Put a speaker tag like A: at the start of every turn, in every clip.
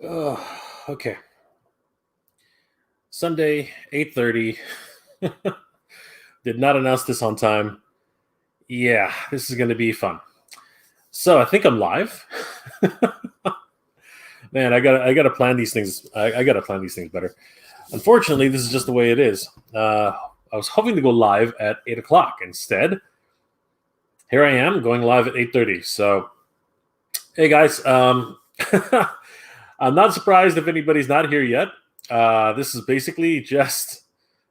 A: Okay. Sunday, 8:30. Did not announce this on time. Yeah, this is going to be fun. So I think I'm live. Man, I gotta plan these things. I gotta plan these things better. Unfortunately, this is just the way it is. I was hoping to go live at 8 o'clock. Instead, here I am going live at 8:30. So, hey guys, I'm not surprised if anybody's not here yet. This is basically just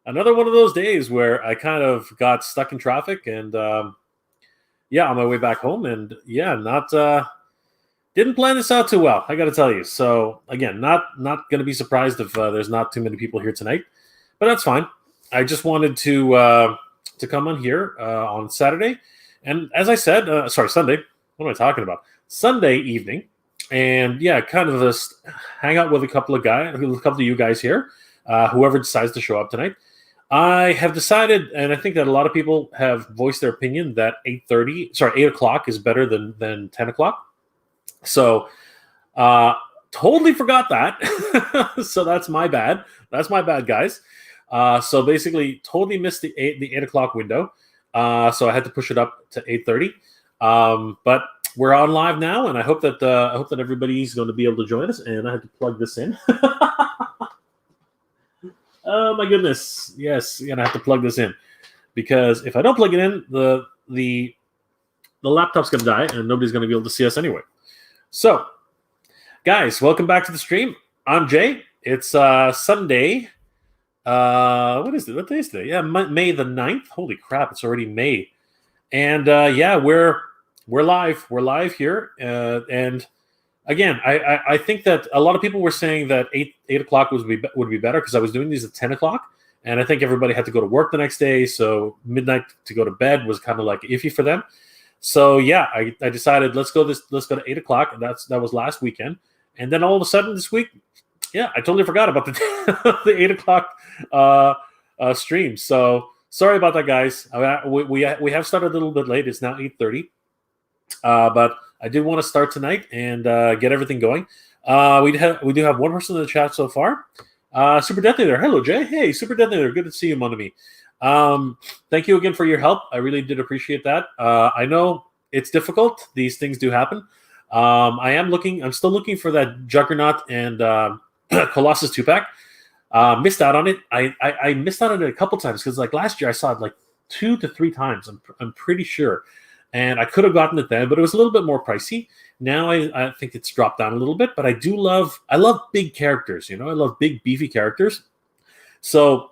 A: another one of those days where I kind of got stuck in traffic and on my way back home, and not didn't plan this out too well, I got to tell you. So again, not going to be surprised if there's not too many people here tonight, but that's fine. I just wanted to come on here on Saturday, and as I said, Sunday. What am I talking about? Sunday evening, and kind of just hang out with a couple of you guys here, whoever decides to show up tonight. I have decided, and I think that a lot of people have voiced their opinion that 8 o'clock is better than 10 o'clock. So, totally forgot that. So that's my bad. That's my bad, guys. So basically, totally missed the 8 o'clock window. So I had to push it up to 8:30. But we're on live now, and I hope that everybody's going to be able to join us. And I had to plug this in. Oh my goodness! Yes, gonna have to plug this in, because if I don't plug it in, the laptop's gonna die, and nobody's gonna be able to see us anyway. So, guys, welcome back to the stream. I'm Jay. It's Sunday. What is it? What day is today? Yeah, May the 9th. Holy crap! It's already May, and we're live. We're live here, and again, I think that a lot of people were saying that 8 o'clock would be better, because I was doing these at 10 o'clock, and I think everybody had to go to work the next day, so midnight to go to bed was kind of like iffy for them. So I decided let's go to 8 o'clock, and that was last weekend, and then all of a sudden this week, I totally forgot about the the 8 o'clock stream. So sorry about that, guys. We have started a little bit late. It's now 8:30, but I did want to start tonight and get everything going. We do have one person in the chat so far. Super Detonator. Hello, Jay. Hey, Super Detonator. Good to see you, mon ami. Thank you again for your help. I really did appreciate that. I know it's difficult. These things do happen. I'm still looking for that Juggernaut and Colossus 2-pack. Missed out on it. I missed out on it a couple times, because like last year I saw it like 2 to 3 times. I'm pretty sure. And I could have gotten it then, but it was a little bit more pricey. Now I think it's dropped down a little bit, but I love big characters. I love big, beefy characters. So,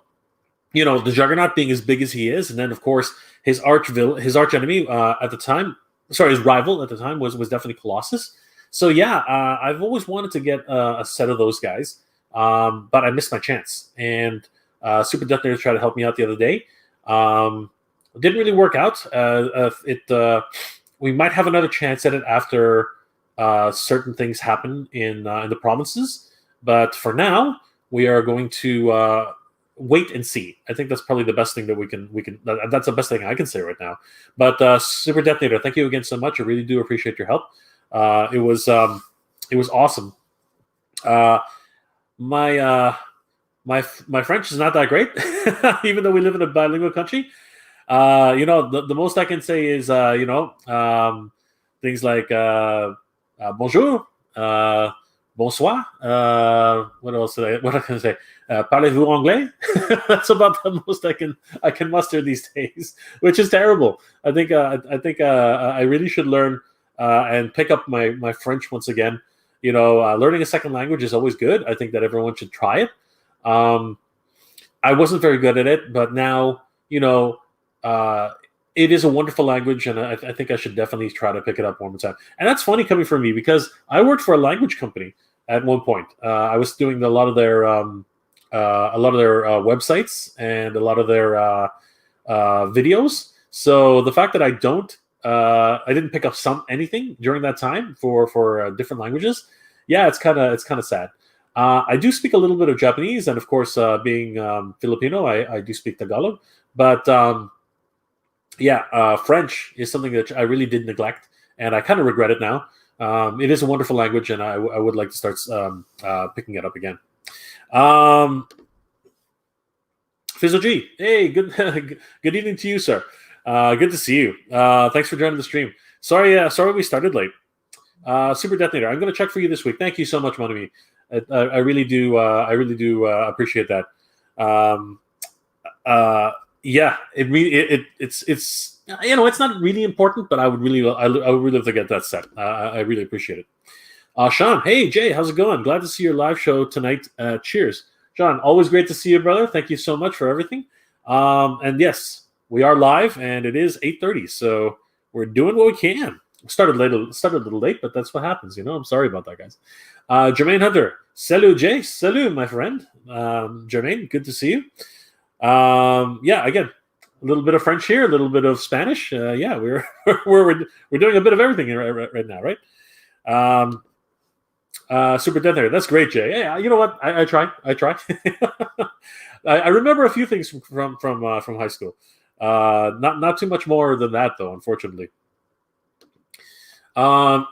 A: the Juggernaut being as big as he is, and then of course his arch enemy at the time, his rival at the time was definitely Colossus. So I've always wanted to get a set of those guys, but I missed my chance. And Super Detonator tried to help me out the other day. It didn't really work out. We might have another chance at it after certain things happen in the provinces. But for now, we are going to wait and see. I think that's probably the best thing that we can. That's the best thing I can say right now. But Super Detonator, thank you again so much. I really do appreciate your help. It was awesome. My French is not that great, even though we live in a bilingual country. The most I can say is, things like bonjour, bonsoir. What else? What can I say? Parlez-vous anglais? That's about the most I can muster these days, which is terrible. I think I really should learn and pick up my French once again. Learning a second language is always good. I think that everyone should try it. I wasn't very good at it, but now it is a wonderful language, and I think I should definitely try to pick it up one more time. And that's funny coming from me, because I worked for a language company at one point. I was doing a lot of their websites and a lot of their videos. So the fact that I didn't pick up anything during that time for different languages, it's kind of sad. I do speak a little bit of Japanese, and of course, being Filipino, I do speak Tagalog. But French is something that I really did neglect, and I kind of regret it now. It is a wonderful language, and I would like to start picking it up again. Fizzle G, hey, good good evening to you, sir. Good to see you. Thanks for joining the stream. Sorry we started late. Super Detonator, I'm going to check for you this week. Thank you so much, mon ami. I really do. I really do appreciate that. Yeah, it's it's not really important, but I would really love to get that set. I really appreciate it. Sean, hey Jay, how's it going? Glad to see your live show tonight. Cheers, Sean. Always great to see you, brother. Thank you so much for everything. And yes, we are live, and it is 8:30, so we're doing what we can. Started a little late, but that's what happens. I'm sorry about that, guys. Jermaine Hunter, salut Jay, salut my friend. Jermaine, good to see you. Yeah, again, a little bit of French here, a little bit of Spanish. Yeah, we're doing a bit of everything right now, right? Super Dead there. That's great, Jay. Yeah, you know what? I try. I remember a few things from high school. Not too much more than that, though, unfortunately. So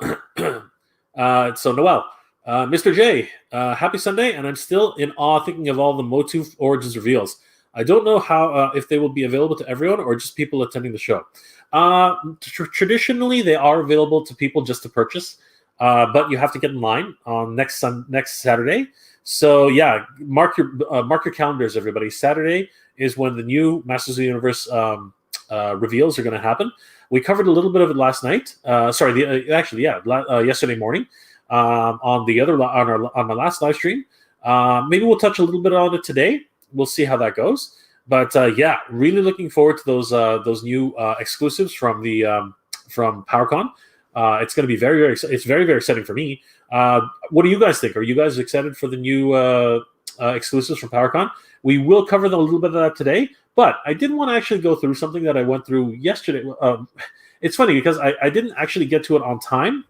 A: Noel, Mr. J, happy Sunday, and I'm still in awe thinking of all the MOTU Origins reveals. I don't know how if they will be available to everyone or just people attending the show. Traditionally, they are available to people just to purchase, but you have to get in line on next Saturday. So yeah, mark your calendars, everybody. Saturday is when the new Masters of the Universe reveals are going to happen. We covered a little bit of it last night. Yesterday morning on my last live stream. Maybe we'll touch a little bit on it today. We'll see how that goes. But yeah, really looking forward to those new exclusives from PowerCon. It's going to be very exciting for me. What do you guys think? Are you guys excited for the new exclusives from PowerCon? We will cover a little bit of that today, but I did want to actually go through something that I went through yesterday. It's funny because I didn't actually get to it on time.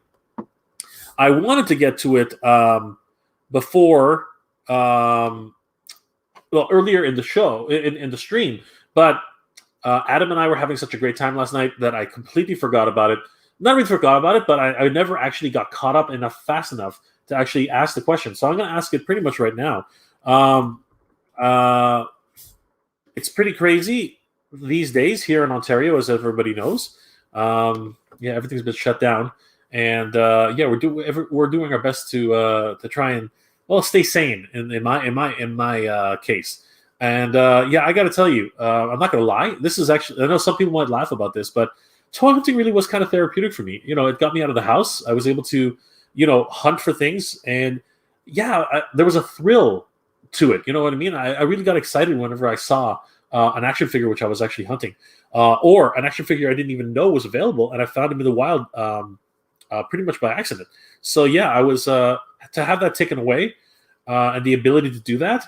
A: I wanted to get to it before, earlier in the show, in the stream, but Adam and I were having such a great time last night that I completely forgot about it. Not really forgot about it, but I never actually got caught up fast enough to actually ask the question. So I'm going to ask it pretty much right now. It's pretty crazy these days here in Ontario, as everybody knows. Yeah, everything's been shut down, and yeah, we're doing our best to try and stay sane in my case. And yeah, I got to tell you, I'm not going to lie. This is actually, I know some people might laugh about this, but toy hunting really was kind of therapeutic for me. It got me out of the house. I was able to, hunt for things, and yeah, there was a thrill to it. You know what I mean? I really got excited whenever I saw an action figure which I was actually hunting, or an action figure I didn't even know was available, and I found him in the wild pretty much by accident. So yeah, I was to have that taken away and the ability to do that.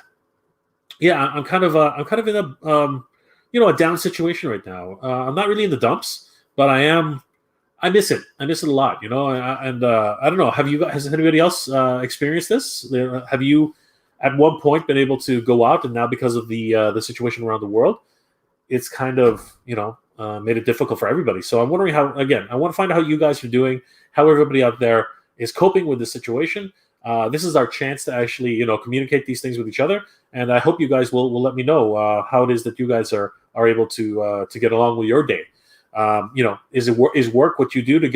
A: Yeah, I'm kind of in a down situation right now. I'm not really in the dumps, but I miss it. I miss it a lot, and I don't know. Has anybody else experienced this? Have you at one point been able to go out, and now because of the situation around the world, it's kind of made it difficult for everybody. So I'm wondering how. Again, I want to find out how you guys are doing, how everybody out there is coping with this situation. This is our chance to actually communicate these things with each other, and I hope you guys will let me know how it is that you guys are able to get along with your day. Is work what you do to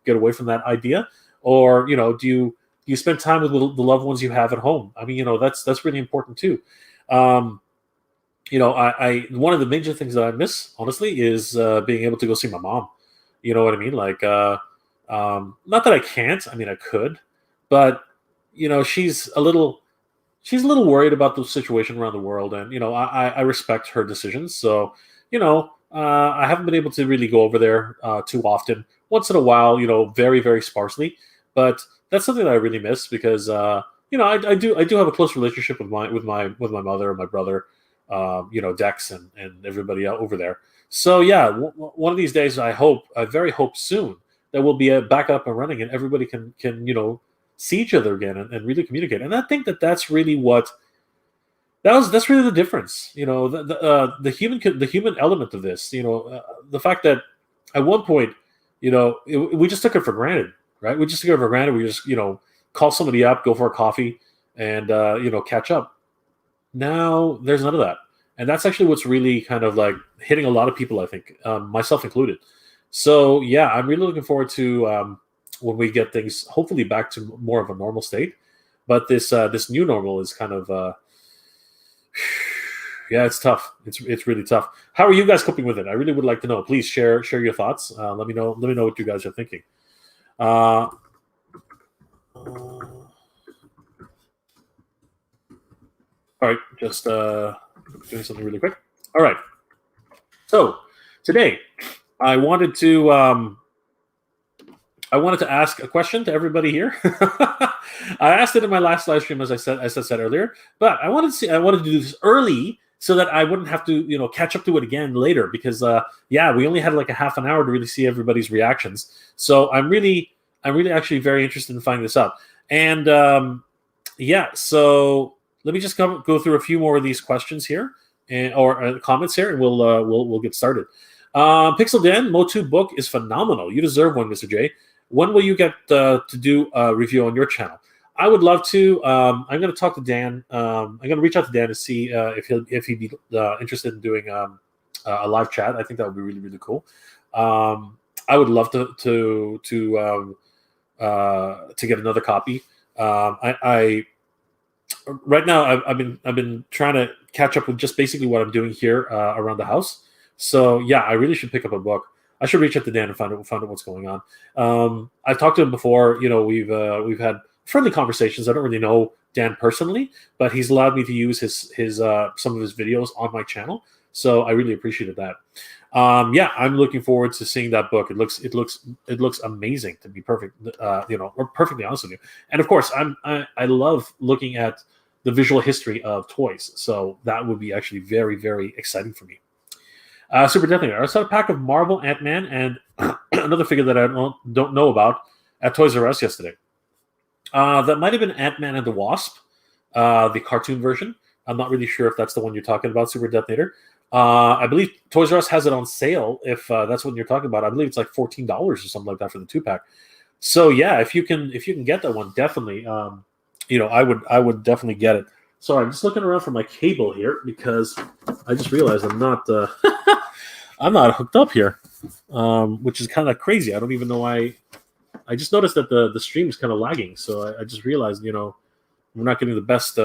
A: get away from that idea, or do you spend time with the loved ones you have at home? I mean, that's really important too. I one of the major things that I miss, honestly, is being able to go see my mom. You know what I mean? Like, not that I can't. I mean, I could, but she's a little worried about the situation around the world, and I respect her decisions. So I haven't been able to really go over there too often. Once in a while, very, very sparsely. But that's something that I really miss because I do have a close relationship with my mother and my brother, Dex and everybody over there. So yeah, one of these days, I very hope soon that we'll be back up and running, and everybody can see each other again and really communicate. And I think that's really that's really the difference. The human element of this. The fact that at one point, we just took it for granted, right? We just take it for granted. We just, call somebody up, go for a coffee, and, catch up. Now there's none of that. And that's actually what's really kind of like hitting a lot of people, I think, myself included. So, yeah, I'm really looking forward to when we get things hopefully back to more of a normal state. But this new normal is kind of, yeah, it's tough. It's really tough. How are you guys coping with it? I really would like to know. Please share your thoughts. Let me know what you guys are thinking. All right, just doing something really quick. All right. So today, I wanted to ask a question to everybody here. I asked it in my last live stream, as I said earlier, but I wanted to do this early so that I wouldn't have to catch up to it again later, because we only had like a half an hour to really see everybody's reactions. So I'm really actually very interested in finding this out. And so let me just go through a few more of these questions here or comments here, and we'll get started. Pixel Dan, MOTU book is phenomenal. You deserve one, Mr. J. When will you get to do a review on your channel? I would love to. I'm going to talk to Dan. I'm going to reach out to Dan to see if he'd be interested in doing a live chat. I think that would be really, really cool. I would love to get another copy. I right now I've been trying to catch up with just basically what I'm doing here around the house. So yeah, I really should pick up a book. I should reach out to Dan and find out what's going on. I've talked to him before. We've had friendly conversations. I don't really know Dan personally, but he's allowed me to use his some of his videos on my channel. So I really appreciated that. I'm looking forward to seeing that book. It looks amazing, to be perfect. Or perfectly honest with you. And of course, I love looking at the visual history of toys. So that would be actually very, very exciting for me. Super Deathly. I saw a pack of Marvel Ant-Man and another figure that I don't know about at Toys R Us yesterday. That might have been Ant-Man and the Wasp, the cartoon version. I'm not really sure if that's the one you're talking about, Super Detonator. I believe Toys R Us has it on sale, if that's what you're talking about. I believe it's like $14 or something like that for the 2-pack. So yeah, if you can get that one, definitely. I would definitely get it. Sorry, I'm just looking around for my cable here because I just realized I'm not I'm not hooked up here, which is kind of crazy. I don't even know why. I just noticed that the stream is kind of lagging, so I just realized we're not getting the best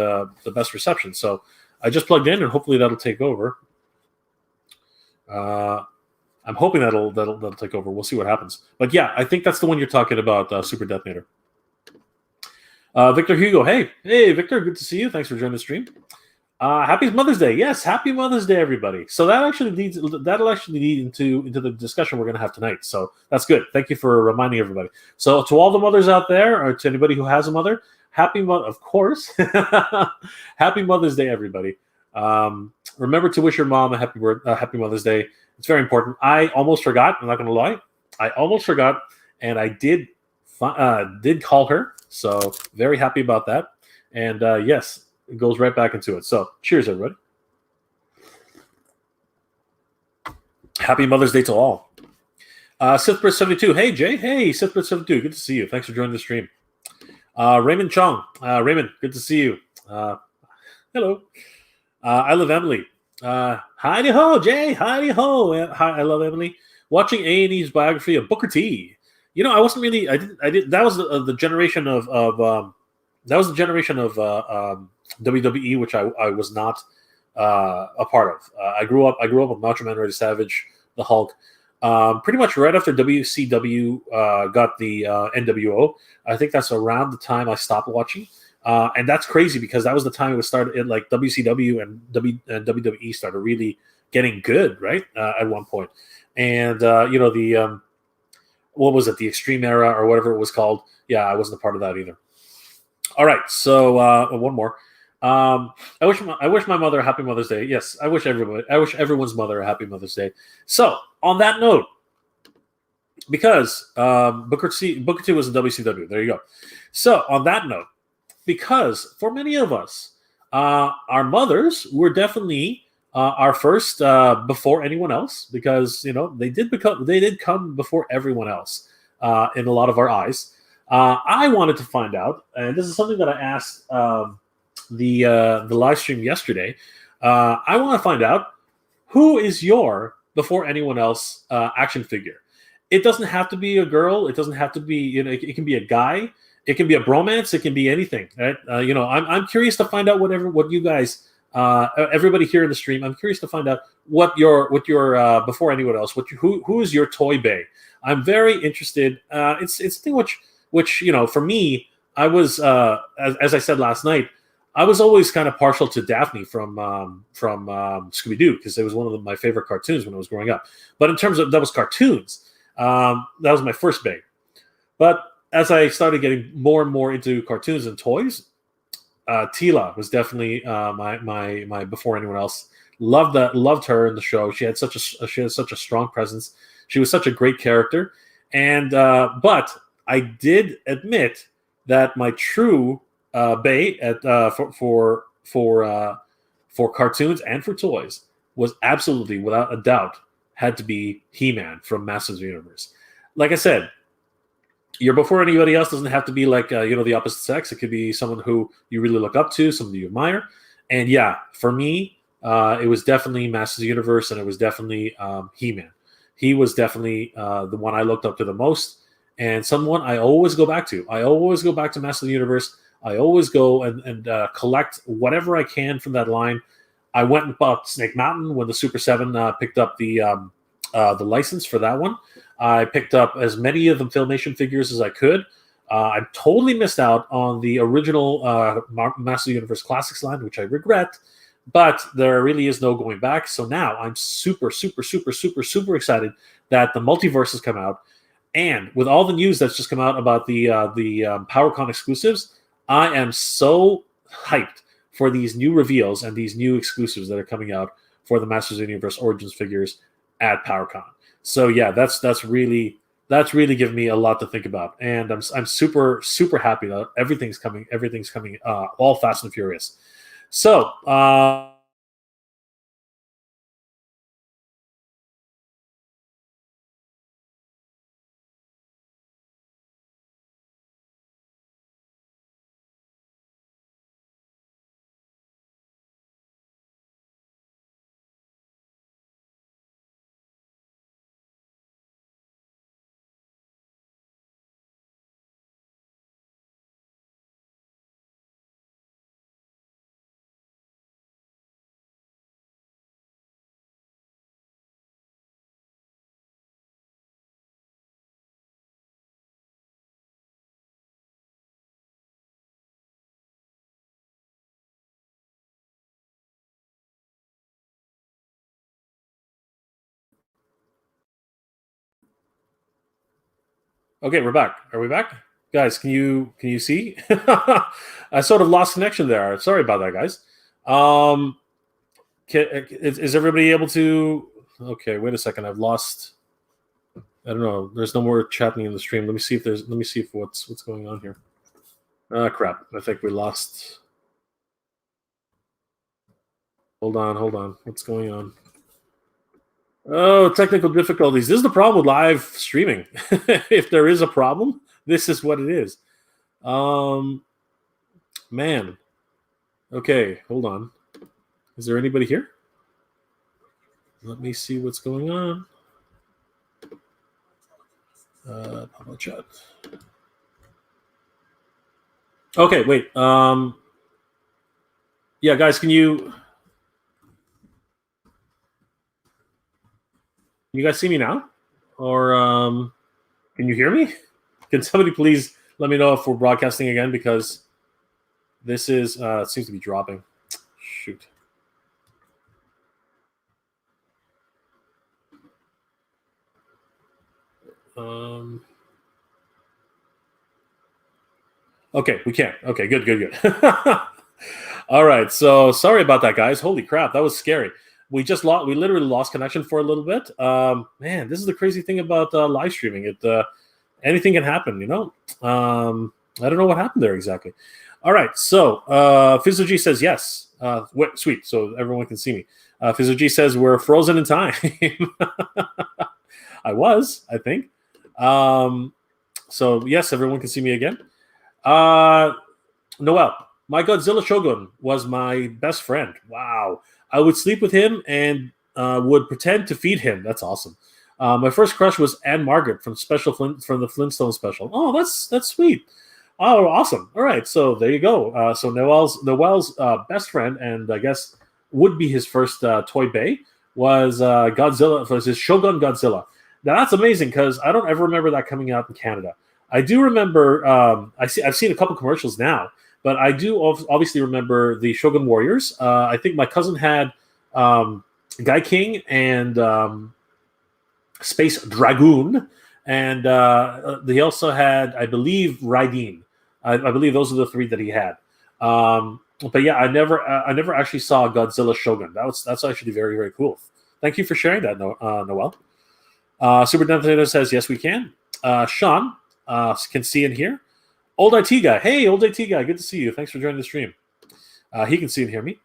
A: reception. So I just plugged in, and hopefully that'll take over. I'm hoping that'll take over. We'll see what happens. But yeah, I think that's the one you're talking about, Super Detonator. Victor Hugo, hey Victor, good to see you. Thanks for joining the stream. Happy Mother's Day. Yes, happy Mother's Day, everybody. So that'll actually lead into the discussion we're going to have tonight. So that's good. Thank you for reminding everybody. So to all the mothers out there, or to anybody who has a mother, of course, happy Mother's Day, everybody. Remember to wish your mom a happy Mother's Day. It's very important. I almost forgot. I'm not going to lie. I almost forgot, and I did call her. So very happy about that. And yes, it goes right back into it. So cheers, everybody. Happy Mother's Day to all. Sithbrit72. Hey, Jay. Hey, Sithbrit72. Good to see you. Thanks for joining the stream. Raymond Chong. Raymond, good to see you. Hello. I love Emily. Heidi ho, Jay. Heidi ho. Hi, I love Emily. Watching A&E's biography of Booker T. I wasn't really. I did. That was the generation of WWE, which I was not a part of. I grew up with Macho Man, Randy Savage, the Hulk. Pretty much right after WCW got the NWO. I think that's around the time I stopped watching. And that's crazy because that was the time it was started. Like WCW and WWE started really getting good, right? At one point, and what was it? The Extreme Era or whatever it was called. Yeah, I wasn't a part of that either. All right, so one more. I wish my mother a happy Mother's Day. Yes, I wish everyone's mother a happy Mother's Day. So on that note, because Booker T was in WCW. There you go. So on that note, because for many of us, our mothers were definitely our first before anyone else, because they did come before everyone else in a lot of our eyes. I wanted to find out, and this is something that I asked the live stream yesterday. I want to find out who is your before anyone else action figure. It doesn't have to be a girl. It doesn't have to be, it can be a guy. It can be a bromance. It can be anything. Right? I'm curious to find out what you guys, everybody here in the stream. I'm curious to find out what your before anyone else. Who is your toy bay? I'm very interested. It's a thing which for me, I was as I said last night, I was always kind of partial to Daphne from Scooby Doo because it was one of my favorite cartoons when I was growing up. But in terms of that was cartoons, that was my first bae. But as I started getting more and more into cartoons and toys, Tila was definitely my before anyone else. Loved her in the show. She had such a strong presence. She was such a great character, and but I did admit that my true bae at for cartoons and for toys was absolutely, without a doubt, had to be He-Man from Masters of the Universe. Like I said, you're before anybody else doesn't have to be like the opposite sex. It could be someone who you really look up to, someone you admire. And yeah, for me, it was definitely Masters of the Universe, and it was definitely He-Man. He was definitely the one I looked up to the most, and someone I always go back to. I always go back to Masters of the Universe. I always go and collect whatever I can from that line. I went and bought Snake Mountain when the Super 7 picked up the license for that one. I picked up as many of the Filmation figures as I could. I totally missed out on the original Masters of the Universe Classics line, which I regret, but there really is no going back. So now I'm super, super, super, super, super excited that the Multiverse has come out. And with all the news that's just come out about the PowerCon exclusives, I am so hyped for these new reveals and these new exclusives that are coming out for the Masters of the Universe Origins figures at PowerCon. So yeah, that's really giving me a lot to think about, and I'm super, super happy that everything's coming all Fast and Furious. So okay, we're back. Are we back? Guys, can you see? I sort of lost connection there. Sorry about that, guys. Is everybody able to? Okay, wait a second. I've lost. I don't know. There's no more chatting in the stream. Let me see if what's going on here. Crap. I think we lost. Hold on. What's going on? Oh, technical difficulties. This is the problem with live streaming. If there is a problem, this is what it is. Man. Okay, hold on. Is there anybody here? Let me see what's going on. Public chat. Okay, wait. Yeah, guys, can you guys see me now? Or can you hear me? Can somebody please let me know if we're broadcasting again, because this is it seems to be dropping. Shoot. Okay, we can. Okay, good. All right, so sorry about that, guys. Holy crap, that was scary. We literally lost connection for a little bit. Man, this is the crazy thing about live streaming. Anything can happen, I don't know what happened there exactly. All right, so FizzoG says yes. Sweet, so everyone can see me. FizzoG says we're frozen in time. I think. So yes, everyone can see me again. Noel, my Godzilla Shogun was my best friend. Wow. I would sleep with him and would pretend to feed him. That's awesome. My first crush was Anne Margaret from from the Flintstone special. Oh, that's sweet. Oh, awesome. All right, so there you go. So Noel's best friend, and I guess would be his first toy bay, was Godzilla. Was his Shogun Godzilla. Now that's amazing because I don't ever remember that coming out in Canada. I do remember. I've seen a couple commercials now, but I do obviously remember the Shogun Warriors. I think my cousin had Guy King and Space Dragoon, and they also had, I believe, Raiden. I believe those are the three that he had. But yeah, I never actually saw Godzilla Shogun. That's actually very, very cool. Thank you for sharing that, Noel. Super Nintendo says yes, we can. Sean can see and hear. Old IT guy, hey, old IT guy, good to see you. Thanks for joining the stream. He can see and hear me.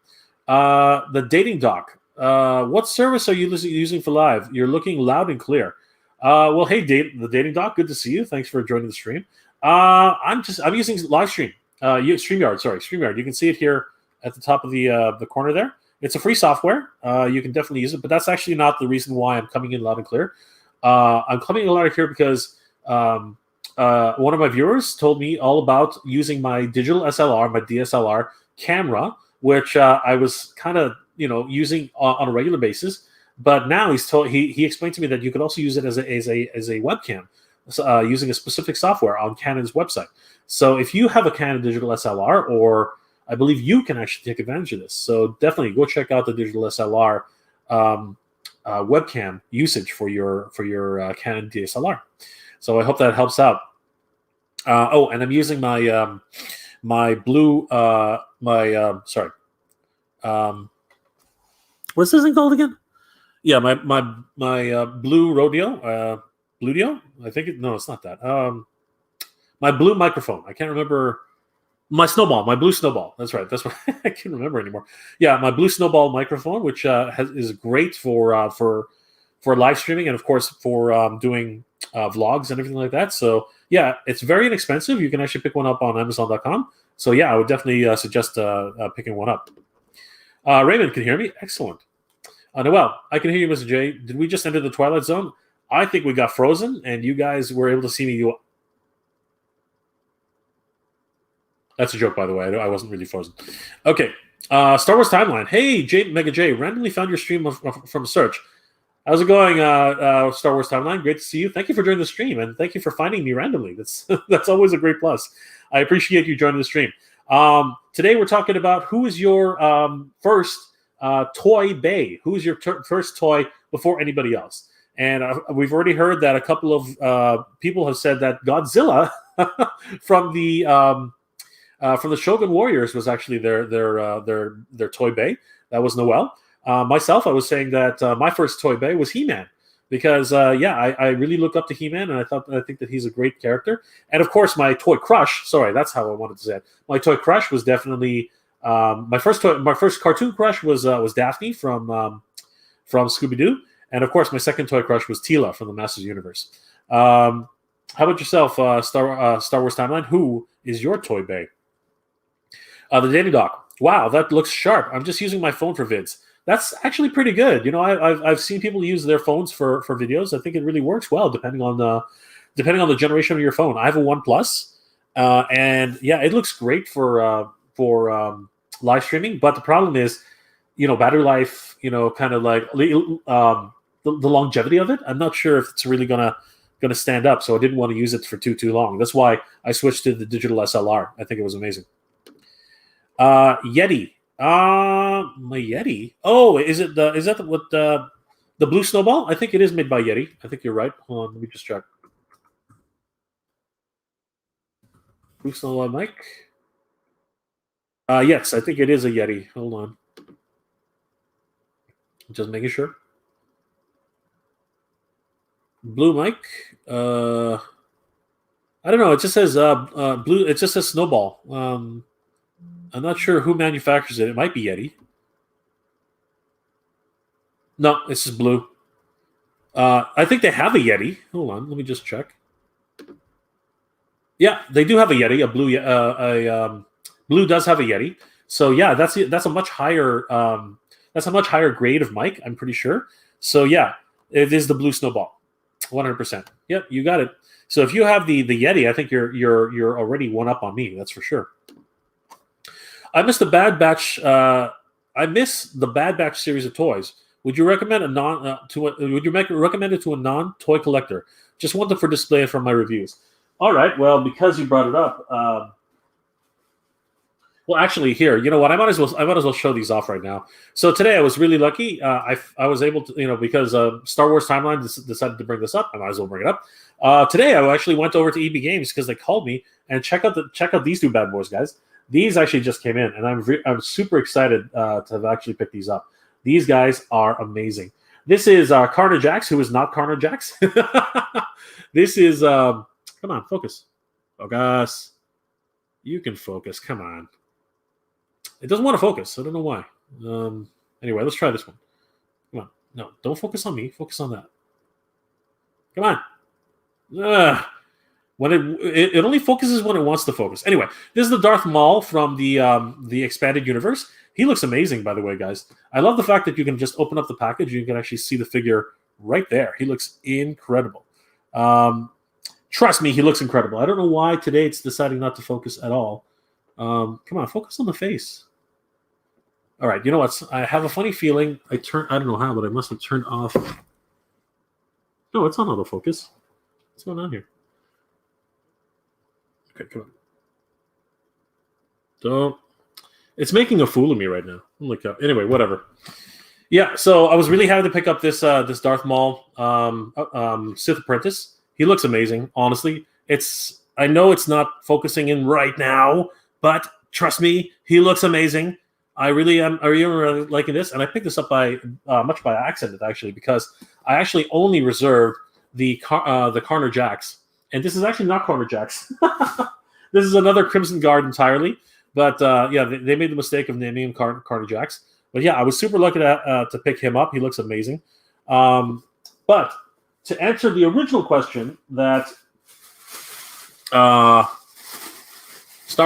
A: The dating doc. What service are you using for live? You're looking loud and clear. Well, hey, the dating doc, good to see you. Thanks for joining the stream. I'm using Livestream. StreamYard, sorry, StreamYard. You can see it here at the top of the corner there. It's a free software. You can definitely use it, but that's actually not the reason why I'm coming in loud and clear. I'm coming in loud and clear because one of my viewers told me all about using my digital SLR, my DSLR camera, which I was kind of using on a regular basis. But now he explained to me that you could also use it as a webcam, using a specific software on Canon's website. So if you have a Canon digital SLR, or I believe you can actually take advantage of this. So definitely go check out the digital SLR webcam usage for your Canon DSLR. So I hope that helps out. And I'm using my my blue sorry. What's this thing called again? Yeah, my blue rodeo, Bluedio. I think it's not that. My blue microphone. I can't remember. My blue snowball. That's right. That's what I can't remember anymore. Yeah, my blue snowball microphone, which is great for live streaming and of course for doing vlogs and everything like that. So yeah, it's very inexpensive. You can actually pick one up on Amazon.com. So yeah, I would definitely suggest picking one up. Raymond can hear me. Excellent. Noel, I can hear you, Mr. J. Did we just enter the Twilight Zone? I think we got frozen, and you guys were able to see me. That's a joke, by the way. I wasn't really frozen. Okay. Star Wars Timeline. Hey, Mega J. Randomly found your stream from a search. How's it going, Star Wars Timeline? Great to see you. Thank you for joining the stream, and thank you for finding me randomly. That's always a great plus. I appreciate you joining the stream. Today we're talking about who is your first toy bay. Who's your first toy before anybody else? And we've already heard that a couple of people have said that Godzilla from the Shogun Warriors was actually their toy bay. That was Noel. Myself, I was saying that my first toy bay was He-Man because I really look up to He-Man, and I think that he's a great character. And of course, my toy crush. Sorry, that's how I wanted to say it. My toy crush was definitely my first cartoon crush was Daphne from Scooby-Doo, and of course, my second toy crush was Teela from the Masters Universe. How about yourself, Star Wars Timeline? Who is your toy bay? The dating doc. Wow, that looks sharp. I'm just using my phone for vids. That's actually pretty good. I've seen people use their phones for videos. I think it really works well depending on the generation of your phone. I have a OnePlus, and yeah, it looks great for live streaming. But the problem is, battery life. Kind of like the longevity of it. I'm not sure if it's really gonna stand up. So I didn't want to use it for too long. That's why I switched to the digital SLR. I think it was amazing. Yeti. My Yeti. Oh, is that what the blue snowball? I think it is made by Yeti. I think you're right. Hold on, let me just check. Blue snowball, Mike. Yes, I think it is a Yeti. Hold on, just making sure. Blue Mike. I don't know. It just says blue. It just says snowball. I'm not sure who manufactures it. It might be Yeti. No, this is blue. I think they have a Yeti. Hold on, let me just check. Yeah, they do have a Yeti. Blue does have a Yeti. So yeah, that's a much higher grade of mic. I'm pretty sure. So yeah, it is the Blue Snowball, 100%. Yep, you got it. So if you have the Yeti, I think you're already one up on me. That's for sure. I miss the Bad Batch. I miss the Bad Batch series of toys. Would you recommend recommend it to a non-toy collector? Just want them for display from my reviews. All right. Well, because you brought it up. Well, actually, here, you know what? I might as well show these off right now. So today I was really lucky. I was able to, because Star Wars Timeline decided to bring this up. I might as well bring it up. Today I actually went over to EB Games because they called me and check out these two bad boys, guys. These actually just came in, and I'm super excited to have actually picked these up. These guys are amazing. This is Ajax, who is not Ajax. This is come on, focus. Focus. You can focus. Come on. It doesn't want to focus. I don't know why. Anyway, let's try this one. Come on. No, don't focus on me. Focus on that. Come on. When it only focuses when it wants to focus. Anyway, this is the Darth Maul from the expanded universe. He looks amazing, by the way, guys. I love the fact that you can just open up the package and you can actually see the figure right there. He looks incredible. Trust me, he looks incredible. I don't know why today it's deciding not to focus at all. Come on, focus on the face. All right, you know what? I have a funny feeling I don't know how, but I must have turned off. No, it's on autofocus. What's going on here? Okay, come on. Don't. It's making a fool of me right now. Anyway, whatever. Yeah, so I was really happy to pick up this Darth Maul Sith Apprentice. He looks amazing, honestly. I know it's not focusing in right now, but trust me, he looks amazing. I really am. Are you really liking this? And I picked this up much by accident, actually, because I actually only reserved the Ajax, and this is actually not Ajax. This is another Crimson Guard entirely. But yeah, they made the mistake of naming him Ajax. But yeah, I was super lucky to pick him up. He looks amazing. But to answer the original question that Star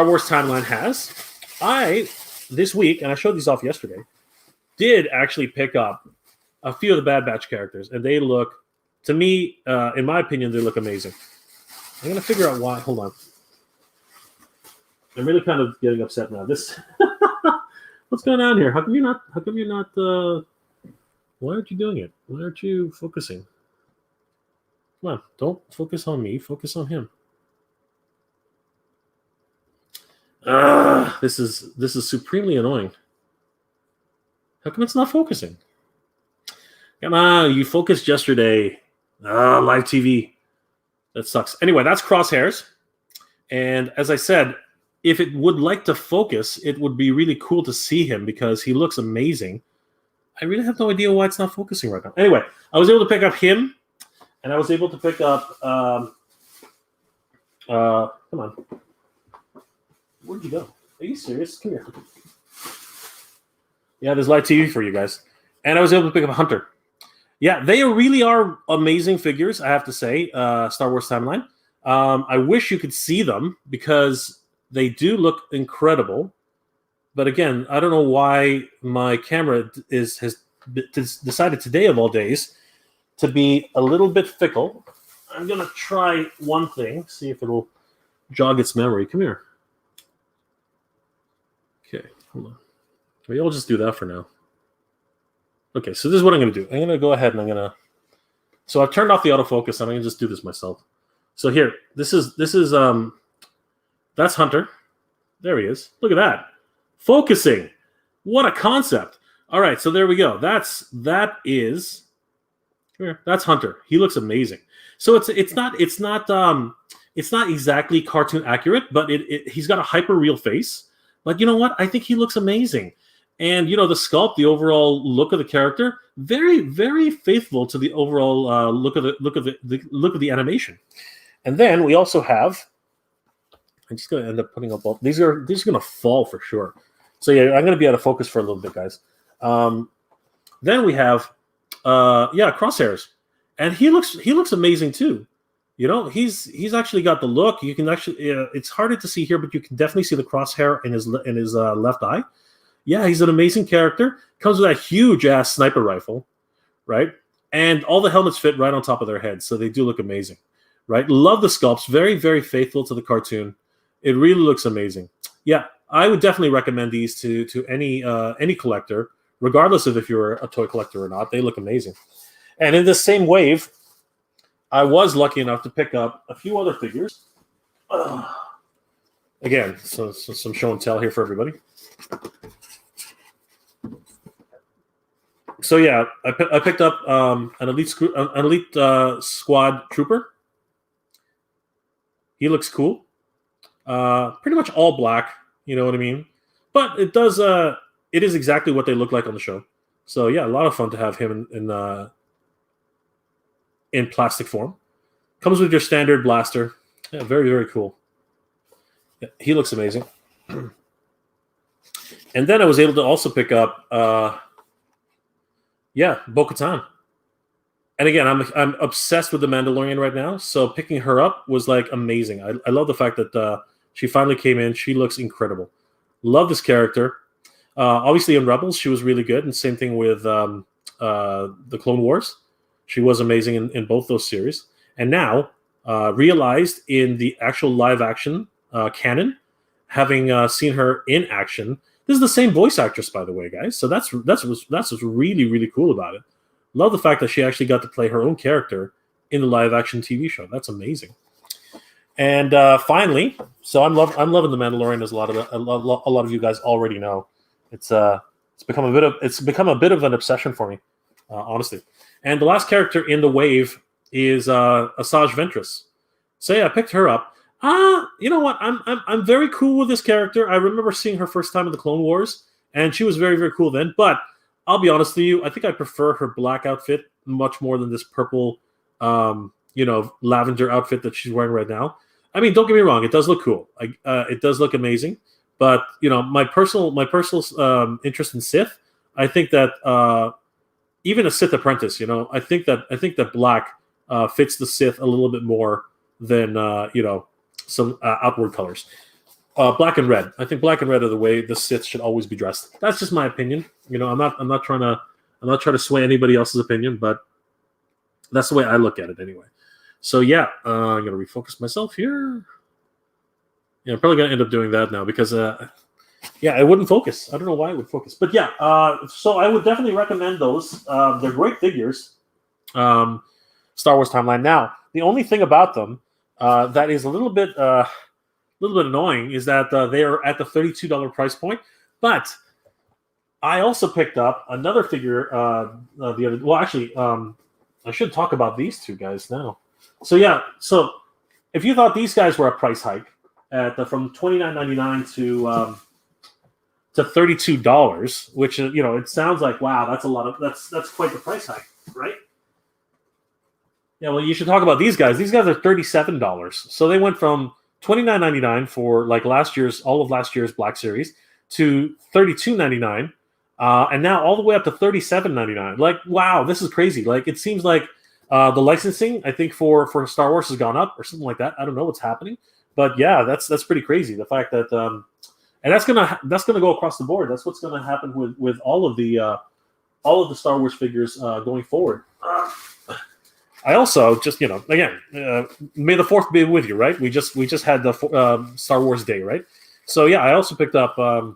A: Wars Timeline has, this week, and I showed these off yesterday, did actually pick up a few of the Bad Batch characters, and they look, to me, in my opinion, they look amazing. I'm going to figure out why. Hold on. I'm really kind of getting upset now. What's going on here? How come you're not, why aren't you doing it? Why aren't you focusing? Come on, don't focus on me. Focus on him. This is supremely annoying. How come it's not focusing? Come on, you focused yesterday. Live TV. That sucks. Anyway, that's Crosshairs. And as I said, if it would like to focus, it would be really cool to see him because he looks amazing. I really have no idea why it's not focusing right now. Anyway, I was able to pick up him, and I was able to pick up. Come on. Where'd you go? Are you serious? Come here. Yeah, there's live TV for you guys. And I was able to pick up a Hunter. Yeah, they really are amazing figures, I have to say, Star Wars Timeline. I wish you could see them because they do look incredible. But again, I don't know why my camera has decided today of all days to be a little bit fickle. I'm going to try one thing, see if it'll jog its memory. Come here. Okay, hold on. Maybe I'll just do that for now. Okay, so this is what I'm going to do. I'm going to go ahead and I'm going to... So I've turned off the autofocus, and I'm going to just do this myself. So here, this is that's Hunter. There he is. Look at that. Focusing. What a concept. All right, so there we go. That's Hunter. He looks amazing. So it's not exactly cartoon accurate, but he's got a hyper real face. But you know what? I think he looks amazing. And, the sculpt, the overall look of the character, very, very faithful to the overall look of the animation. And then we also have, I'm just going to end up putting up all, these are going to fall for sure. So yeah, I'm going to be out of focus for a little bit, guys. Then we have, Crosshairs. And he looks amazing too. He's actually got the look. You can actually, it's harder to see here, but you can definitely see the crosshair in his left eye. Yeah, he's an amazing character. Comes with that huge ass sniper rifle, right? And all the helmets fit right on top of their heads, so they do look amazing, right? Love the sculpts. Very, very faithful to the cartoon. It really looks amazing. Yeah, I would definitely recommend these to any collector, regardless of if you're a toy collector or not. They look amazing. And in this same wave, I was lucky enough to pick up a few other figures. Again, so some show and tell here for everybody. So yeah, I picked up an elite squad trooper. He looks cool. Pretty much all black. You know what I mean? But it does. It is exactly what they look like on the show. So yeah, a lot of fun to have him in plastic form. Comes with your standard blaster. Yeah, very, very cool. Yeah, he looks amazing. And then I was able to also pick up, Bo-Katan. And again, I'm obsessed with the Mandalorian right now. So picking her up was like amazing. I love the fact that she finally came in. She looks incredible. Love this character. Obviously in Rebels, she was really good. And same thing with the Clone Wars. She was amazing in both those series. And now, realized in the actual live action canon, having seen her in action, this is the same voice actress, by the way, guys. So that's what's really, really cool about it. Love the fact that she actually got to play her own character in the live action TV show. That's amazing. And finally, so I'm loving the Mandalorian, as a lot of you guys already know. It's become a bit of an obsession for me, honestly. And the last character in the wave is Asajj Ventress. So yeah, I picked her up. You know what? I'm very cool with this character. I remember seeing her first time in the Clone Wars, and she was very, very cool then. But I'll be honest with you, I think I prefer her black outfit much more than this purple, lavender outfit that she's wearing right now. I mean, don't get me wrong, it does look cool. It does look amazing. But my personal interest in Sith, I think that even a Sith apprentice, I think that black fits the Sith a little bit more than some outward colors. Black and red. I think black and red are the way the Sith should always be dressed. That's just my opinion. I'm not trying to sway anybody else's opinion, but that's the way I look at it anyway. So yeah, I'm gonna refocus myself here. Yeah, I'm probably gonna end up doing that now because it wouldn't focus. I don't know why it would focus, but yeah. So I would definitely recommend those. They're great figures. Star Wars Timeline. Now, the only thing about them that is a little bit annoying is that they are at the $32 price point. But I also picked up another figure the other. Well, actually, I should talk about these two guys now. So yeah, so if you thought these guys were a price hike from $29.99 to $32, which it sounds like wow, that's a lot of that's quite the price hike, right? Yeah, well, you should talk about these guys. These guys are $37. So they went from $29.99 for like all of last year's Black Series to $32.99, and now all the way up to $37.99. Like, wow, this is crazy. Like, it seems like the licensing, I think, for Star Wars has gone up or something like that. I don't know what's happening, but yeah, that's pretty crazy. The fact that and that's gonna go across the board. That's what's gonna happen with all of the Star Wars figures going forward. I also just again, May the 4th be with you, right? We just had the Star Wars Day, right? So yeah, I also picked up a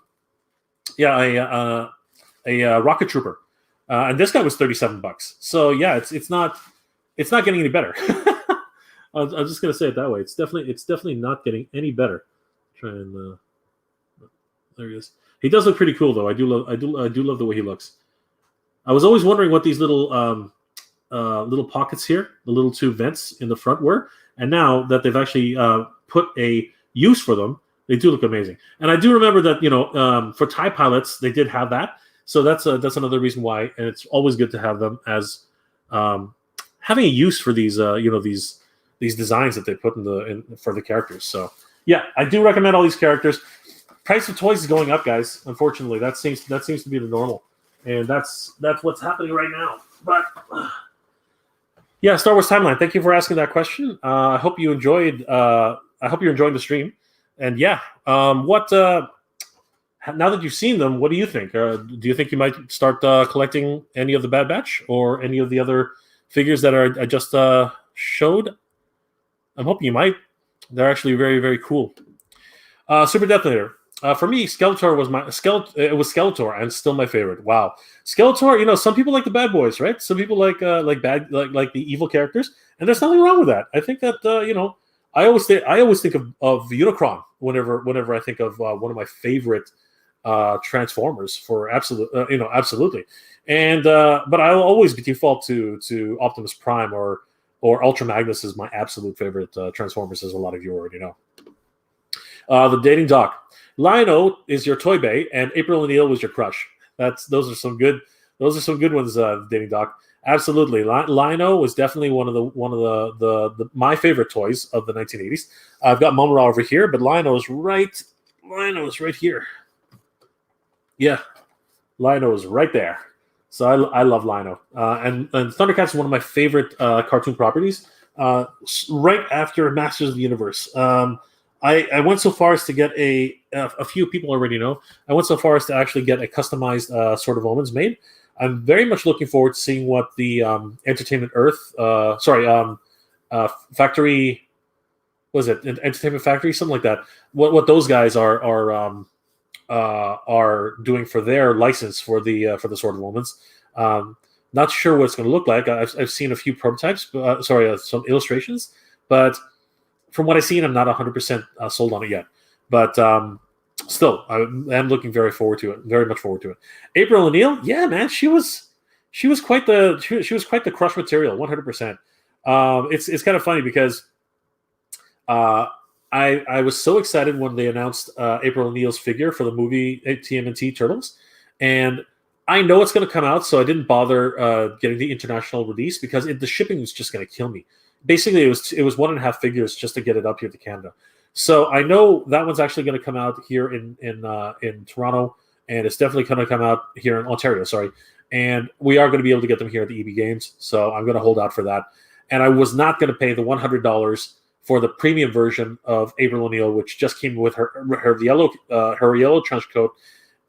A: rocket trooper, and this guy was $37. So yeah, it's not getting any better. I'm just gonna say it that way. It's definitely not getting any better. Try and there he is. He does look pretty cool though. I do love the way he looks. I was always wondering what these little pockets here, the little two vents in the front were, and now that they've actually put a use for them, they do look amazing. And I do remember that for TIE pilots they did have that, so that's another reason why. And it's always good to have them as having a use for these these designs that they put for the characters. So yeah, I do recommend all these characters. Price of toys is going up, guys. Unfortunately, that seems to be the normal, and that's what's happening right now. But Yeah, Star Wars timeline. Thank you for asking that question. I hope you enjoyed. I hope you're enjoying the stream. And yeah, what now that you've seen them, what do you think? Do you think you might start collecting any of the Bad Batch or any of the other figures that I just showed? I'm hoping you might. They're actually very, very cool. Super Detonator. For me, Skeletor was It was Skeletor, and still my favorite. Wow, Skeletor. You know, some people like the bad boys, right? Some people like the evil characters, and there's nothing wrong with that. I think that I always think of Unicron whenever I think of one of my favorite Transformers for absolutely. And but I'll always default to Optimus Prime or Ultra Magnus is my absolute favorite Transformers, as a lot of you already know. The dating doc. Lionel is your toy bay, and April O'Neil was your crush. Those are some good ones. Dating doc. Absolutely, Lionel was definitely one of the my favorite toys of the 1980s. I've got Momura over here, but Lionel is right here. Yeah, Lionel is right there. So I love Lionel, and Thundercats is one of my favorite cartoon properties. Right after Masters of the Universe. I went so far as to get a few people already know. I went so far as to actually get a customized Sword of Omens made. I'm very much looking forward to seeing what the Entertainment Earth, Factory, was it Entertainment Factory, something like that. What those guys are doing for their license for the Sword of Omens. Not sure what it's going to look like. I've seen a few prototypes, some illustrations, but from what I've seen, I'm not 100% sold on it yet. But still, I am looking very much forward to it. April O'Neil, yeah, man, she was quite the crush material, 100%. It's kind of funny because I was so excited when they announced April O'Neil's figure for the movie TMNT Turtles, and I know it's going to come out, so I didn't bother getting the international release because the shipping was just going to kill me. Basically, it was 1.5 figures just to get it up here to Canada. So I know that one's actually going to come out here in Toronto, and it's definitely going to come out here in Ontario. Sorry, and we are going to be able to get them here at the EB Games. So I'm going to hold out for that. And I was not going to pay the $100 for the premium version of April O'Neil, which just came with her yellow trench coat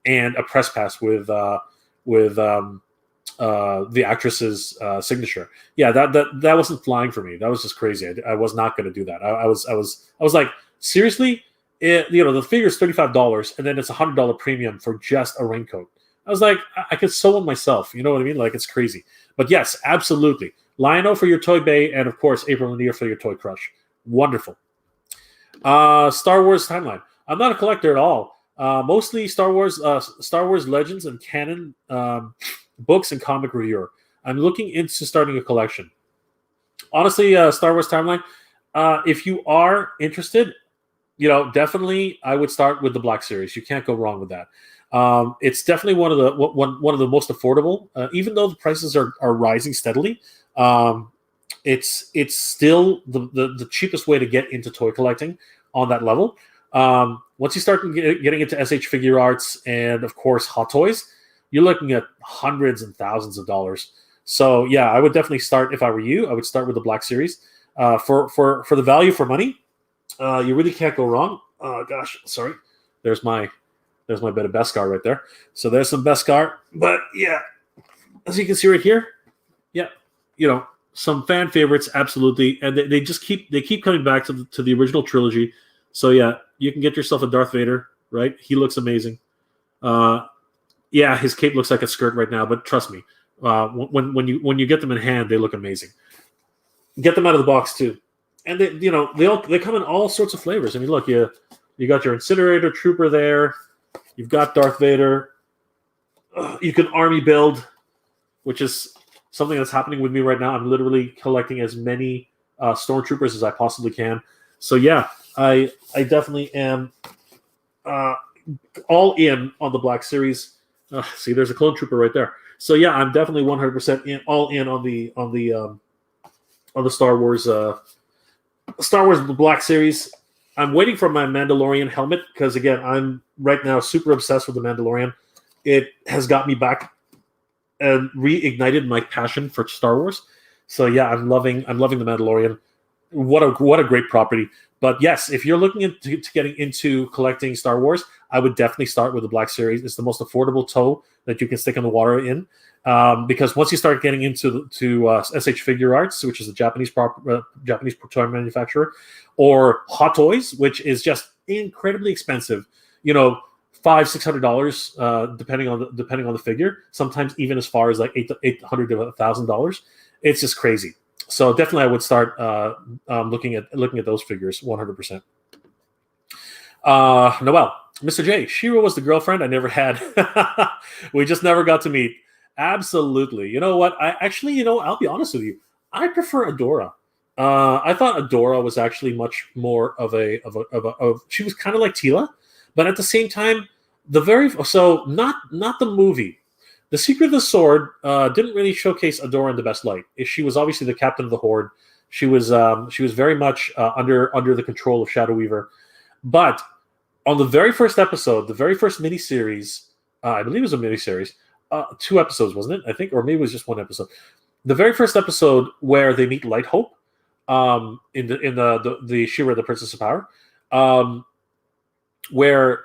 A: and a press pass with the actress's signature. Yeah, that wasn't flying for me. That was just crazy. I was not going to do that. I was like, seriously, the figure is $35, and then it's $100 premium for just a raincoat. I was like, I could sew one myself. You know what I mean? Like, it's crazy. But yes, absolutely, Lionel for your toy bay, and of course April O'Neil for your toy crush. Wonderful. Star Wars timeline. I'm not a collector at all. Mostly Star Wars Legends and canon books and comic reviewer. I'm looking into starting a collection. Honestly, Star Wars timeline. If you are interested, definitely I would start with the Black Series. You can't go wrong with that. It's definitely one of the most affordable. Even though the prices are rising steadily, it's still the cheapest way to get into toy collecting on that level. Once you start getting into SH Figure Arts and of course Hot Toys, you're looking at hundreds and thousands of dollars. So yeah, I would definitely start, if I were you, I would start with the Black Series. For the value for money, you really can't go wrong. Gosh, sorry. There's my bit of Beskar right there. So there's some Beskar. But yeah, as you can see right here, yeah, some fan favorites, absolutely. And they just keep coming back to the original trilogy. So yeah, you can get yourself a Darth Vader, right? He looks amazing. Yeah, his cape looks like a skirt right now, but trust me, when you get them in hand, they look amazing. Get them out of the box too, and they come in all sorts of flavors. I mean, look, you got your Incinerator Trooper there, you've got Darth Vader. You can army build, which is something that's happening with me right now. I'm literally collecting as many Stormtroopers as I possibly can. So yeah, I definitely am all in on the Black Series. See, there's a clone trooper right there. So yeah, I'm definitely 100% all in on the Star Wars the Black Series. I'm waiting for my Mandalorian helmet because again, I'm right now super obsessed with the Mandalorian. It has got me back and reignited my passion for Star Wars. So yeah, I'm loving the Mandalorian. What a great property. But yes, if you're looking into getting into collecting Star Wars, I would definitely start with the Black Series. It's the most affordable tow that you can stick in the water in, because once you start getting into SH Figure Arts, which is a Japanese toy manufacturer, or Hot Toys, which is just incredibly expensive, $500-$600 depending on the figure. Sometimes even as far as like $800 to $1,000. It's just crazy. So definitely, I would start looking at those figures 100%. Noel, Mr. J, She-Ra was the girlfriend I never had. We just never got to meet. Absolutely. You know what? I'll be honest with you. I prefer Adora. I thought Adora was actually much more of she was kind of like Tila, but at the same time, not the movie. The Secret of the Sword didn't really showcase Adora in the best light. She was obviously the captain of the Horde. She was very much under the control of Shadow Weaver. But on the very first episode, the very first miniseries, I believe it was a miniseries, 2 episodes, wasn't it? I think, or maybe it was just 1 episode. The very first episode where they meet Light Hope, in the She-Ra, the Princess of Power, where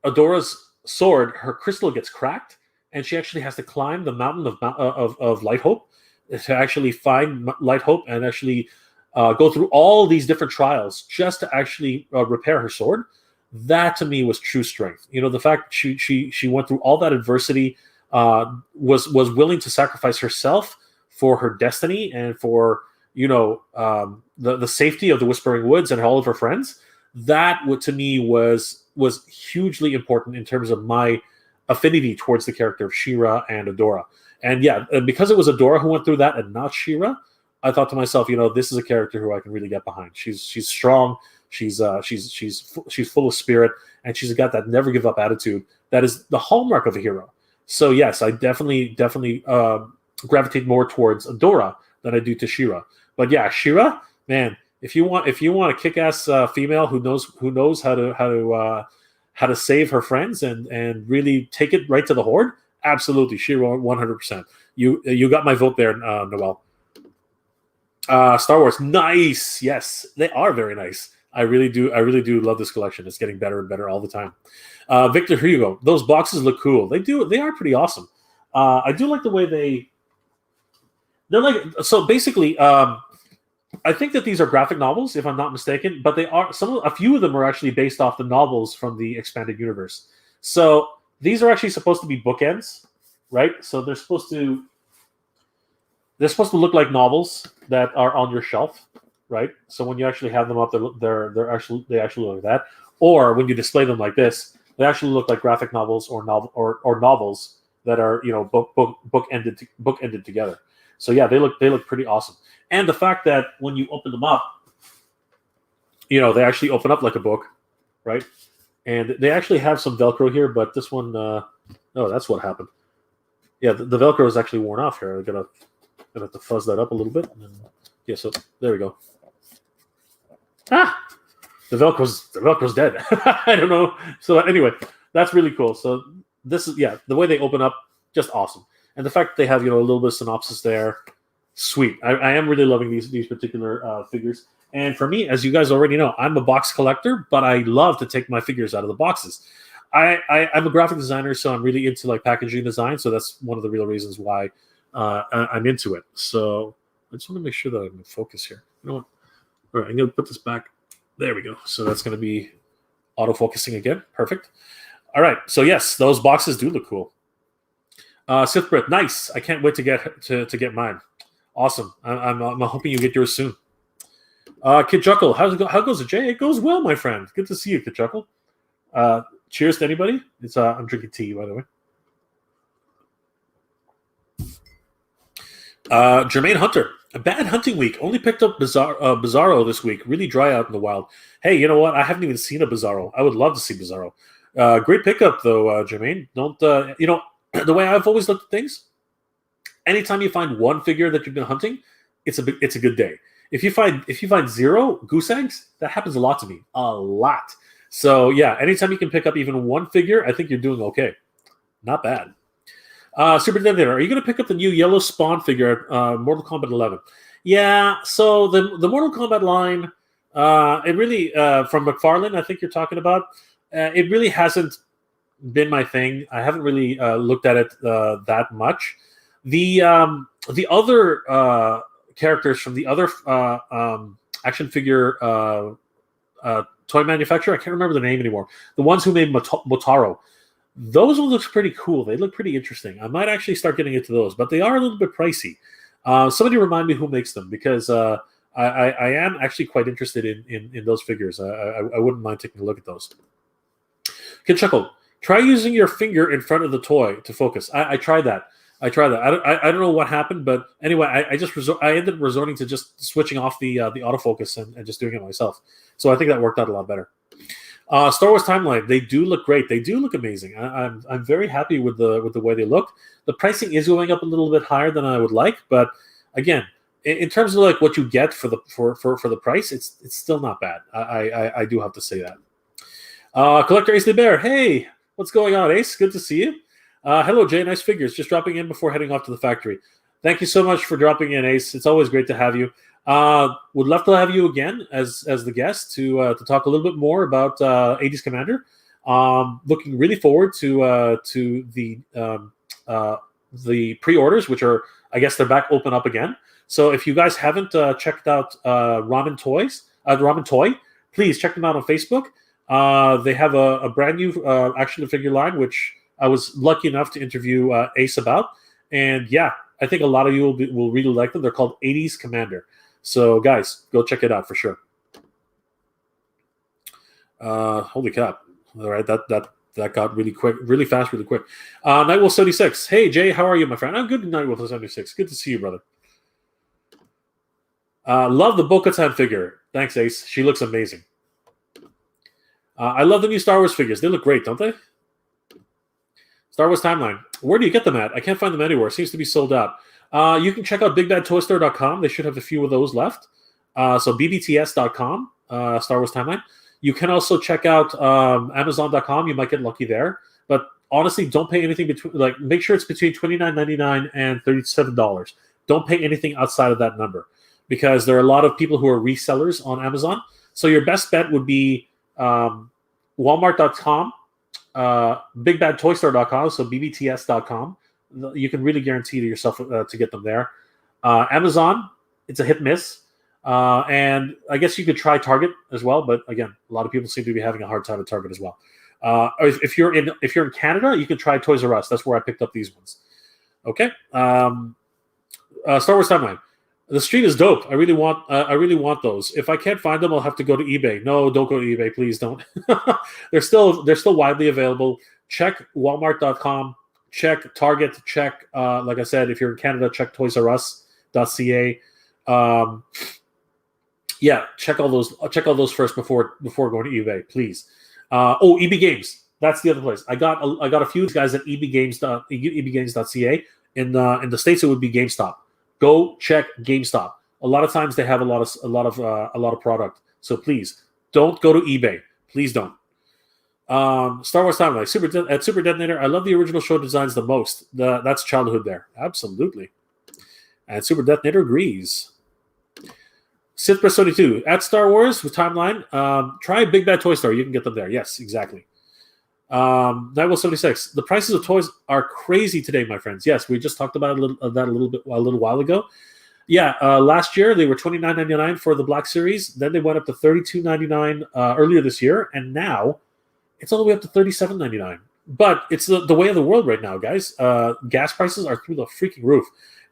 A: Adora's sword, her crystal gets cracked, and she actually has to climb the mountain of Light Hope to actually find Light Hope and actually go through all these different trials just to actually repair her sword. That to me was true strength. The fact she went through all that adversity, was willing to sacrifice herself for her destiny and for the safety of the Whispering Woods and all of her friends. That to me was hugely important in terms of my affinity towards the character of She-Ra and Adora. And yeah, because it was Adora who went through that and not She-Ra, I thought to myself, this is a character who I can really get behind. She's strong, she's full of spirit, and she's got that never give up attitude that is the hallmark of a hero. So yes, I definitely gravitate more towards Adora than I do to She-Ra. But yeah, She-Ra, man, if you want a kick-ass female who knows how to save her friends and really take it right to the Horde, absolutely, She-Ra 100%. You got my vote there, Noel. Star Wars, nice. Yes, they are very nice. I really do love this collection. It's getting better and better all the time. Victor Hugo, those boxes look cool. They are pretty awesome. I do like the way they're like. So basically, I think that these are graphic novels, if I'm not mistaken, but a few of them are actually based off the novels from the expanded universe. So these are actually supposed to be bookends, right? So they're supposed to look like novels that are on your shelf, right? So when you actually have them up, they actually look like that. Or when you display them like this, they actually look like graphic novels or novels that are bookended together. So yeah, they look pretty awesome. And the fact that when you open them up, they actually open up like a book, right? And they actually have some Velcro here, but this one, no, that's what happened. Yeah, the Velcro is actually worn off here. I'm gonna have to fuzz that up a little bit. Yeah, so there we go. The Velcro's dead. I don't know. So anyway, that's really cool. So this is the way they open up, just awesome. And the fact that they have a little bit of synopsis there, sweet. I am really loving these particular figures. And for me, as you guys already know, I'm a box collector, but I love to take my figures out of the boxes. I'm a graphic designer, so I'm really into like packaging design. So that's one of the real reasons why I'm into it. So I just want to make sure that I'm in focus here. You know what? All right, I'm going to put this back. There we go. So that's going to be auto-focusing again. Perfect. All right. So yes, those boxes do look cool. Sith Brit, nice. I can't wait to get mine. Awesome. I'm hoping you get yours soon. Kid Chuckle, how goes it, Jay? It goes well, my friend. Good to see you, Kid Chuckle. Cheers to anybody. I'm drinking tea, by the way. Jermaine Hunter, a bad hunting week. Only picked up Bizarro this week. Really dry out in the wild. Hey, you know what? I haven't even seen a Bizarro. I would love to see Bizarro. Great pickup though, Jermaine. Don't the way I've always looked at things? Anytime you find one figure that you've been hunting, it's a good day. If you find 0 goose eggs, that happens a lot to me. A lot. So yeah, anytime you can pick up even one figure, I think you're doing okay. Not bad. Super Detonator, are you going to pick up the new yellow Spawn figure at Mortal Kombat 11? Yeah, so the Mortal Kombat line, it really, from McFarlane, I think you're talking about, it really hasn't been my thing. I haven't really looked at it that much. The other characters from the other action figure toy manufacturer, I can't remember the name anymore. The ones who made Motaro. Those ones look pretty cool. They look pretty interesting. I might actually start getting into those, but they are a little bit pricey. Somebody remind me who makes them, because I am actually quite interested in those figures. I wouldn't mind taking a look at those. Kid Chuckle, try using your finger in front of the toy to focus. I tried that. I don't know what happened, but anyway, I ended up resorting to just switching off the autofocus and just doing it myself. So I think that worked out a lot better. Star Wars Timeline, they do look great. They do look amazing. I'm very happy with the way they look. The pricing is going up a little bit higher than I would like, but again, in terms of like what you get for the price, it's still not bad. I do have to say that. Collector Ace the Bear, hey, what's going on, Ace? Good to see you. Hello, Jay. Nice figures. Just dropping in before heading off to the factory. Thank you so much for dropping in, Ace. It's always great to have you. Would love to have you again as the guest to talk a little bit more about 80s Commander. Looking really forward to the pre-orders, which are, I guess, they're back open up again. So if you guys haven't checked out Ramen Toy, please check them out on Facebook. They have a brand new action figure line, which I was lucky enough to interview Ace about, and yeah, I think a lot of you will really like them. They're called 80s Commander. So, guys, go check it out for sure. Holy crap! All right, that got really quick, really fast, really quick. Nightwolf 76. Hey, Jay, how are you, my friend? I'm good. Nightwolf 76. Good to see you, brother. Love the Bo-Katan figure. Thanks, Ace. She looks amazing. I love the new Star Wars figures. They look great, don't they? Star Wars Timeline. Where do you get them at? I can't find them anywhere. It seems to be sold out. You can check out BigBadToyStore.com. They should have a few of those left. So BBTS.com, Star Wars Timeline. You can also check out Amazon.com. You might get lucky there. But honestly, don't pay anything between, like, make sure it's between $29.99 and $37. Don't pay anything outside of that number, because there are a lot of people who are resellers on Amazon. So your best bet would be Walmart.com, BigBadToyStore.com, so BBTS.com. You can really guarantee to yourself to get them there. Amazon, it's a hit miss. And I guess you could try Target as well, but again, a lot of people seem to be having a hard time at Target as well. If you're in Canada, you can try Toys R Us. That's where I picked up these ones. Okay. Star Wars Timeline. The street is dope. I really want those. If I can't find them, I'll have to go to eBay. No, don't go to eBay, please don't. They're still widely available. Check Walmart.com. Check Target. Check, like I said, if you're in Canada, check ToysRUs.ca. Yeah, check all those first before going to eBay, please. EB Games. That's the other place. I got a few guys at ebgames.ca. In the States, it would be GameStop. Go check GameStop. A lot of times they have a lot of product. So please don't go to eBay. Please don't. Star Wars Timeline. Super Detonator. I love the original show designs the most. That's childhood there. Absolutely. And Super Detonator agrees. Sithpress 22 at Star Wars with Timeline. Try Big Bad Toy Store. You can get them there. Yes, exactly. Nightwolf 76. The prices of toys are crazy today, my friends. Yes, we just talked about a little while ago. Yeah, last year they were $29.99 for the Black Series. Then they went up to $32.99 earlier this year, and now it's all the way up to $37.99. But it's the way of the world right now, guys. Gas prices are through the freaking roof,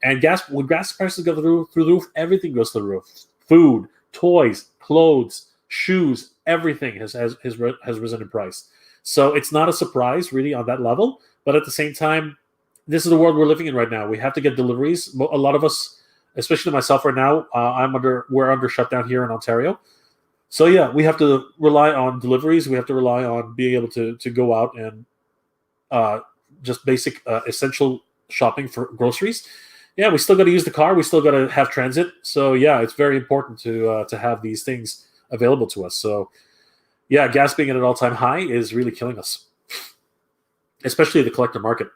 A: and when gas prices go through the roof, everything goes through the roof. Food, toys, clothes, shoes, everything has risen in price. So it's not a surprise, really, on that level. But at the same time, this is the world we're living in right now. We have to get deliveries. A lot of us, especially myself right now, we're under shutdown here in Ontario. So yeah, we have to rely on deliveries. We have to rely on being able to go out and just basic essential shopping for groceries. Yeah, we still got to use the car. We still got to have transit. So yeah, it's very important to have these things available to us. So yeah, gas being at an all-time high is really killing us, especially the collector market.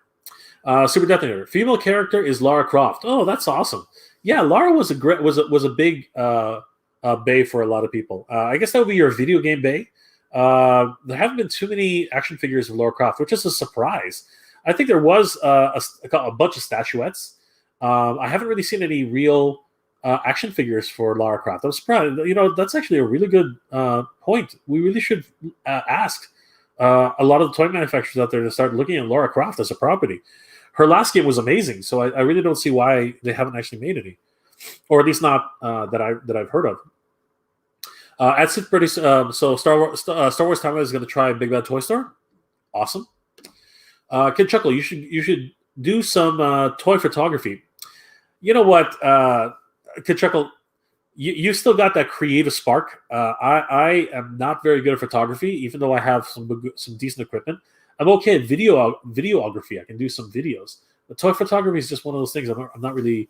A: Super Detonator. Female character is Lara Croft. Oh, that's awesome. Yeah, Lara was a great was a big bae for a lot of people. I guess that would be your video game bae. There haven't been too many action figures of Lara Croft, which is a surprise. I think there was a bunch of statuettes. I haven't really seen any real action figures for Lara Croft. I'm surprised. That's actually a really good point. We really should ask a lot of the toy manufacturers out there to start looking at Lara Croft as a property. Her last game was amazing, so I really don't see why they haven't actually made any, or at least not that I've heard of. At Super Pretty, so Star Wars Timeline is going to try Big Bad Toy Store. Awesome. Kid Chuckle, you should do some toy photography. You know what, Kid Chuckle, you still got that creative spark. I am not very good at photography, even though I have some decent equipment. I'm okay at videography. I can do some videos. But toy photography is just one of those things. I'm not really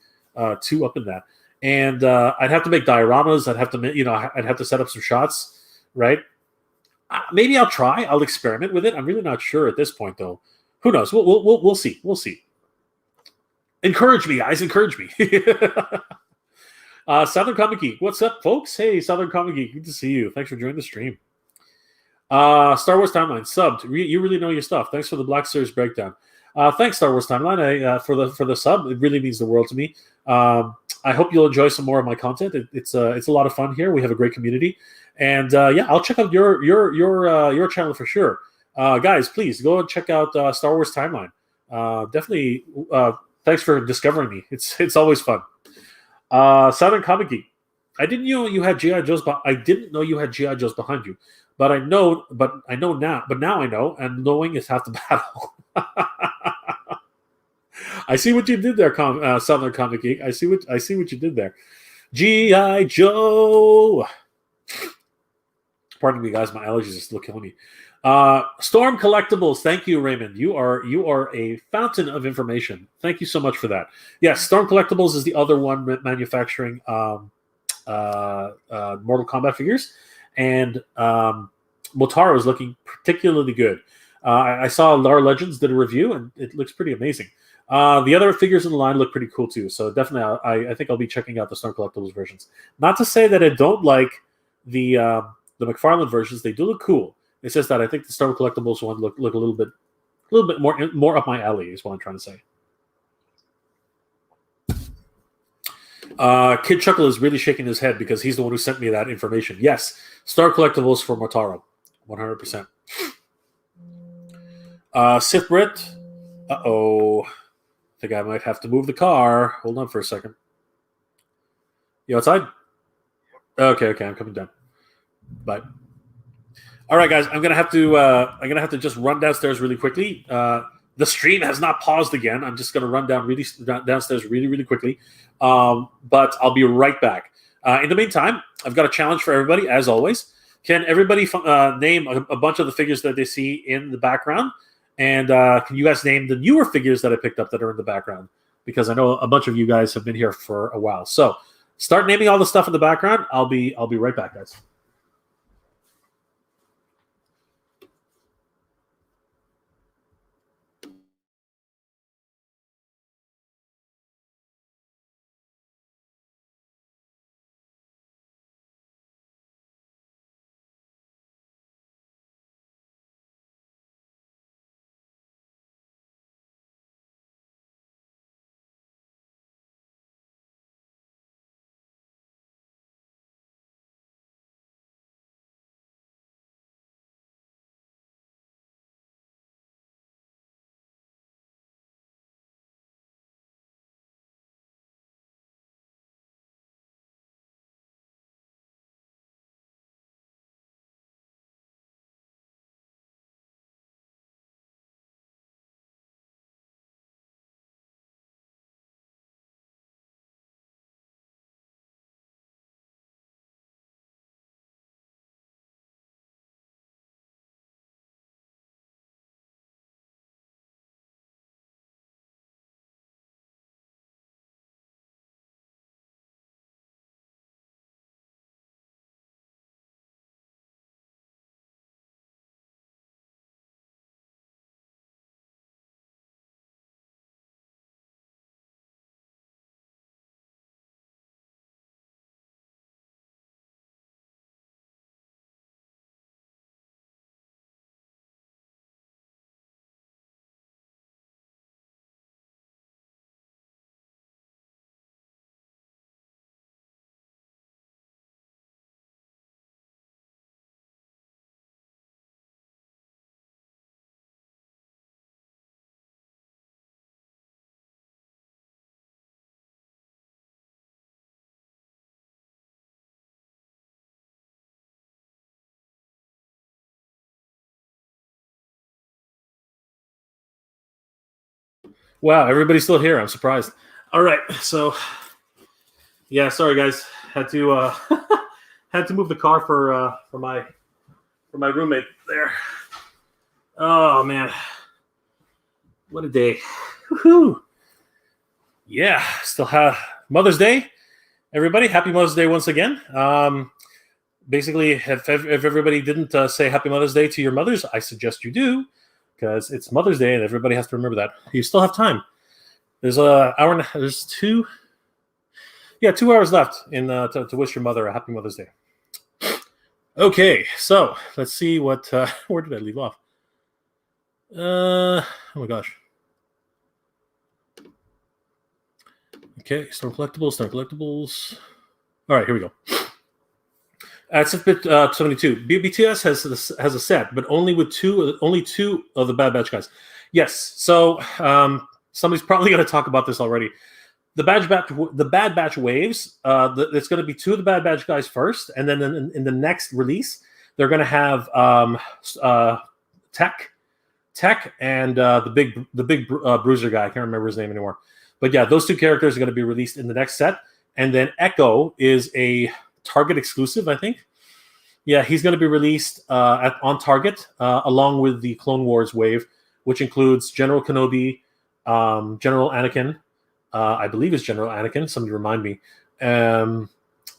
A: too up in that. And I'd have to make dioramas. I'd have to set up some shots, right? Maybe I'll try. I'll experiment with it. I'm really not sure at this point, though. Who knows? We'll see. We'll see. Encourage me, guys. Encourage me. Southern Comic Geek. What's up, folks? Hey, Southern Comic Geek. Good to see you. Thanks for joining the stream. Star Wars Timeline subbed. You really know your stuff. Thanks for the Black Series breakdown. Thanks, Star Wars Timeline, for the sub. It really means the world to me. I hope you'll enjoy some more of my content. It's a lot of fun here. We have a great community, and yeah, I'll check out your channel for sure. Guys, please go and check out Star Wars Timeline. Definitely. Thanks for discovering me. It's always fun. Southern Comic Geek. I didn't know you had GI Joes. I didn't know you had GI Joes behind you. But I know now. But now I know, and knowing is half the battle. I see what you did there, Southern Comic Geek. I see what you did there. GI Joe. Pardon me, guys. My allergies are still killing me. Storm Collectibles. Thank you, Raymond. You are a fountain of information. Thank you so much for that. Yes, Storm Collectibles is the other one manufacturing Mortal Kombat figures, and Motaro is looking particularly good. I saw Lar Legends did a review, and it looks pretty amazing. The other figures in the line look pretty cool too. So definitely, I think I'll be checking out the Storm Collectibles versions. Not to say that I don't like the McFarlane versions. They do look cool. It's just that I think the Storm Collectibles one look a little bit more up my alley. Is what I'm trying to say. Kid Chuckle is really shaking his head because he's the one who sent me that information. Yes, Star Collectibles for Motaro, 100%. Sith Brit. Uh-oh. I think I might have to move the car. Hold on for a second. You outside? Okay, I'm coming down. Bye. All right, guys. I'm gonna have to just run downstairs really quickly. The stream has not paused again. I'm just gonna run downstairs really quickly. But I'll be right back. In the meantime, I've got a challenge for everybody, as always. Can everybody name a bunch of the figures that they see in the background? And can you guys name the newer figures that I picked up that are in the background? Because I know a bunch of you guys have been here for a while. So start naming all the stuff in the background. I'll be right back, guys. Wow, everybody's still here. I'm surprised. All right, so yeah, sorry guys, had to had to move the car for my roommate there. Oh man, what a day! Woohoo! Yeah, still have Mother's Day. Everybody, happy Mother's Day once again. Basically, if everybody didn't say Happy Mother's Day to your mothers, I suggest you do, because it's Mother's Day and everybody has to remember that. You still have time. There's there's 2 hours left in to wish your mother a Happy Mother's Day. Okay, so let's see what where did I leave off? Oh my gosh. Okay, Storm Collectibles. All right, here we go. At 72, BTS has a set, but only two of the Bad Batch guys. Yes, so somebody's probably going to talk about this already. The Bad Batch waves. It's going to be 2 of the Bad Batch guys first, and then in the next release, they're going to have Tech, and the big bruiser guy. I can't remember his name anymore. But yeah, those 2 characters are going to be released in the next set, and then Echo is a Target exclusive, I think. Yeah, he's going to be released on Target along with the Clone Wars wave, which includes General Kenobi, General Anakin. I believe it's General Anakin. Somebody remind me.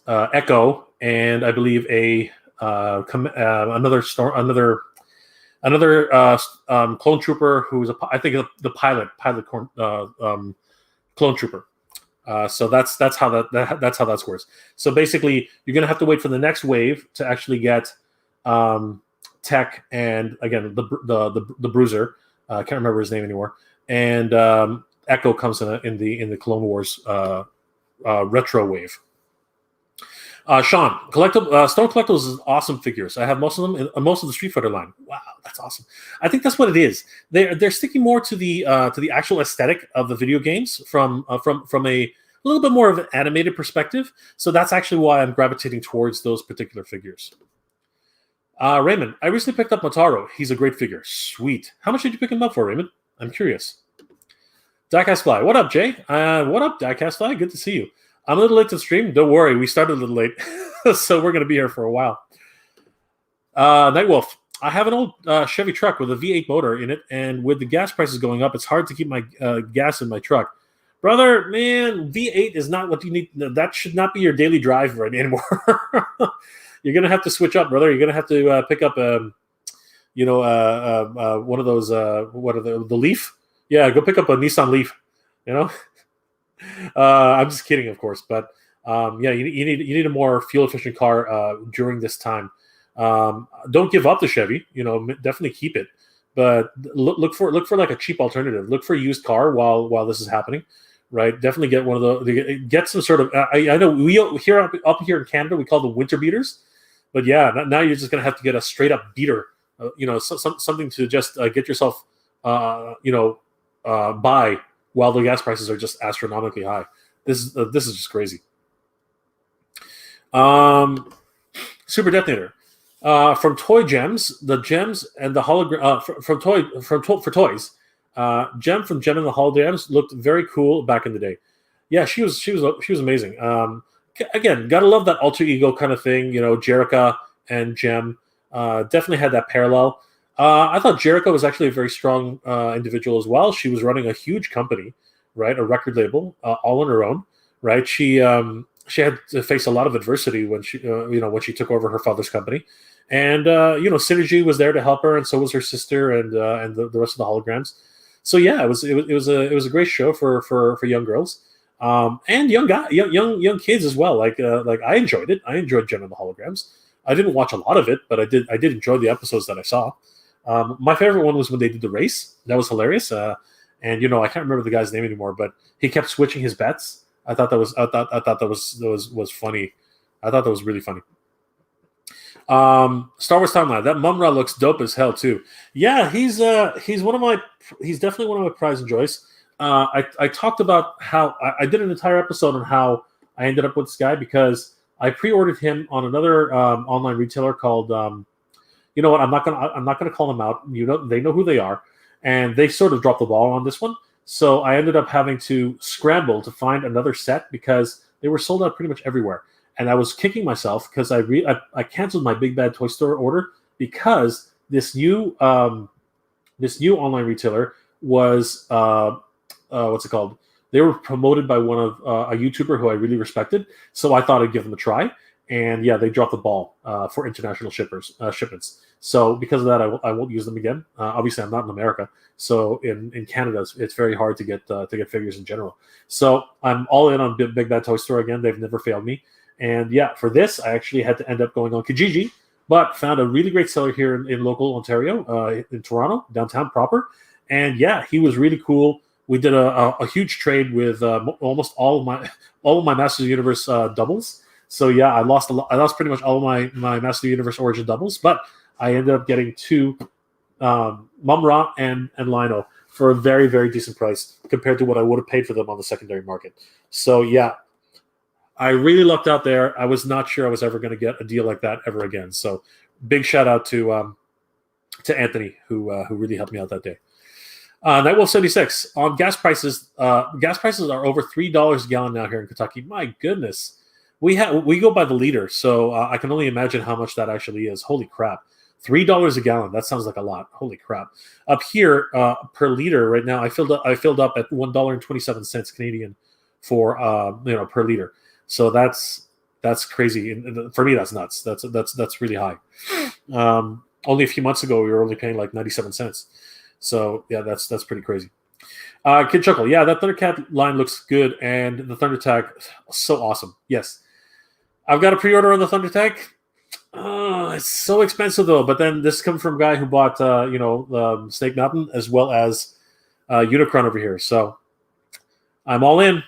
A: Echo, and I believe another clone trooper who's I think the pilot clone trooper. So that's how that scores. So basically, you're gonna have to wait for the next wave to actually get Tech, and again the bruiser. I can't remember his name anymore. And Echo comes in the Clone Wars retro wave. Sean, Stone Collectibles is awesome figures. I have most of them, most of the Street Fighter line. Wow, that's awesome. I think that's what it is. They're sticking more to the actual aesthetic of the video games from a little bit more of an animated perspective. So that's actually why I'm gravitating towards those particular figures. Raymond, I recently picked up Motaro. He's a great figure. Sweet. How much did you pick him up for, Raymond? I'm curious. Diecast Fly. What up, Jay? What up, Diecast Fly? Good to see you. I'm a little late to the stream. Don't worry. We started a little late. So we're going to be here for a while. Nightwolf. I have an old Chevy truck with a V8 motor in it, and with the gas prices going up, it's hard to keep my gas in my truck. Brother, man, V8 is not what you need. That should not be your daily drive right anymore. You're going to have to switch up, brother. You're going to have to pick up, one of those, what are the Leaf? Yeah, go pick up a Nissan Leaf, I'm just kidding, of course, but yeah, you need a more fuel efficient car during this time. Don't give up the Chevy, definitely keep it, but look for like a cheap alternative. Look for a used car while this is happening, right? Definitely get one of those. Get some sort of. I know we here up here in Canada we call them winter beaters, but yeah, now you're just gonna have to get a straight up beater, something to just get yourself, by while the gas prices are just astronomically high. This is just crazy. Super Detonator. From Toy Gems, the gems and the hologram for toys. Gem from Gem and the holograms looked very cool back in the day. Yeah, she was amazing. Again, gotta love that alter ego kind of thing. Jerica and Gem definitely had that parallel. I thought Jerica was actually a very strong individual as well. She was running a huge company, right? A record label, all on her own, right? She had to face a lot of adversity when she took over her father's company, and Synergy was there to help her, and so was her sister and the rest of the holograms. So yeah, it was a great show for young girls, and young kids as well. Like I enjoyed it. I enjoyed Gem and the Holograms. I didn't watch a lot of it, but I did enjoy the episodes that I saw. My favorite one was when they did the race. That was hilarious. And I can't remember the guy's name anymore, but he kept switching his bets. I thought that was funny. I thought that was really funny. Star Wars Timeline. That Mumra looks dope as hell too. Yeah, he's definitely one of my prize and joys. I talked about how I did an entire episode on how I ended up with this guy because I pre-ordered him on another online retailer called. You know what? I'm not gonna call them out. They know who they are, and they sort of dropped the ball on this one. So I ended up having to scramble to find another set because they were sold out pretty much everywhere. And I was kicking myself because I canceled my Big Bad Toy Store order because this new online retailer was what's it called? They were promoted by one of a YouTuber who I really respected, so I thought I'd give them a try. And yeah, they dropped the ball for international shipments. So because of that, I won't use them again. Obviously, I'm not in America, so in Canada, it's very hard to get figures in general. So I'm all in on Big Bad Toy Store again. They've never failed me. And yeah, for this, I actually had to end up going on Kijiji, but found a really great seller here in local Ontario, in Toronto, downtown proper. And yeah, he was really cool. We did a huge trade with almost all of my Masters of the Universe doubles. So yeah, I lost pretty much all of my Masters of the Universe Origin doubles, but I ended up getting two Mum-Ra and Lino for a very, very decent price compared to what I would have paid for them on the secondary market. So yeah, I really lucked out there. I was not sure I was ever going to get a deal like that ever again. So big shout out to Anthony who really helped me out that day. Nightwolf 76 on gas prices. Gas prices are over $3 a gallon now here in Kentucky. My goodness, we go by the liter, so I can only imagine how much that actually is. Holy crap, $3 a gallon. That sounds like a lot. Holy crap. Up here per liter right now, I filled up at $1.27 Canadian for per liter. So that's crazy. And for me, that's nuts. That's really high. Only a few months ago, we were only paying like 97 cents. So yeah, that's pretty crazy. Kid Chuckle, yeah, that Thundercat line looks good, and the Thundertag, so awesome. Yes, I've got a pre-order on the Thundertag. It's so expensive though. But then this comes from a guy who bought Snake Mountain as well as Unicron over here. So I'm all in.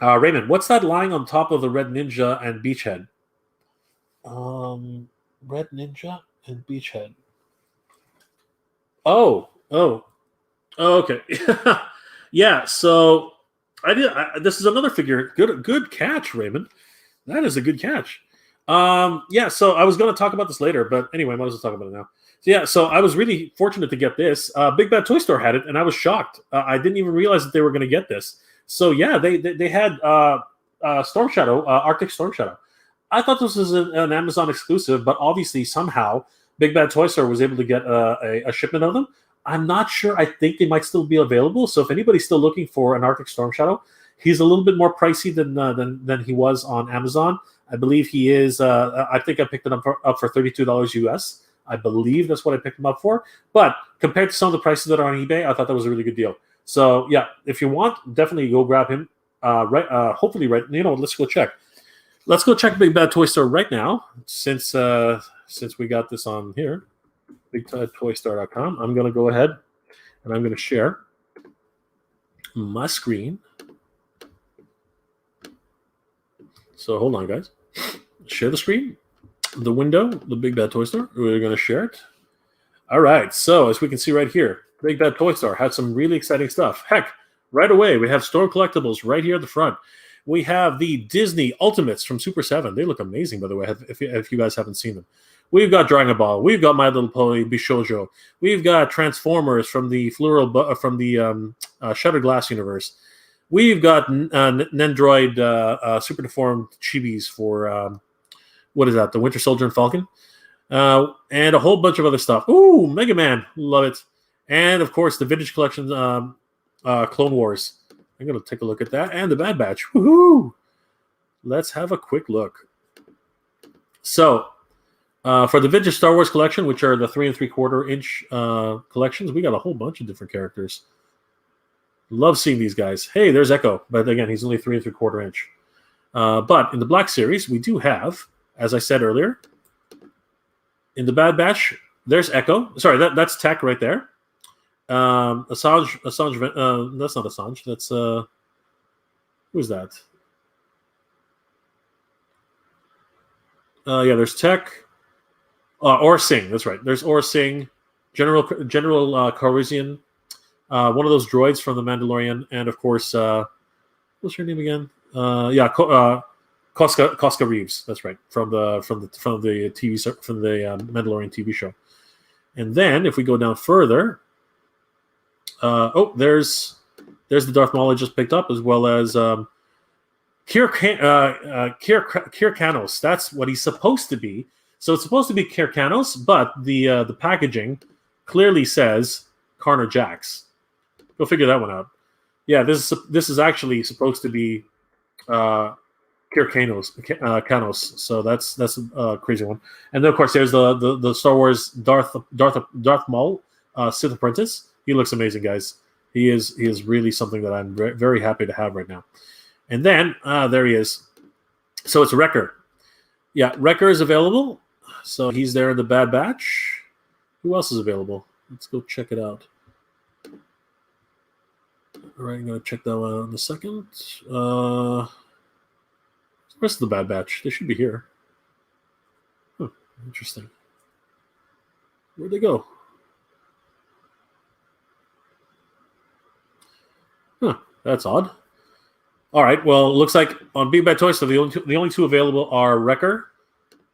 A: Raymond, what's that lying on top of the Red Ninja and Beachhead? Red Ninja and Beachhead. Oh, okay. Yeah, so this is another figure. Good catch, Raymond. That is a good catch. Yeah, so I was going to talk about this later, but anyway, I might as well talk about it now. So yeah, so I was really fortunate to get this. Big Bad Toy Store had it, and I was shocked. I didn't even realize that they were going to get this. So yeah, they had Storm Shadow, Arctic Storm Shadow. I thought this was an Amazon exclusive, but obviously somehow Big Bad Toy Store was able to get a shipment of them. I'm not sure. I think they might still be available. So if anybody's still looking for an Arctic Storm Shadow, he's a little bit more pricey than he was on Amazon. I believe he is. I think I picked it up for $32 US. I believe that's what I picked him up for. But compared to some of the prices that are on eBay, I thought that was a really good deal. So yeah, if you want, definitely go grab him. Hopefully, right. Let's go check. Let's go check Big Bad Toy Store right now, since we got this on here, BigBadToyStore.com. I'm going to go ahead and I'm going to share my screen. So hold on, guys. Share the screen, the window, the Big Bad Toy Store. We're going to share it. All right. So as we can see right here, Big Bad Toy Store had some really exciting stuff. Heck, right away, we have store collectibles right here at the front. We have the Disney Ultimates from Super 7. They look amazing, by the way, if you guys haven't seen them. We've got Dragon Ball. We've got My Little Pony Bishojo. We've got Transformers from the Shattered Glass universe. We've got Nendroid Super Deformed Chibis for, what is that, the Winter Soldier and Falcon? And a whole bunch of other stuff. Ooh, Mega Man. Love it. And, of course, the Vintage Collection Clone Wars. I'm going to take a look at that. And the Bad Batch. Woohoo! Let's have a quick look. So, for the Vintage Star Wars collection, which are the 3 3/4 inch collections, we got a whole bunch of different characters. Love seeing these guys. Hey, there's Echo. But again, he's only 3 3/4 inch. But in the Black Series, we do have, as I said earlier, in the Bad Batch, there's Echo. Sorry, that's Tech right there. Assange, that's not Assange. That's who's that? Yeah, there's Tech. Or Singh, that's right. There's Or Singh, General Coruscant, one of those droids from the Mandalorian, and of course, what's her name again? Koska Reeves. That's right, from the Mandalorian TV show. And then if we go down further, there's the Darth Maul I just picked up, as well as Kirkanos. That's what he's supposed to be. So it's supposed to be Kirkanos, but the packaging clearly says Karner Jax. Go figure that one out. Yeah, this is actually supposed to be Kanos. So that's a crazy one. And then of course there's the Star Wars Darth Maul, Sith Apprentice. He looks amazing, guys. He is really something that I'm very happy to have right now. And then there he is. So it's Wrecker. Yeah, Wrecker is available. So he's there in the Bad Batch. Who else is available? Let's go check it out. All right, I'm going to check that one out in a second. The rest of the Bad Batch, they should be here. Huh, interesting. Where'd they go? Huh, that's odd. All right, well, it looks like on Big Bad Toy Store, the only two available are Wrecker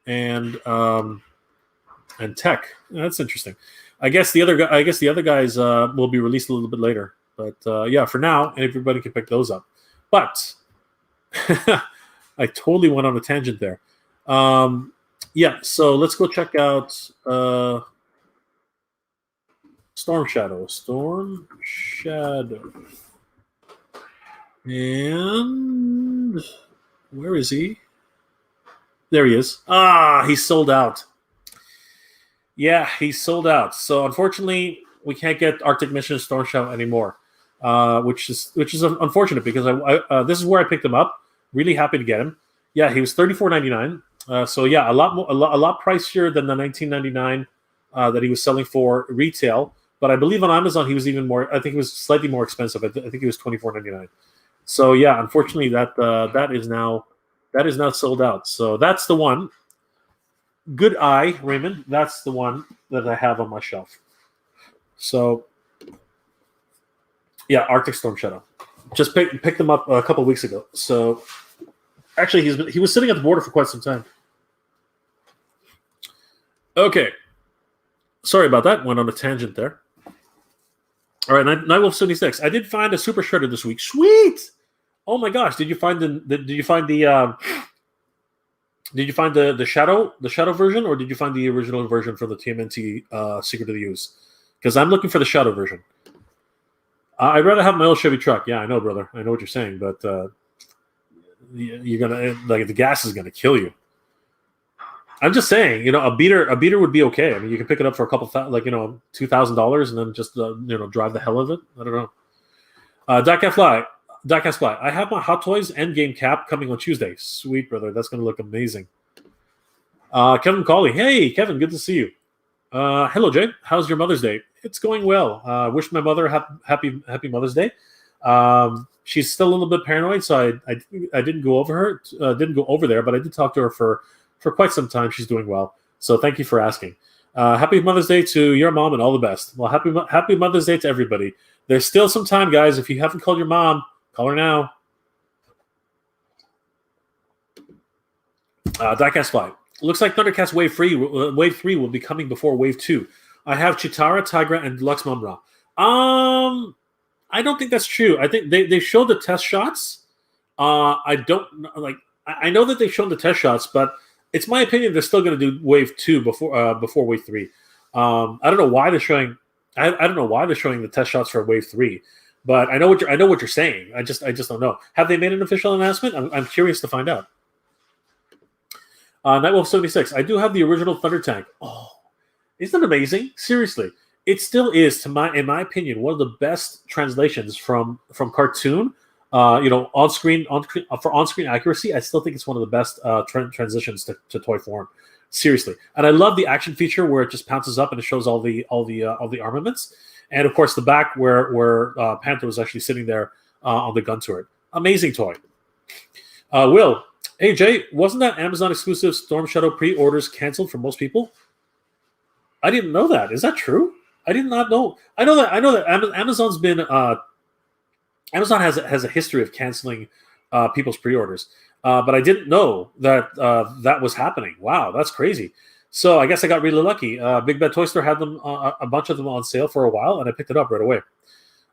A: and Tech. That's interesting. I guess the other guys will be released a little bit later. But yeah, for now, everybody can pick those up. But I totally went on a tangent there. Yeah, so let's go check out Storm Shadow. And where is he? There he is. He's sold out. Yeah, he's sold out. So unfortunately, we can't get Arctic Mission Storm Shadow anymore, which is unfortunate because this is where I picked him up. Really happy to get him. Yeah, he was $34.99. So yeah, a lot pricier than the $19.99 that he was selling for retail. But I believe on Amazon he was even more. I think he was slightly more expensive. I think he was $24.99. So yeah, unfortunately that is now sold out. So that's the one. Good eye, Raymond. That's the one that I have on my shelf. So yeah, Arctic Storm Shadow. Just picked them up a couple weeks ago. So actually, he was sitting at the border for quite some time. Okay, sorry about that. Went on a tangent there. All right, Nightwolf 76. I did find a Super Shredder this week. Sweet. Oh my gosh! Did you find the shadow version, or did you find the original version for the TMNT Secret of the Use? Because I'm looking for the shadow version. I'd rather have my old Chevy truck. Yeah, I know, brother. I know what you're saying, but you're gonna the gas is gonna kill you. I'm just saying, a beater would be okay. I mean, you can pick it up for a couple $2,000 and then just drive the hell of it. I don't know. Diecast Fly. I have my Hot Toys Endgame cap coming on Tuesday. Sweet, brother. That's going to look amazing. Kevin Colley. Hey, Kevin. Good to see you. Hello, Jay. How's your Mother's Day? It's going well. Wish my mother happy Mother's Day. She's still a little bit paranoid, so I didn't go over there, but I did talk to her for quite some time. She's doing well. So thank you for asking. Happy Mother's Day to your mom and all the best. Well, happy Mother's Day to everybody. There's still some time, guys. If you haven't called your mom, call her now. Diecast Fly. Looks like Thundercats Wave 3 will be coming before Wave 2. I have Chitara, Tigra, and Deluxe Mumra. I don't think that's true. I think they showed the test shots. I know that they showed the test shots, but it's my opinion they're still going to do Wave 2 before Wave 3. I don't know why they're showing. I don't know why they're showing the test shots for Wave 3. But I know what you're saying. I just don't know. Have they made an official announcement? I'm curious to find out. Nightwolf 76. I do have the original Thunder Tank. Oh, isn't that amazing? Seriously, it still is, in my opinion, one of the best translations from cartoon. On screen accuracy. I still think it's one of the best transitions to toy form. Seriously, and I love the action feature where it just pounces up and it shows all the armaments. And of course, the back where Panther was actually sitting there on the gun turret. Amazing toy. Will, hey Jay, wasn't that Amazon exclusive Storm Shadow pre-orders canceled for most people? I didn't know that. Is that true? I did not know. I know that Amazon's been Amazon has a history of canceling people's pre-orders, but I didn't know that that was happening. Wow, that's crazy. So I guess I got really lucky. Big Bad Toy Store had them a bunch of them on sale for a while, and I picked it up right away.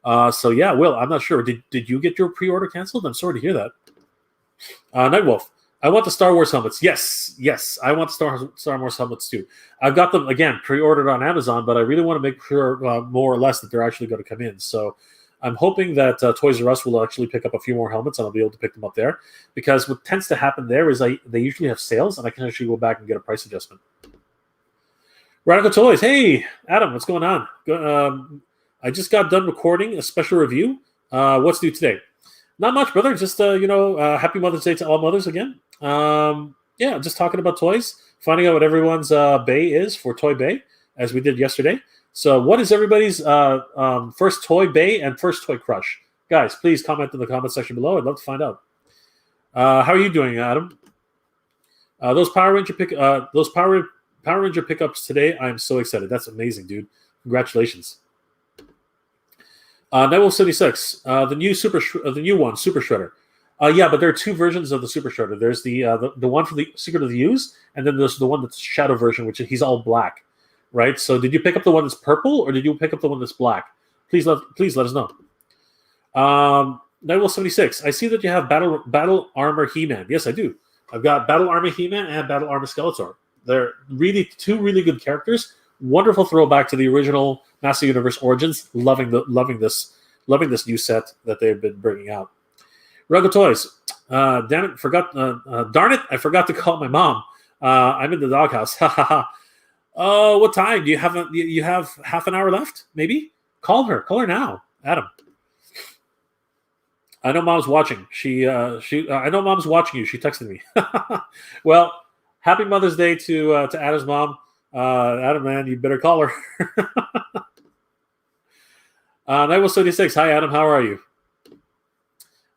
A: So yeah, Will, I'm not sure. Did you get your pre-order canceled? I'm sorry to hear that. Nightwolf, I want the Star Wars helmets. Yes, I want Star Wars helmets too. I've got them again pre-ordered on Amazon, but I really want to make sure more or less that they're actually going to come in. So I'm hoping that Toys R Us will actually pick up a few more helmets, and I'll be able to pick them up there. Because what tends to happen there is they usually have sales, and I can actually go back and get a price adjustment. Radical Toys, hey Adam, what's going on? I just got done recording a special review. What's new today? Not much, brother. Just Happy Mother's Day to all mothers again. Yeah, just talking about toys, finding out what everyone's bay is for Toy Bay, as we did yesterday. So, what is everybody's first toy bay and first toy crush? Guys, please comment in the comment section below. I'd love to find out. How are you doing, Adam? Those Power Ranger pickups today. I'm so excited. That's amazing, dude. Congratulations. Nightwolf 76, the new one, Super Shredder. Yeah, but there are two versions of the Super Shredder. There's the one for the Secret of the Use, and then there's the one that's Shadow version, which he's all black, right? So, did you pick up the one that's purple, or did you pick up the one that's black? Please let us know. Nightwolf 76, I see that you have Battle Armor He-Man. Yes, I do. I've got Battle Armor He-Man and Battle Armor Skeletor. They're two really good characters. Wonderful throwback to the original Master Universe Origins. Loving this new set that they've been bringing out. Rugged Toys. Damn it! Darn it! I forgot to call my mom. I'm in the doghouse. Oh, what time? Do you have half an hour left? Maybe call her. Call her now, Adam. I know mom's watching. I know mom's watching you. She texted me. Well, happy Mother's Day to Adam's mom. Adam, man, you better call her. Nightwolf 76. Hi, Adam. How are you?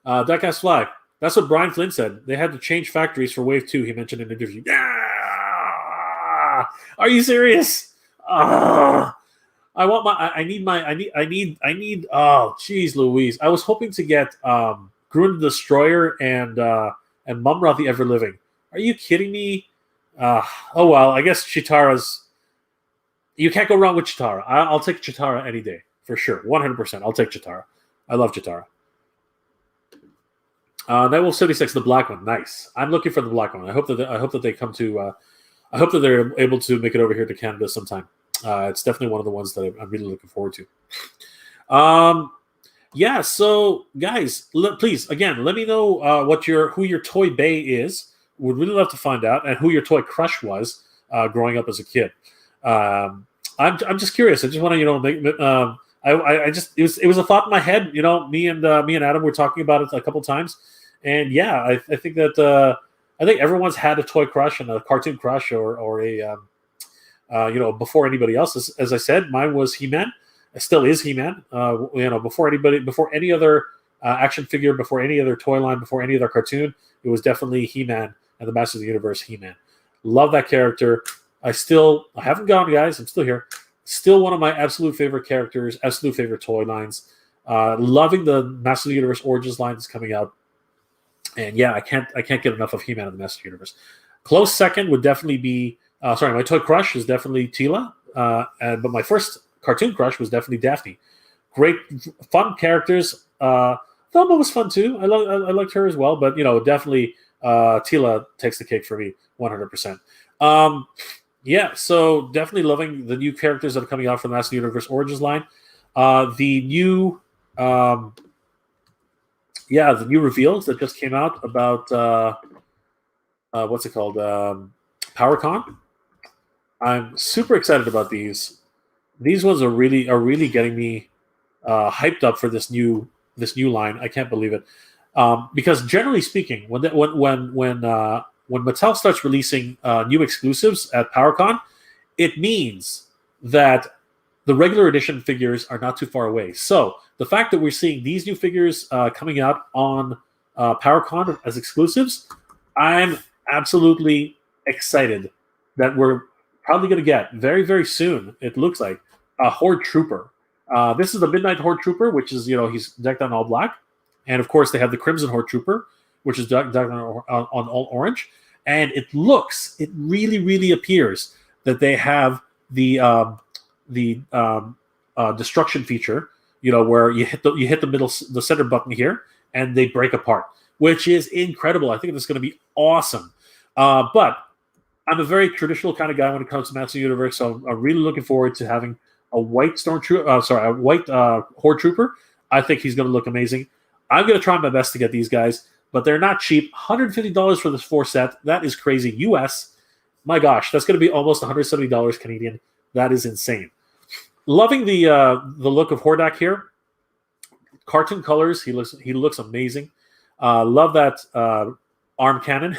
A: Diecast Fly. That's what Brian Flynn said. They had to change factories for Wave 2. He mentioned in an interview. Yeah! Are you serious? I need. Oh, jeez, Louise. I was hoping to get Grun the Destroyer and Mumra the Ever Living. Are you kidding me? Oh well, I guess Chitara's. You can't go wrong with Chitara. I'll take Chitara any day for sure, 100%. I'll take Chitara. I love Chitara. Nightwolf 76, the black one, nice. I'm looking for the black one. I hope that they come to. I hope that they're able to make it over here to Canada sometime. It's definitely one of the ones that I'm really looking forward to. Yeah. So guys, please again, let me know who your toy bay is. Would really love to find out, and who your toy crush was growing up as a kid. I'm just curious. I just want to it was a thought in my head. Me and Adam were talking about it a couple times, and yeah, I think that I think everyone's had a toy crush and a cartoon crush or a before anybody else. As I said, mine was He-Man. It still is He-Man. Before any other action figure, before any other toy line, before any other cartoon, it was definitely He-Man and the Masters of the Universe He-Man. Love that character. I haven't gone, guys. I'm still here. Still one of my absolute favorite characters, absolute favorite toy lines. Loving the Masters of the Universe Origins line that's coming out. And yeah, I can't get enough of He-Man and the Masters of the Universe. Close second would definitely be my toy crush is definitely Teela. But my first cartoon crush was definitely Daphne. Great, fun characters. Thelma was fun too. I liked her as well, but definitely Teela takes the cake for me 100%. Yeah, so definitely loving the new characters that are coming out from the Master Universe Origins line. The new reveals that just came out about what's it called? PowerCon. I'm super excited about these. These ones are really getting me hyped up for this new line. I can't believe it. Because generally speaking, when Mattel starts releasing new exclusives at PowerCon, it means that the regular edition figures are not too far away. So the fact that we're seeing these new figures coming out on PowerCon as exclusives, I'm absolutely excited that we're probably going to get very, very soon, it looks like, a Horde Trooper. This is the Midnight Horde Trooper, which is, he's decked on all black. And, of course, they have the Crimson Horde Trooper, which is decked on all orange. And it really, really appears that they have the destruction feature, where you hit the center button here, and they break apart, which is incredible. I think this is going to be awesome. But I'm a very traditional kind of guy when it comes to Master Universe, so I'm really looking forward to having a white a white Horde Trooper. I think he's going to look amazing. I'm going to try my best to get these guys, but they're not cheap. $150 for this 4 set. That is crazy. US, my gosh, that's going to be almost $170 Canadian. That is insane. Loving the look of Hordak here. Cartoon colors. He looks amazing. Love that arm cannon.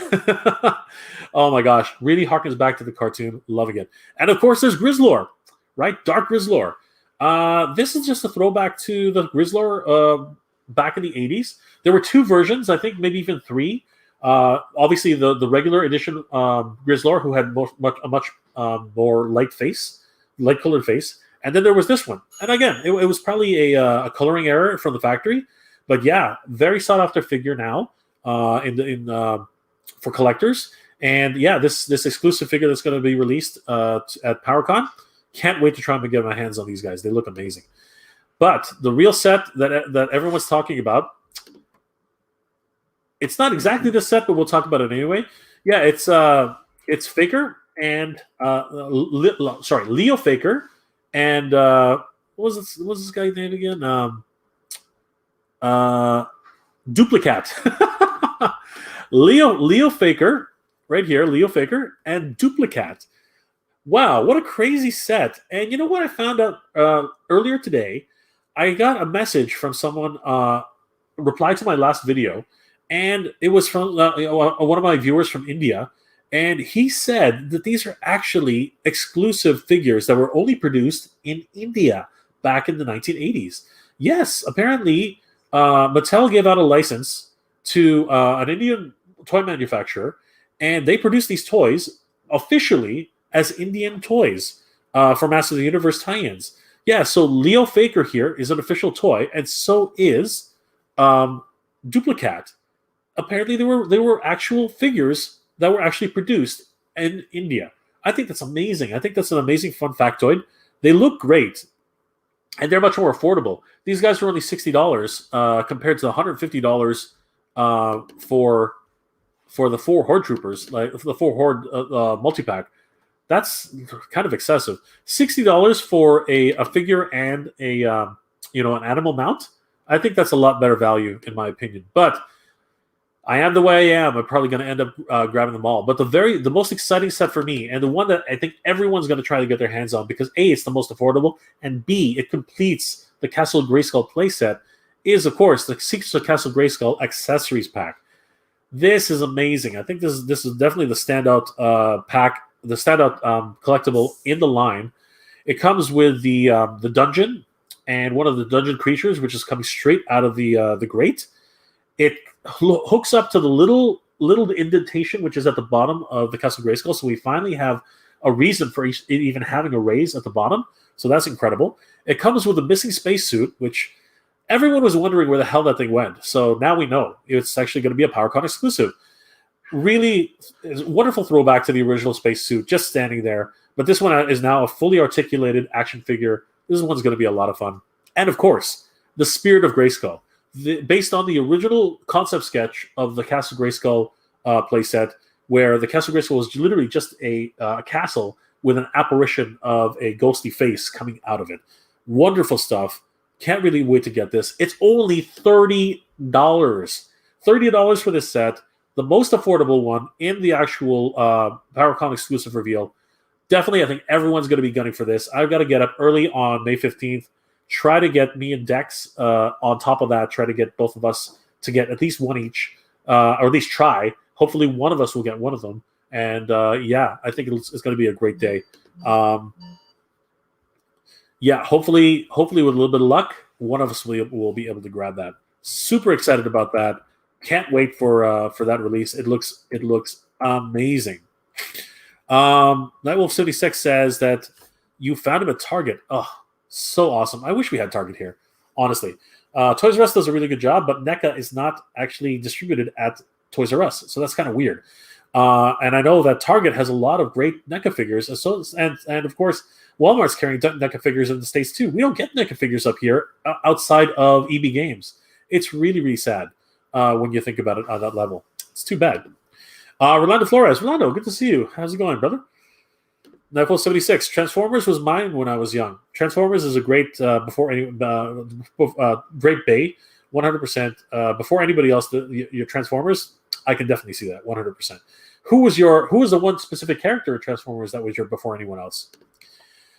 A: Oh my gosh, really harkens back to the cartoon. Loving it. And of course, there's Grizzlor, right? Dark Grizzlor. This is just a throwback to the Grizzlor back in the 80s. There were 2 versions, I think maybe even 3. Obviously, the regular edition Grizzlor, who had a much more light-colored face. And then there was this one. And again, it was probably a coloring error from the factory. But yeah, very sought-after figure now for collectors. And yeah, this exclusive figure that's going to be released at PowerCon. Can't wait to try and get my hands on these guys. They look amazing. But the real set that everyone's talking about, it's not exactly this set, but we'll talk about it anyway. Yeah, it's Faker and Leo Faker and what was this guy's name again? Duplicat. Leo Faker, right here, Leo Faker and Duplicat. Wow, what a crazy set. And you know what I found out earlier today? I got a message from someone, replied to my last video, and it was from one of my viewers from India, and he said that these are actually exclusive figures that were only produced in India back in the 1980s. Yes, apparently Mattel gave out a license to an Indian toy manufacturer, and they produced these toys officially as Indian toys for Masters of the Universe tie-ins. Yeah, so Leo Faker here is an official toy, and so is Duplicat. Apparently, they were actual figures that were actually produced in India. I think that's amazing. I think that's an amazing fun factoid. They look great, and they're much more affordable. These guys are only $60 compared to $150 for the 4 Horde Troopers, like the 4 Horde multi-pack. That's kind of excessive. $60 for a figure and an animal mount. I think that's a lot better value in my opinion. But I am the way I am. I'm probably going to end up grabbing them all. But the most exciting set for me, and the one that I think everyone's going to try to get their hands on, because A, it's the most affordable, and B, it completes the Castle Grayskull playset, is of course the Secrets of Castle Grayskull accessories pack. This is amazing. I think this is definitely the standout pack. The standout collectible in the line. It comes with the dungeon and one of the dungeon creatures, which is coming straight out of the grate. It hooks up to the little indentation, which is at the bottom of the Castle Grayskull. So we finally have a reason for even having a raise at the bottom. So that's incredible. It comes with a missing spacesuit, which everyone was wondering where the hell that thing went. So now we know it's actually going to be a PowerCon exclusive. Really wonderful throwback to the original spacesuit, just standing there. But this one is now a fully articulated action figure. This one's going to be a lot of fun. And of course, the Spirit of Grayskull. Based on the original concept sketch of the Castle Grayskull playset, where the Castle Grayskull was literally just a castle with an apparition of a ghostly face coming out of it. Wonderful stuff. Can't really wait to get this. It's only $30. $30 for this set. The most affordable one in the actual PowerCon exclusive reveal. Definitely, I think everyone's going to be gunning for this. I've got to get up early on May 15th. Try to get me and Dex on top of that. Try to get both of us to get at least one each, or at least try. Hopefully, one of us will get one of them. And yeah, I think it's going to be a great day. Yeah, hopefully with a little bit of luck, one of us will be able to grab that. Super excited about that. Can't wait for that release. It looks amazing. Nightwolf 76 says that you found him at Target. Oh, so awesome. I wish we had Target here, honestly. Toys R Us does a really good job, but NECA is not actually distributed at Toys R Us, so that's kind of weird. And I know that Target has a lot of great NECA figures, and of course Walmart's carrying NECA figures in the States too. We don't get NECA figures up here outside of EB Games. It's really, really sad when you think about it on that level. It's too bad. Rolando Flores. Rolando, good to see you. How's it going, brother? Knife 76. Transformers was mine when I was young. Transformers is a great great bait. 100%. Before anybody else, your Transformers, I can definitely see that. 100%. Who was the one specific character in Transformers that was your before anyone else?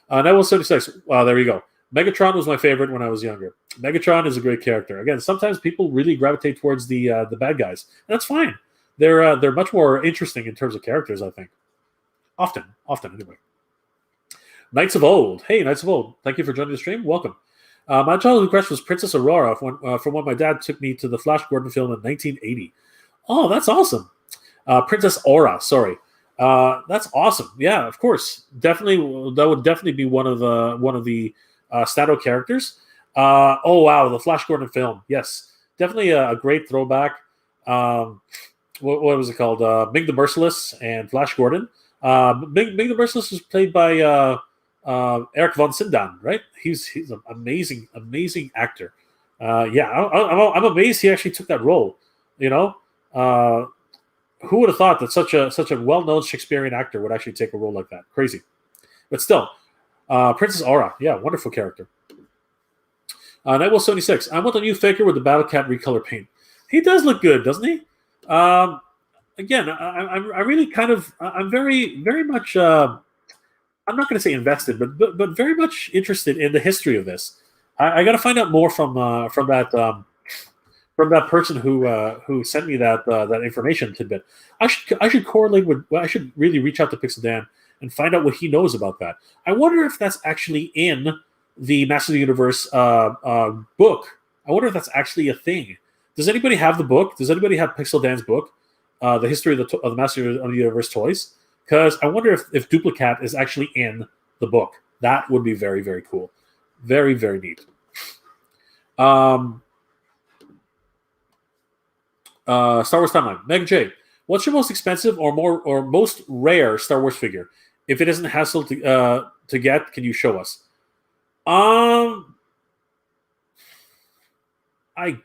A: Knife 76. Wow, there you go. Megatron was my favorite when I was younger. Megatron is a great character. Again, sometimes people really gravitate towards the bad guys, and that's fine. They're much more interesting in terms of characters, I think. Often anyway. Knights of Old. Hey, Knights of Old. Thank you for joining the stream. Welcome. My childhood crush was Princess Aurora from when my dad took me to the Flash Gordon film in 1980. Oh, that's awesome. Princess Aura, sorry. That's awesome. Yeah, of course. Definitely, that would definitely be one of the standout characters. Oh wow, the Flash Gordon film. Yes, definitely a great throwback. What was it called? Ming the Merciless and Flash Gordon. Ming the Merciless was played by Eric von Sindan, right? He's an amazing actor. Yeah, I'm amazed he actually took that role. You know, who would have thought that such a well-known Shakespearean actor would actually take a role like that? Crazy, but still, Princess Aura, yeah, wonderful character. Nightwolf 76. I want the new Faker with the Battle Cat recolor paint. He does look good, doesn't he? Again, I really kind of I'm very much I'm not going to say invested, but very much interested in the history of this. I got to find out more from that person who sent me that information tidbit. I should correlate with. Well, I should really reach out to Pixel Dan and find out what he knows about that. I wonder if that's actually in the Master of the Universe book. I wonder if that's actually a thing. Does anybody have the book? Does anybody have Pixel Dan's book, the history of the Master of the Universe toys? Because I wonder if Duplicat is actually in the book. That would be very, very cool. Very, very neat. Star Wars timeline. Meg J, what's your most expensive or most rare Star Wars figure? If it isn't hassle to get, can you show us? I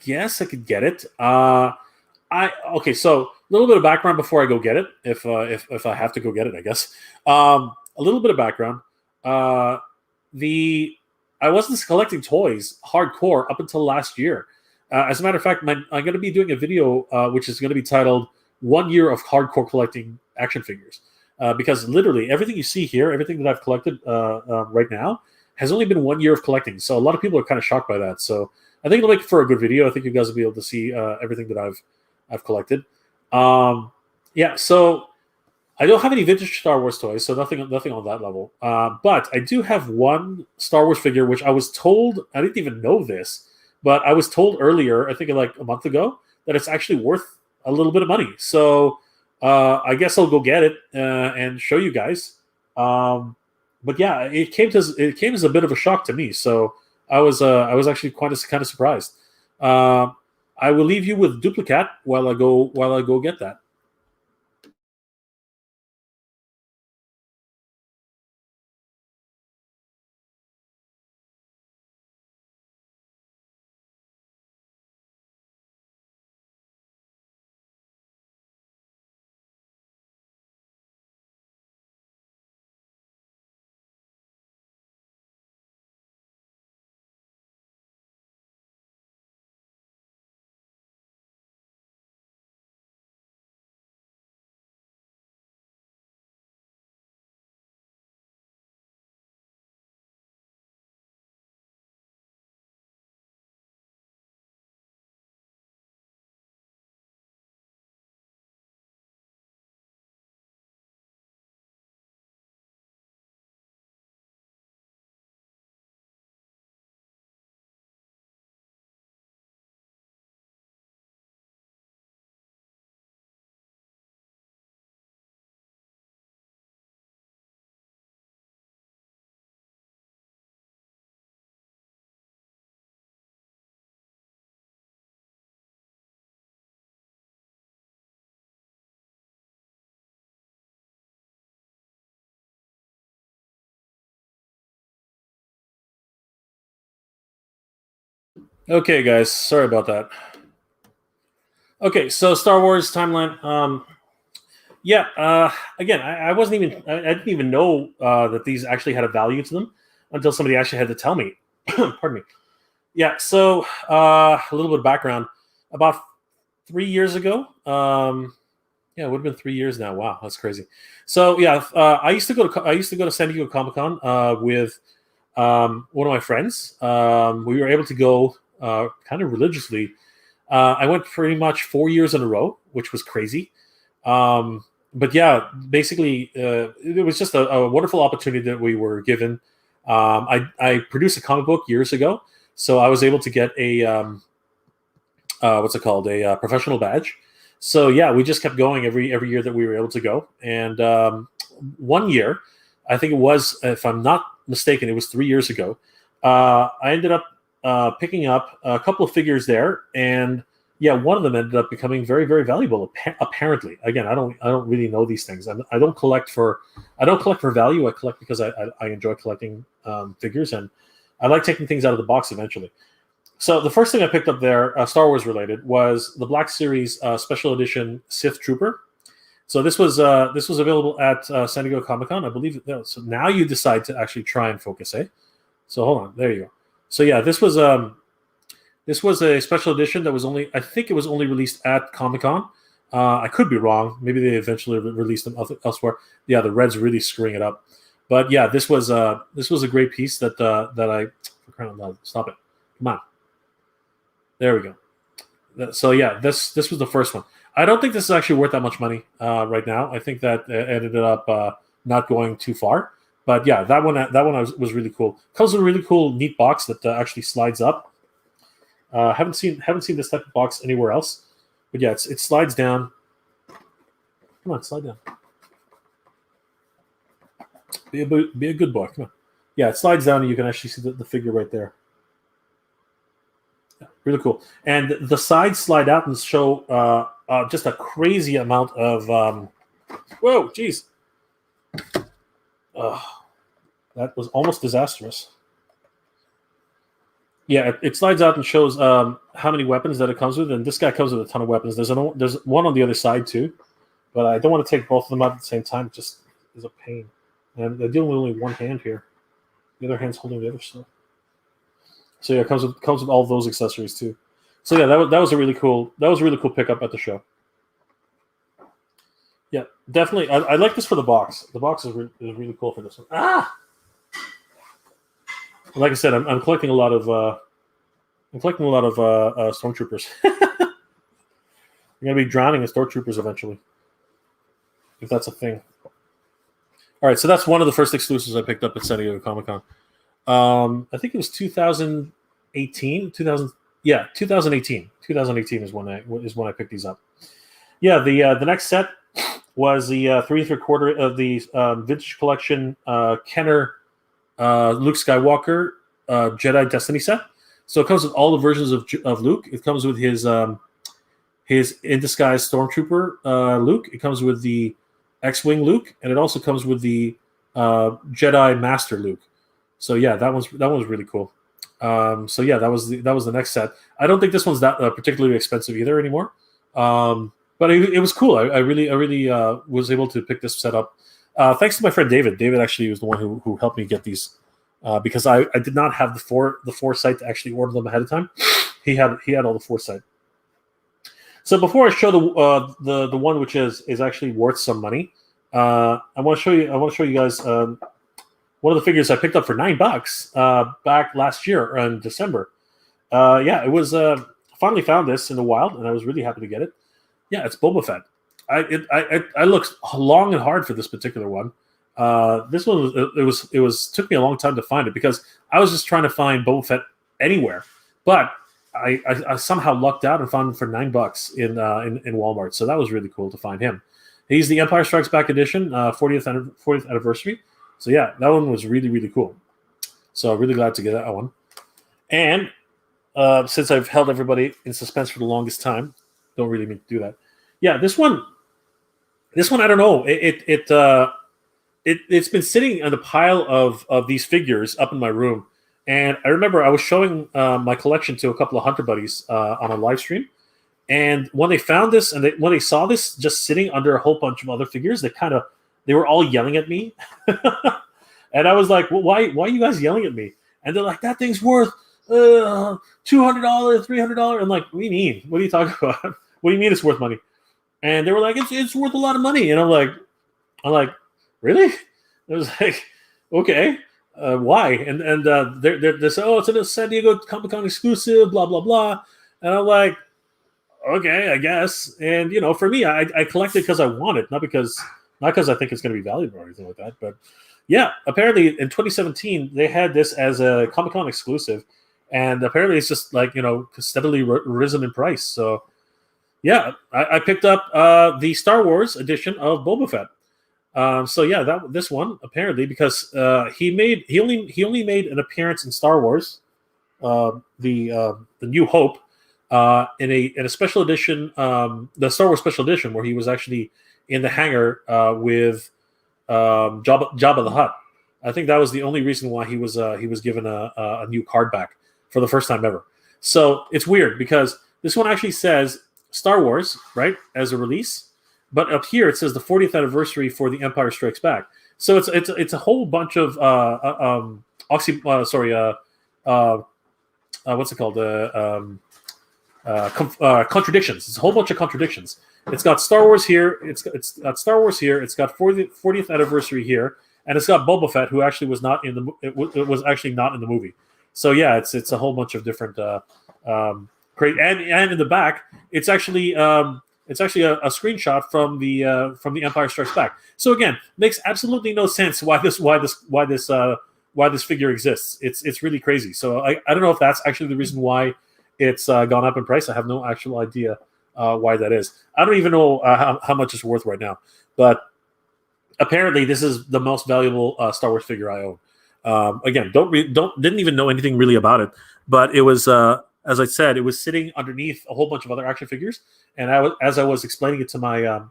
A: guess I could get it. Okay, so a little bit of background before I go get it, if I have to go get it, I guess. A little bit of background. I wasn't collecting toys hardcore up until last year. As a matter of fact, I'm going to be doing a video which is going to be titled 1 year of hardcore collecting action figures. Because literally everything you see here, everything that I've collected right now, has only been 1 year of collecting. So a lot of people are kind of shocked by that. So I think it'll make for a good video. I think you guys will be able to see everything that I've collected. Yeah, so I don't have any vintage Star Wars toys, so nothing on that level. But I do have one Star Wars figure, which I was told, I didn't even know this, but I was told earlier, I think like a month ago, that it's actually worth a little bit of money. So I guess I'll go get it and show you guys. But yeah, it came as a bit of a shock to me. So I was actually kind of surprised. I will leave you with Duplicat while I go get that. Okay, guys, sorry about that. Okay, so Star Wars timeline. Yeah. Again, I wasn't even. I didn't even know that these actually had a value to them until somebody actually had to tell me. Pardon me. Yeah. So a little bit of background. About 3 years ago. Yeah, it would have been 3 years now. Wow, that's crazy. So yeah, I used to go to San Diego Comic Con with one of my friends. We were able to go kind of religiously. I went pretty much 4 years in a row, which was crazy. But yeah, basically, it was just a wonderful opportunity that we were given. I produced a comic book years ago, so I was able to get a what's it called, a professional badge. So yeah, we just kept going every year that we were able to go. And one year, I think it was, if I'm not mistaken, it was 3 years ago. I ended up picking up a couple of figures there, and yeah, one of them ended up becoming very, very valuable. Apparently, again, I don't really know these things. I don't collect for value. I collect because I enjoy collecting figures, and I like taking things out of the box eventually. So the first thing I picked up there, Star Wars related, was the Black Series Special Edition Sith Trooper. So this was available at San Diego Comic Con, I believe. So now you decide to actually try and focus, eh? So hold on, there you go. So yeah, this was a special edition that was only, I think it was only released at Comic Con. I could be wrong. Maybe they eventually released them elsewhere. Yeah, the red's really screwing it up. But yeah, this was a great piece that I, for crying out loud, stop it, come on. There we go. So yeah, this was the first one. I don't think this is actually worth that much money right now. I think that it ended up not going too far. But yeah, that one was really cool. Comes with a really cool, neat box that actually slides up. Haven't seen this type of box anywhere else. But yeah, it slides down. Come on, slide down. Be a good boy. Come on. Yeah, it slides down, and you can actually see the figure right there. Yeah, really cool. And the sides slide out and show just a crazy amount of. Whoa, jeez. That was almost disastrous. Yeah, it slides out and shows how many weapons that it comes with, and this guy comes with a ton of weapons. There's one on the other side too, but I don't want to take both of them out at the same time. It just is a pain, and they're dealing with only one hand here. The other hand's holding the other stuff. So yeah, it comes with all those accessories too. So yeah, that was a really cool pickup at the show. Yeah, definitely. I like this for the box. The box is really cool for this one. Like I said, I'm collecting a lot of stormtroopers. I'm gonna be drowning in stormtroopers eventually, if that's a thing. All right, so that's one of the first exclusives I picked up at San Diego Comic Con. I think it was 2018. 2018. 2018 is when I picked these up. Yeah, the next set was the 3¾ of the vintage collection Kenner Luke Skywalker Jedi Destiny set. So it comes with all the versions of Luke. It comes with his in disguise stormtrooper Luke. It comes with the X-wing Luke, and it also comes with the Jedi Master Luke. So yeah, that was really cool. So yeah, that was the next set. I don't think this one's that particularly expensive either anymore. But it was cool. I really was able to pick this set up. Thanks to my friend David. David actually was the one who helped me get these because I did not have the foresight to actually order them ahead of time. He had all the foresight. So before I show the one which is actually worth some money, I want to show you guys one of the figures I picked up for $9 back last year in December. Yeah, it was finally found this in the wild, and I was really happy to get it. Yeah, it's Boba Fett. I looked long and hard for this particular one. This one took me a long time to find it because I was just trying to find Boba Fett anywhere, but I somehow lucked out and found him for $9 in Walmart. So that was really cool to find him. He's the Empire Strikes Back edition, 40th anniversary. So yeah, that one was really, really cool. So really glad to get that one. And since I've held everybody in suspense for the longest time, don't really mean to do that. Yeah, this one I don't know. It's been sitting on a pile of these figures up in my room, And I remember I was showing my collection to a couple of hunter buddies on a live stream. And when they found this and when they saw this just sitting under a whole bunch of other figures, they were all yelling at me. And I was like, well, why are you guys yelling at me? And they're like, that thing's worth $200, $300. I'm like, what do you mean? What are you talking about? What do you mean it's worth money? And they were like, it's worth a lot of money. And I'm like, really? I was like, okay, why? And they say, oh, it's a San Diego Comic-Con exclusive, blah, blah, blah. And I'm like, okay, I guess. And, for me, I collect it because I want it, not because I think it's going to be valuable or anything like that. But, yeah, apparently in 2017, they had this as a Comic-Con exclusive. And apparently it's just, steadily risen in price. So, yeah, I picked up the Star Wars edition of Boba Fett. So yeah, this one apparently because he only made an appearance in Star Wars, the New Hope, in a special edition, the Star Wars special edition, where he was actually in the hangar with Jabba the Hutt. I think that was the only reason why he was given a new card back for the first time ever. So it's weird because this one actually says Star Wars, right, as a release, but up here it says the 40th anniversary for The Empire Strikes Back. So it's a whole bunch of what's it called? Contradictions. It's a whole bunch of contradictions. It's got Star Wars here. It's got Star Wars here. It's got 40th anniversary here, and it's got Boba Fett, who actually was not in the. It was actually not in the movie. So yeah, it's a whole bunch of different. Great, and in the back, it's actually a screenshot from the Empire Strikes Back. So again, makes absolutely no sense why this figure exists. It's really crazy. So I don't know if that's actually the reason why it's gone up in price. I have no actual idea why that is. I don't even know how much it's worth right now. But apparently, this is the most valuable Star Wars figure I own. Again, didn't even know anything really about it, but it was. As I said, it was sitting underneath a whole bunch of other action figures, and as I was explaining it to my to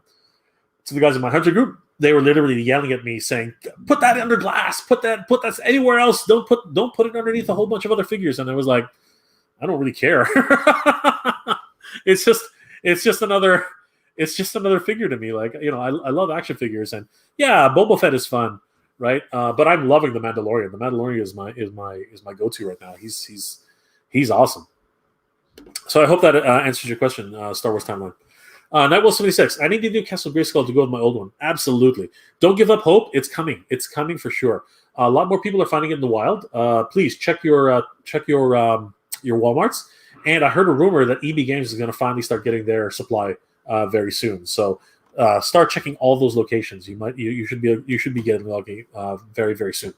A: the guys in my hunter group, they were literally yelling at me, saying, "Put that under glass. Put that anywhere else. Don't put it underneath a whole bunch of other figures." And I was like, I don't really care. it's just another figure to me. I love action figures, and yeah, Boba Fett is fun, right? But I'm loving the Mandalorian. The Mandalorian is my go-to right now. He's awesome. So I hope that answers your question, Star Wars Timeline. Nightwolf 76. I need to do Castle Grayskull to go with my old one. Absolutely. Don't give up hope. It's coming. It's coming for sure. A lot more people are finding it in the wild. Please check your Walmarts. And I heard a rumor that EB Games is going to finally start getting their supply very soon. So start checking all those locations. You should be getting lucky very, very soon.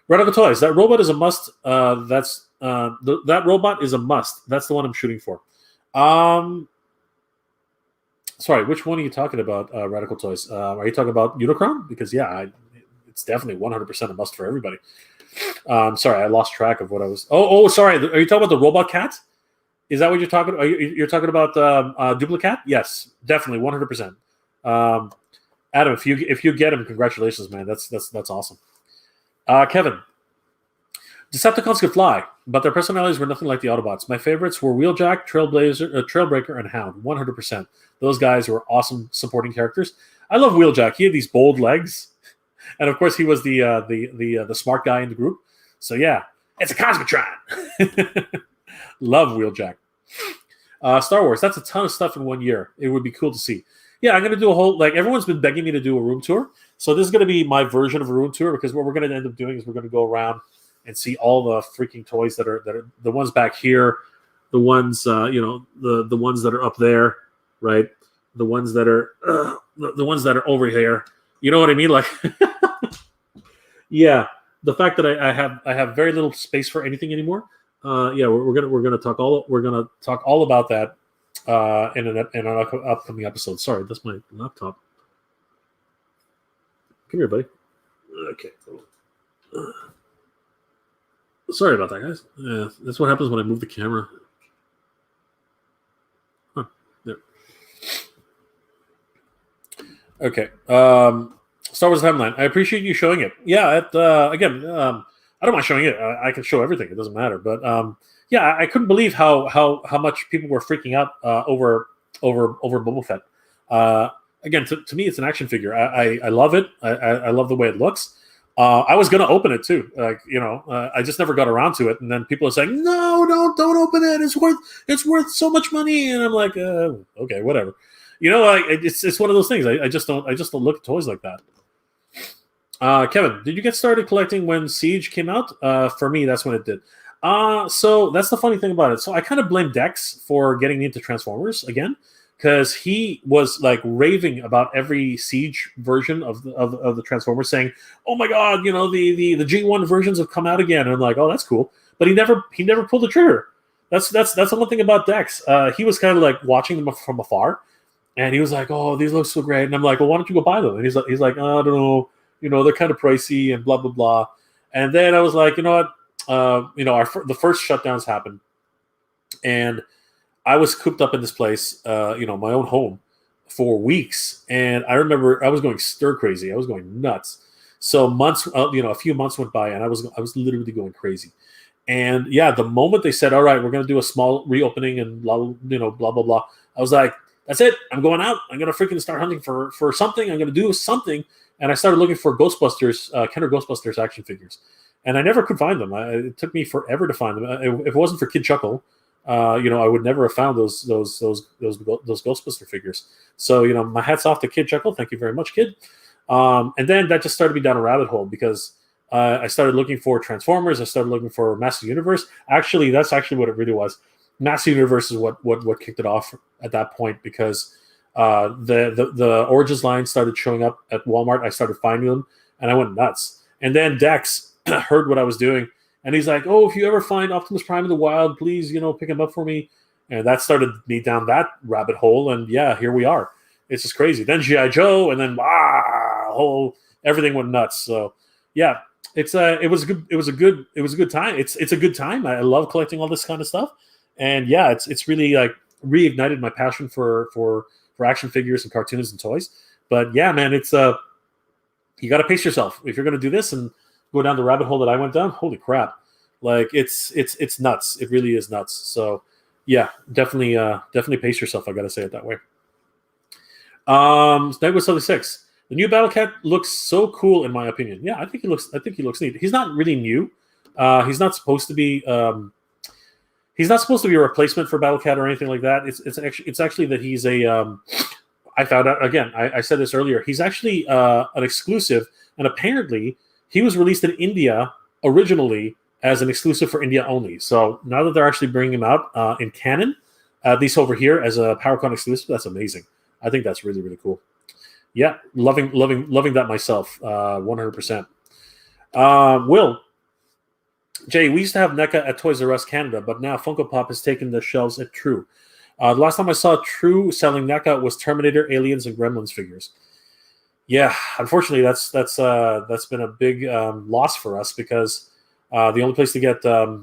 A: Radical Toys. That robot is a must. That robot is a must. That's the one I'm shooting for. Sorry, which one are you talking about, Radical Toys? Are you talking about Unicron? Because, yeah, it's definitely 100% a must for everybody. Sorry, I lost track of what I was... Oh, sorry. Are you talking about the robot cat? Is that what you're talking about? You're talking about Duplicat? Yes, definitely, 100%. Adam, if you get him, congratulations, man. That's awesome. Kevin. Decepticons could fly, but their personalities were nothing like the Autobots. My favorites were Wheeljack, Trailbreaker, and Hound. 100%. Those guys were awesome supporting characters. I love Wheeljack. He had these bold legs, and of course, he was the smart guy in the group. So yeah, it's a Cosmotron. Love Wheeljack. Star Wars. That's a ton of stuff in 1 year. It would be cool to see. Yeah, I'm going to do a whole... everyone's been begging me to do a room tour. So this is going to be my version of a room tour, because what we're going to end up doing is we're going to go around and see all the freaking toys that are the ones back here, the ones the ones that are up there, right? The ones that are the ones that are over here. You know what I mean? Yeah. The fact that I have very little space for anything anymore. Yeah, we're gonna talk all about that in an upcoming episode. Sorry, that's my laptop. Come here, buddy. Okay. Sorry about that, guys. Yeah, that's what happens when I move the camera. Huh, there. Okay. Star Wars Timeline. I appreciate you showing it. Yeah, again, I don't mind showing it. I can show everything. It doesn't matter. But yeah, I couldn't believe how much people were freaking out over Boba Fett. Again, to me, it's an action figure. I love it. I love the way it looks. I was gonna open it too. I just never got around to it. And then people are saying, "No, don't open it. It's worth so much money." And I'm like, okay, whatever. It's one of those things. I just don't look at toys like that. Kevin, did you get started collecting when Siege came out? For me, that's when it did. So that's the funny thing about it. So I kind of blame Dex for getting into Transformers again, because he was like raving about every Siege version of the Transformers, saying, "Oh my God, the G1 versions have come out again." And I'm like, "Oh, that's cool," but he never pulled the trigger. That's the one thing about Dex. He was kind of like watching them from afar, and he was like, "Oh, these look so great." And I'm like, "Well, why don't you go buy them?" And he's like, "Oh, I don't know. They're kind of pricey and blah blah blah." And then I was like, "You know what? The first shutdowns happened, and I was cooped up in this place, my own home, for weeks. And I remember I was going stir crazy. I was going nuts. So months, a few months went by, and I was literally going crazy. And yeah, the moment they said, "All right, we're going to do a small reopening and blah blah blah," I was like, "That's it. I'm going out. I'm going to freaking start hunting for something. I'm going to do something." And I started looking for Ghostbusters, Kenner Ghostbusters action figures, and I never could find them. It took me forever to find them. If it wasn't for Kid Chuckle, I would never have found those Ghostbuster figures. So my hats off to Kid Chuckle. Thank you very much, Kid. And then that just started me down a rabbit hole, because I started looking for Transformers. I started looking for Master Universe. Actually, that's actually what it really was. Master Universe is what kicked it off at that point, because the Origins line started showing up at Walmart. I started finding them, and I went nuts. And then Dex heard what I was doing, and he's like, "Oh, if you ever find Optimus Prime in the wild, please, pick him up for me." And that started me down that rabbit hole. And yeah, here we are. It's just crazy. Then G.I. Joe, and then everything went nuts. So yeah, it was a good time. It's a good time. I love collecting all this kind of stuff. And yeah, it's really like reignited my passion for action figures and cartoons and toys. But yeah, man, it's you got to pace yourself if you're going to do this and go down the rabbit hole that I went down. Holy crap! Like it's nuts. It really is nuts. So yeah, definitely pace yourself. I got to say it that way. Nightwing 76. The new Battlecat looks so cool, in my opinion. Yeah, I think he looks neat. He's not really new. He's not supposed to be. He's not supposed to be a replacement for Battlecat or anything like that. It's actually that he's a. I found out again. I said this earlier. He's actually an exclusive, and apparently he was released in India originally as an exclusive for India only. So now that they're actually bringing him out in canon, at least over here as a PowerCon exclusive, that's amazing. I think that's really, really cool. Yeah, loving that myself, 100%. Will, Jay, we used to have NECA at Toys R Us Canada, but now Funko Pop has taken the shelves at True. The last time I saw True selling NECA was Terminator, Aliens, and Gremlins figures. Yeah, unfortunately, that's been a big loss for us, because the only place to get what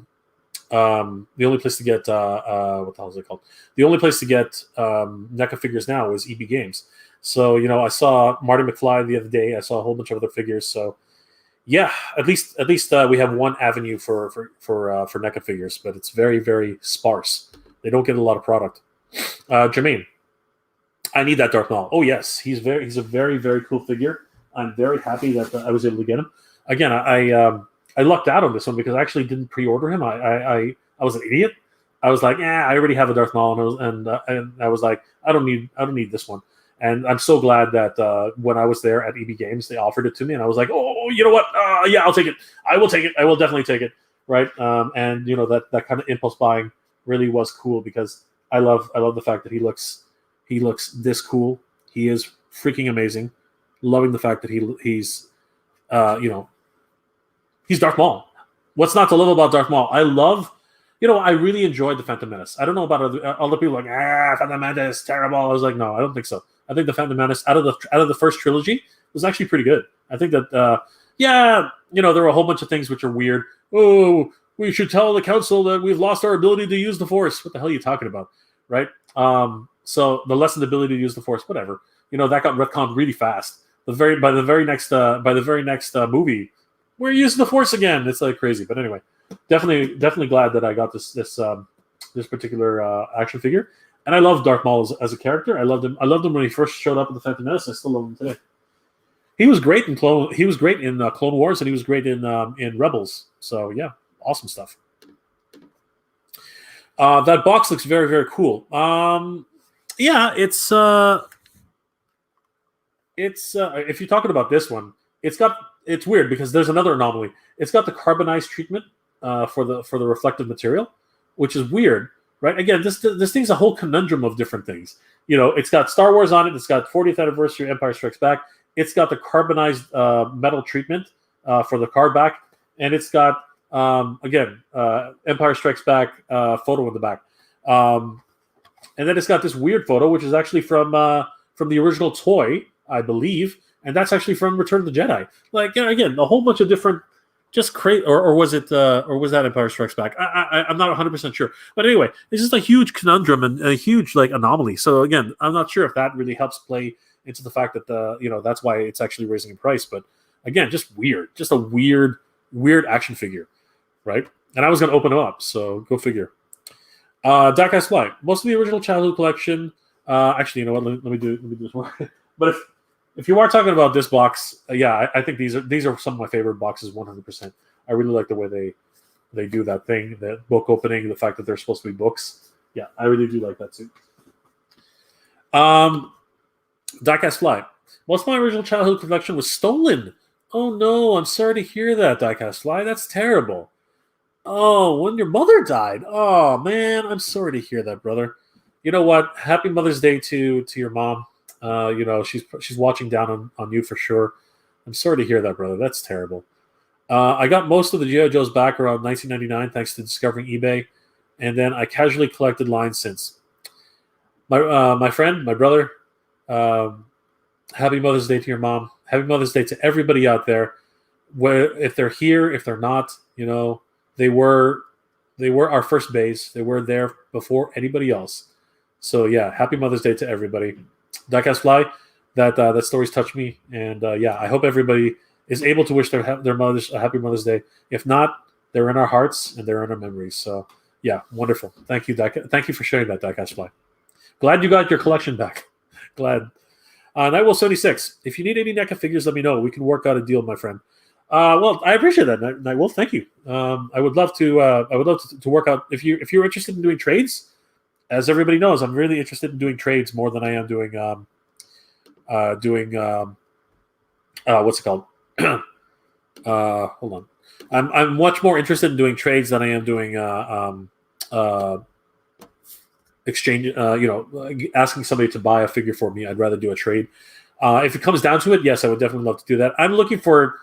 A: the hell is it called? The only place to get NECA figures now is EB Games. So I saw Marty McFly the other day. I saw a whole bunch of other figures. So yeah, at least we have one avenue for NECA figures, but it's very, very sparse. They don't get a lot of product. Jermaine, I need that Darth Maul. Oh yes, he's a very, very cool figure. I'm very happy that I was able to get him. Again, I lucked out on this one because I actually didn't pre-order him. I was an idiot. I was like, I already have a Darth Maul, and I was like, I don't need this one. And I'm so glad that when I was there at EB Games, they offered it to me, and I was like, oh, you know what? Yeah, I'll take it. I will take it. I will definitely take it. Right? And that kind of impulse buying really was cool, because I love the fact that he looks this cool. He is freaking amazing. Loving the fact that he's Darth Maul. What's not to love about Darth Maul? I really enjoyed the Phantom Menace. I don't know about other people like, Phantom Menace, terrible. I was like, no, I don't think so. I think the Phantom Menace out of the first trilogy was actually pretty good. I think that there were a whole bunch of things which are weird. Oh, we should tell the council that we've lost our ability to use the Force. What the hell are you talking about, right? So the lessened ability to use the Force, whatever. That got retconned really fast. By the very next movie, we're using the Force again. It's like crazy. But anyway, definitely glad that I got this particular action figure. And I love Darth Maul as a character. I loved him when he first showed up in the Phantom Menace. I still love him today. He was great in Clone Wars, and he was great in Rebels. So yeah, awesome stuff. That box looks very, very cool. Yeah, it's if you're talking about this one, it's weird because there's another anomaly. It's got the carbonized treatment for the reflective material, which is weird, right? Again, this thing's a whole conundrum of different things. It's got Star Wars on it. It's got 40th anniversary Empire Strikes Back. It's got the carbonized metal treatment for the card back, and it's got Empire Strikes Back photo in the back, and then it's got this weird photo, which is actually from the original toy, I believe, and that's actually from Return of the Jedi. Like, again, a whole bunch of different, just crazy, or was that Empire Strikes Back? I'm not 100% sure, but anyway, it's just a huge conundrum and a huge anomaly. So again, I'm not sure if that really helps play into the fact that that's why it's actually raising in price. But again, just a weird action figure, right? And I was going to open them up, so go figure. Diecast Fly. Most of the original childhood collection. Actually, you know what? Let me do this one. But if you are talking about this box, I think these are some of my favorite boxes. 100%. I really like the way they do that thing, that book opening, the fact that they're supposed to be books. Yeah, I really do like that too. Diecast Fly. Most of my original childhood collection was stolen. Oh no, I'm sorry to hear that, Diecast Fly. That's terrible. Oh, when your mother died. Oh man, I'm sorry to hear that, brother. You know what? Happy Mother's Day to your mom. She's watching down on you for sure. I'm sorry to hear that, brother. That's terrible. I got most of the G.I. Joes back around 1999 thanks to discovering eBay, and then I casually collected lines since. My friend, my brother, happy Mother's Day to your mom. Happy Mother's Day to everybody out there. If they're here, if they're not, they were our first baes. They were there before anybody else. So yeah, happy Mother's Day to everybody. Diecast Fly, that story's touched me, and I hope everybody is able to wish their mothers a happy Mother's Day. If not, they're in our hearts and they're in our memories. So yeah, wonderful. Thank you, thank you for sharing that, Diecast Fly. Glad you got your collection back. Glad. Nightwolf 76. If you need any NECA figures, let me know. We can work out a deal, my friend. Well, I appreciate that, Nightwolf. Thank you. I would love to work out. If you're interested in doing trades, as everybody knows, I'm really interested in doing trades more than I am doing what's it called? Hold on. I'm much more interested in doing trades than I am doing exchange. Asking somebody to buy a figure for me. I'd rather do a trade. If it comes down to it, yes, I would definitely love to do that. I'm looking for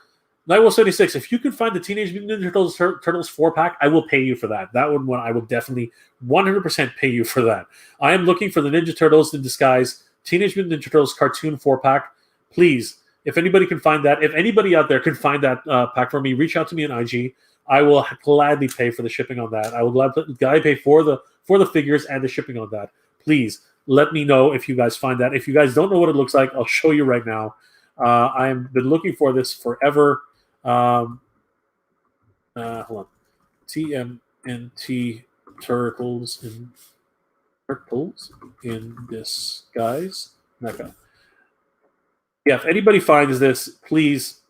A: Nightwolf 76. If you can find the Teenage Mutant Ninja Turtles 4-pack, I will pay you for that. That one I will definitely 100% pay you for that. I am looking for the Ninja Turtles in Disguise Teenage Mutant Ninja Turtles cartoon 4-pack. Please, if anybody can find that, if anybody out there can find that pack for me, reach out to me on IG. I will gladly pay for the shipping on that. I will gladly pay for the figures and the shipping on that. Please let me know if you guys find that. If you guys don't know what it looks like, I'll show you right now. I've been looking for this forever. Hold on. TMNT Turtles in Disguise. Okay. Yeah, if anybody finds this, please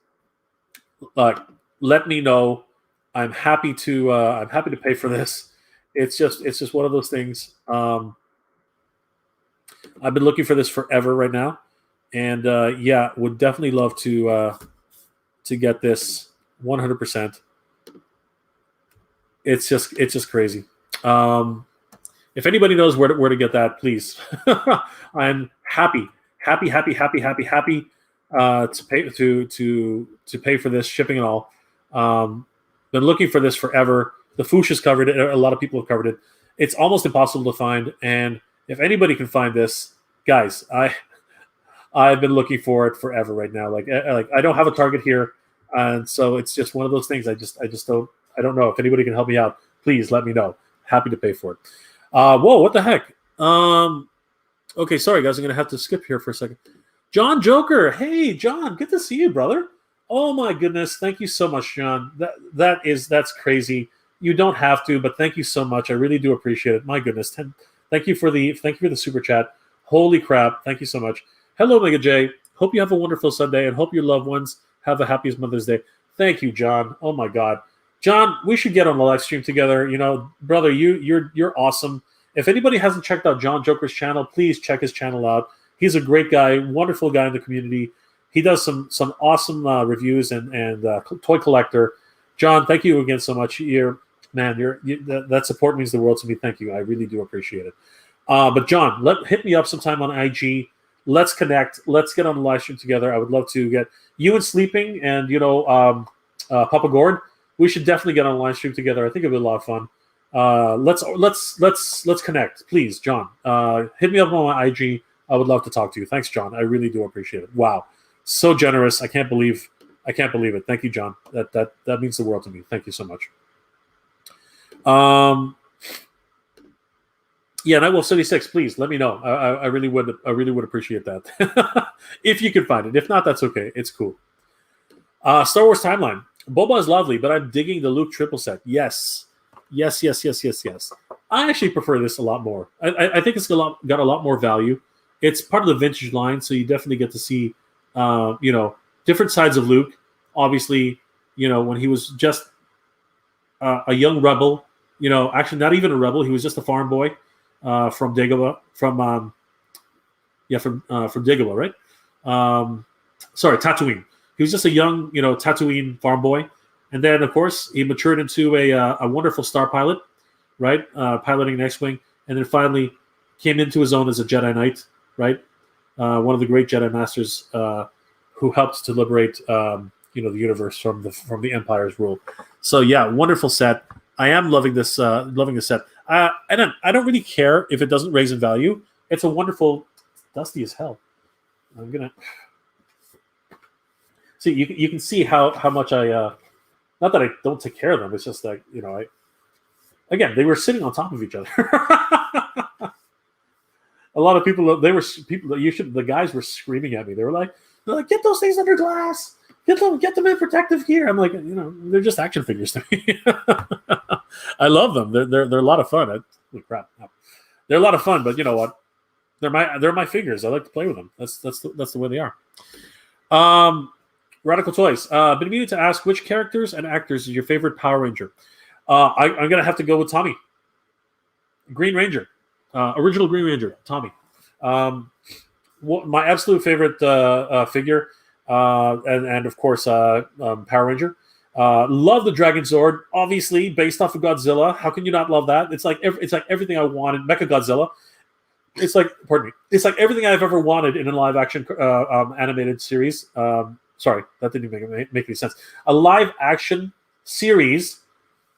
A: let me know. I'm happy to pay for this. It's just one of those things. I've been looking for this forever right now, and would definitely love to get this 100%. It's just crazy. If anybody knows where to get that, please. I'm happy to pay for this shipping and all. Been looking for this forever. The Foosh has covered it. A lot of people have covered it. It's almost impossible to find. And if anybody can find this, guys, I've been looking for it forever right now. Like I don't have a target here, and so it's just one of those things. I don't know if anybody can help me out. Please let me know. Happy to pay for it. Whoa, what the heck? Okay, sorry guys, I'm gonna have to skip here for a second. John Joker, hey John, good to see you, brother. Oh my goodness! Thank you so much, John. That's crazy. You don't have to, but thank you so much. I really do appreciate it. My goodness, thank you for the super chat. Holy crap! Thank you so much. Hello, Mega J. Hope you have a wonderful Sunday, and hope your loved ones have the happiest Mother's Day. Thank you, John. Oh my God, John, we should get on the live stream together. You know, brother, you're awesome. If anybody hasn't checked out John Joker's channel, please check his channel out. He's a great guy, wonderful guy in the community. He does some awesome reviews and toy collector. John, thank you again so much. That support means the world to me. Thank you. I really do appreciate it. But John, hit me up sometime on IG. Let's connect. Let's get on the live stream together. I would love to get you and Sleeping and Papa Gord. We should definitely get on a live stream together. I think it'd be a lot of fun. Let's connect, please, John. Hit me up on my IG. I would love to talk to you. Thanks, John. I really do appreciate it. Wow. So generous. I can't believe it. Thank you, John. That means the world to me. Thank you so much. Yeah, and I will 76. Please let me know. I really would appreciate that. If you could find it. If not, that's okay. It's cool. Star Wars timeline. Boba is lovely, but I'm digging the Luke triple set. Yes. I actually prefer this a lot more. I think it's got a lot more value. It's part of the vintage line, so you definitely get to see different sides of Luke. Obviously, when he was just a young rebel, actually not even a rebel. He was just a farm boy from Dagobah, from Dagobah, right? Tatooine. He was just a young, Tatooine farm boy. And then, of course, he matured into a wonderful star pilot, right? Piloting an X-Wing. And then finally came into his own as a Jedi Knight, right? One of the great Jedi Masters who helped to liberate, the universe from the Empire's rule. So, yeah, wonderful set. I am loving this set. I don't really care if it doesn't raise in value. It's a wonderful, dusty as hell. I'm going to... See, you can see how much I... not that I don't take care of them. It's just like, again, they were sitting on top of each other. A lot of people, the guys were screaming at me. They're like, get those things under glass. Get them in protective gear. I'm like, they're just action figures to me. I love them. They're a lot of fun. They're a lot of fun, but you know what? They're my figures. I like to play with them. That's the way they are. Radical Toys. Been meaning to ask which characters and actors is your favorite Power Ranger. I'm gonna have to go with Tommy. Green Ranger, original Green Ranger, Tommy. My absolute favorite figure, and of course Power Ranger. Love the Dragon Zord, obviously based off of Godzilla. How can you not love that? It's like everything I wanted. Mecha Godzilla. It's like everything I've ever wanted in a live action animated series. Sorry, that didn't even make any sense. A live action series,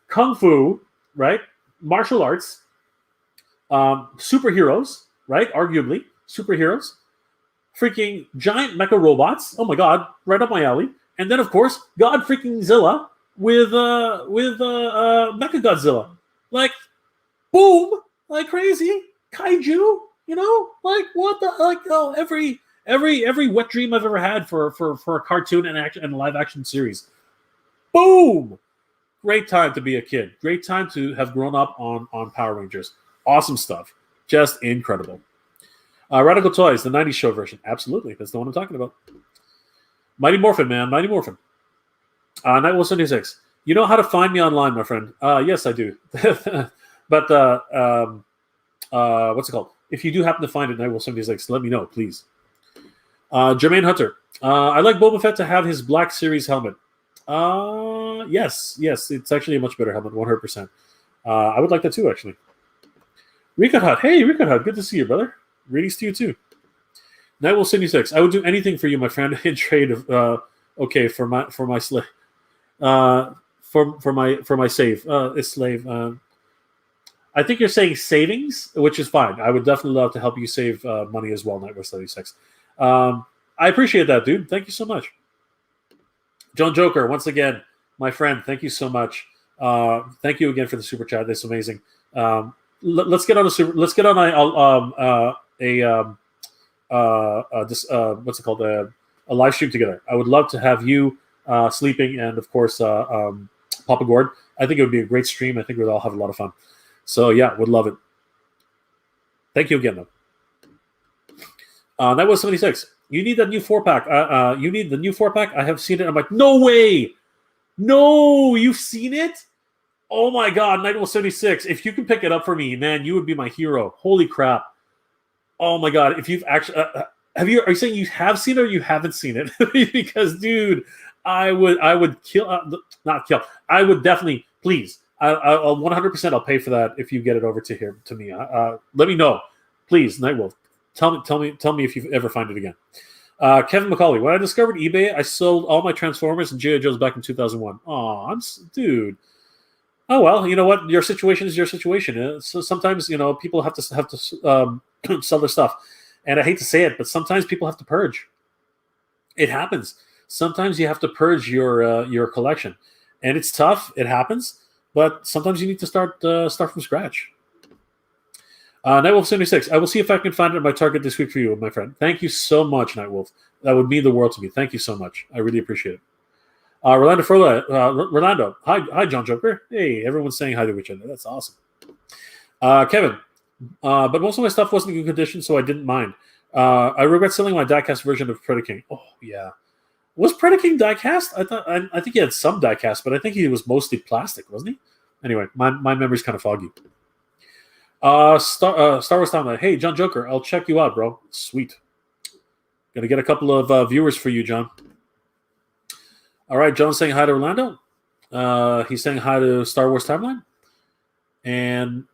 A: kung fu, right? Martial arts, superheroes, right? Arguably superheroes, freaking giant mecha robots. Oh my god, right up my alley. And then of course, God freaking Zilla with Mecha Godzilla, like boom, like crazy kaiju. Like what the every wet dream I've ever had for a cartoon and live action series. Boom! Great time to be a kid. Great time to have grown up on Power Rangers. Awesome stuff. Just incredible. Radical Toys, the 90s show version. Absolutely. That's the one I'm talking about. Mighty Morphin, man. Mighty Morphin. Nightwolf 76. You know how to find me online, my friend. Yes, I do. But what's it called? If you do happen to find it, Nightwolf 76, let me know, please. Jermaine Hunter. I like Boba Fett to have his Black Series helmet. Yes, it's actually a much better helmet, 100%. I would like that too, actually. Recon Hut. Hey, Recon Hut. Good to see you, brother. Greetings to you too. Nightwolf 76. I would do anything for you, my friend, in trade of okay for my slave. For my save. It's slave. I think you're saying savings, which is fine. I would definitely love to help you save money as well, Nightwolf 76. I appreciate that, dude. Thank you so much. John Joker, once again, my friend, thank you so much. Thank you again for the super chat. That's amazing. Let's get on what's it called? A live stream together. I would love to have you Sleeping, and of course Papa Gord. I think it would be a great stream. I think we'd all have a lot of fun. So yeah, would love it. Thank you again, though. That was 76. You need that new 4-pack. You need the new 4-pack. I have seen it. I'm like, no way. No, you've seen it? Oh my God, Night Wolf 76. If you can pick it up for me, man, you would be my hero. Holy crap. Oh my God. If you've actually, are you saying you have seen it or you haven't seen it? Because dude, I would kill, not kill. I would definitely, please. I'll 100%. I'll pay for that if you get it over to me. Let me know, please, Nightwolf. Tell me if you ever find it again. Kevin McCauley. When I discovered eBay, I sold all my Transformers and G.I. Joes back in 2001. Oh, dude. Oh well, you know what? Your situation is your situation. So sometimes people have to sell their stuff, and I hate to say it, but sometimes people have to purge. It happens. Sometimes you have to purge your collection, and it's tough. It happens, but sometimes you need to start from scratch. Nightwolf 76. I will see if I can find it at my Target this week for you, my friend. Thank you so much, Nightwolf. That would mean the world to me. Thank you so much. I really appreciate it. Rolando Furla. Rolando. Hi, John Joker. Hey, everyone's saying hi to each other. That's awesome. Kevin. But most of my stuff wasn't in good condition, so I didn't mind. I regret selling my diecast version of Pickering. Oh, yeah. Was Pickering diecast? I think he had some diecast, but I think he was mostly plastic, wasn't he? Anyway, my memory's kind of foggy. Star Wars Timeline. Hey, John Joker, I'll check you out, bro. Sweet. Gonna get a couple of viewers for you, John. All right, John's saying hi to Orlando. He's saying hi to Star Wars Timeline. And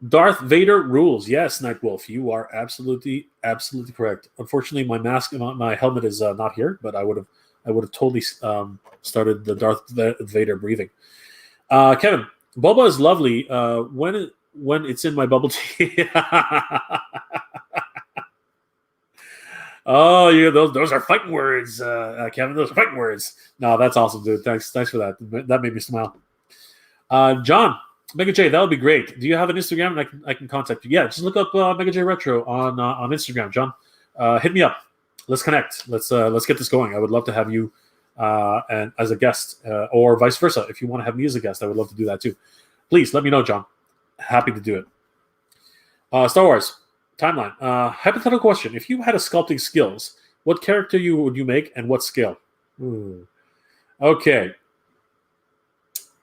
A: Darth Vader rules. Yes, Nightwolf, you are absolutely correct. Unfortunately, my mask and my helmet is not here, but I would have totally started the Darth Vader breathing. Kevin, Boba is lovely when it's in my bubble tea. Oh, yeah, those are fighting words, Kevin. Those are fighting words. No, that's awesome, dude. Thanks for that. That made me smile. John, Mega J, that would be great. Do you have an Instagram? And I can contact you. Yeah, just look up Mega J Retro on Instagram, John. Hit me up. Let's connect. Let's get this going. I would love to have you and as a guest, or vice versa. If you want to have me as a guest, I would love to do that too. Please let me know, John. Happy to do it. Star Wars Timeline. Hypothetical question: if you had a sculpting skills, what character would you make and what scale? Ooh. Okay.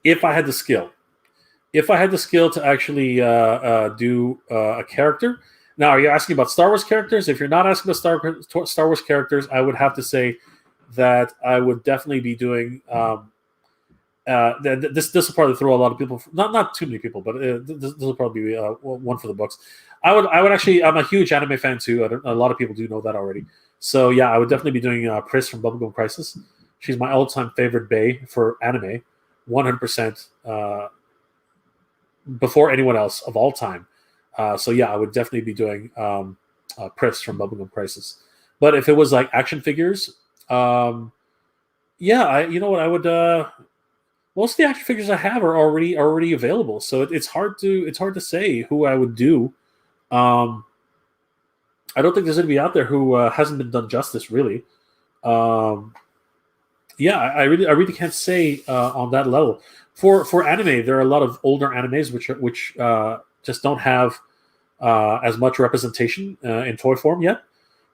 A: If I had the skill to actually do a character. Now, are you asking about Star Wars characters? If you're not asking about Star Wars characters, I would have to say that I would definitely be doing. This will probably throw a lot of people. Not too many people, but this will probably be one for the books. I would actually. I'm a huge anime fan too. A lot of people do know that already. So yeah, I would definitely be doing Pris from Bubblegum Crisis. She's my all-time favorite bae for anime, 100%. Before anyone else of all time. So yeah, I would definitely be doing Pris from Bubblegum Crisis. But if it was like action figures, yeah, I would. Most of the action figures I have are already available, so it's hard to say who I would do. I don't think there's anybody out there who hasn't been done justice, really. Yeah, I really can't say on that level. For anime, there are a lot of older animes which just don't have as much representation in toy form yet.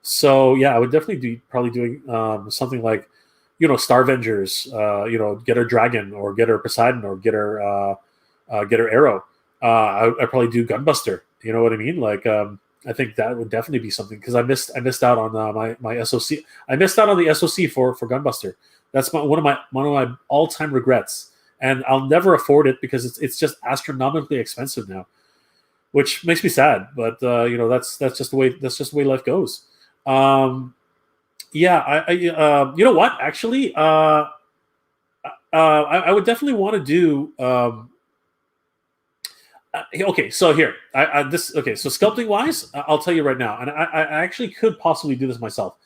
A: So yeah, I would definitely be probably doing something like, Starvengers, get her Dragon or get her Poseidon or get her Arrow. I'd probably do Gunbuster. You know what I mean? Like, I think that would definitely be something because I missed out on my SOC. I missed out on the SOC for Gunbuster. That's one of my all-time regrets, and I'll never afford it because it's just astronomically expensive now, which makes me sad. But that's just the way life goes. Yeah, you know what? Actually, I would definitely want to do. Okay, so here, so sculpting wise, I'll tell you right now, and I actually could possibly do this myself.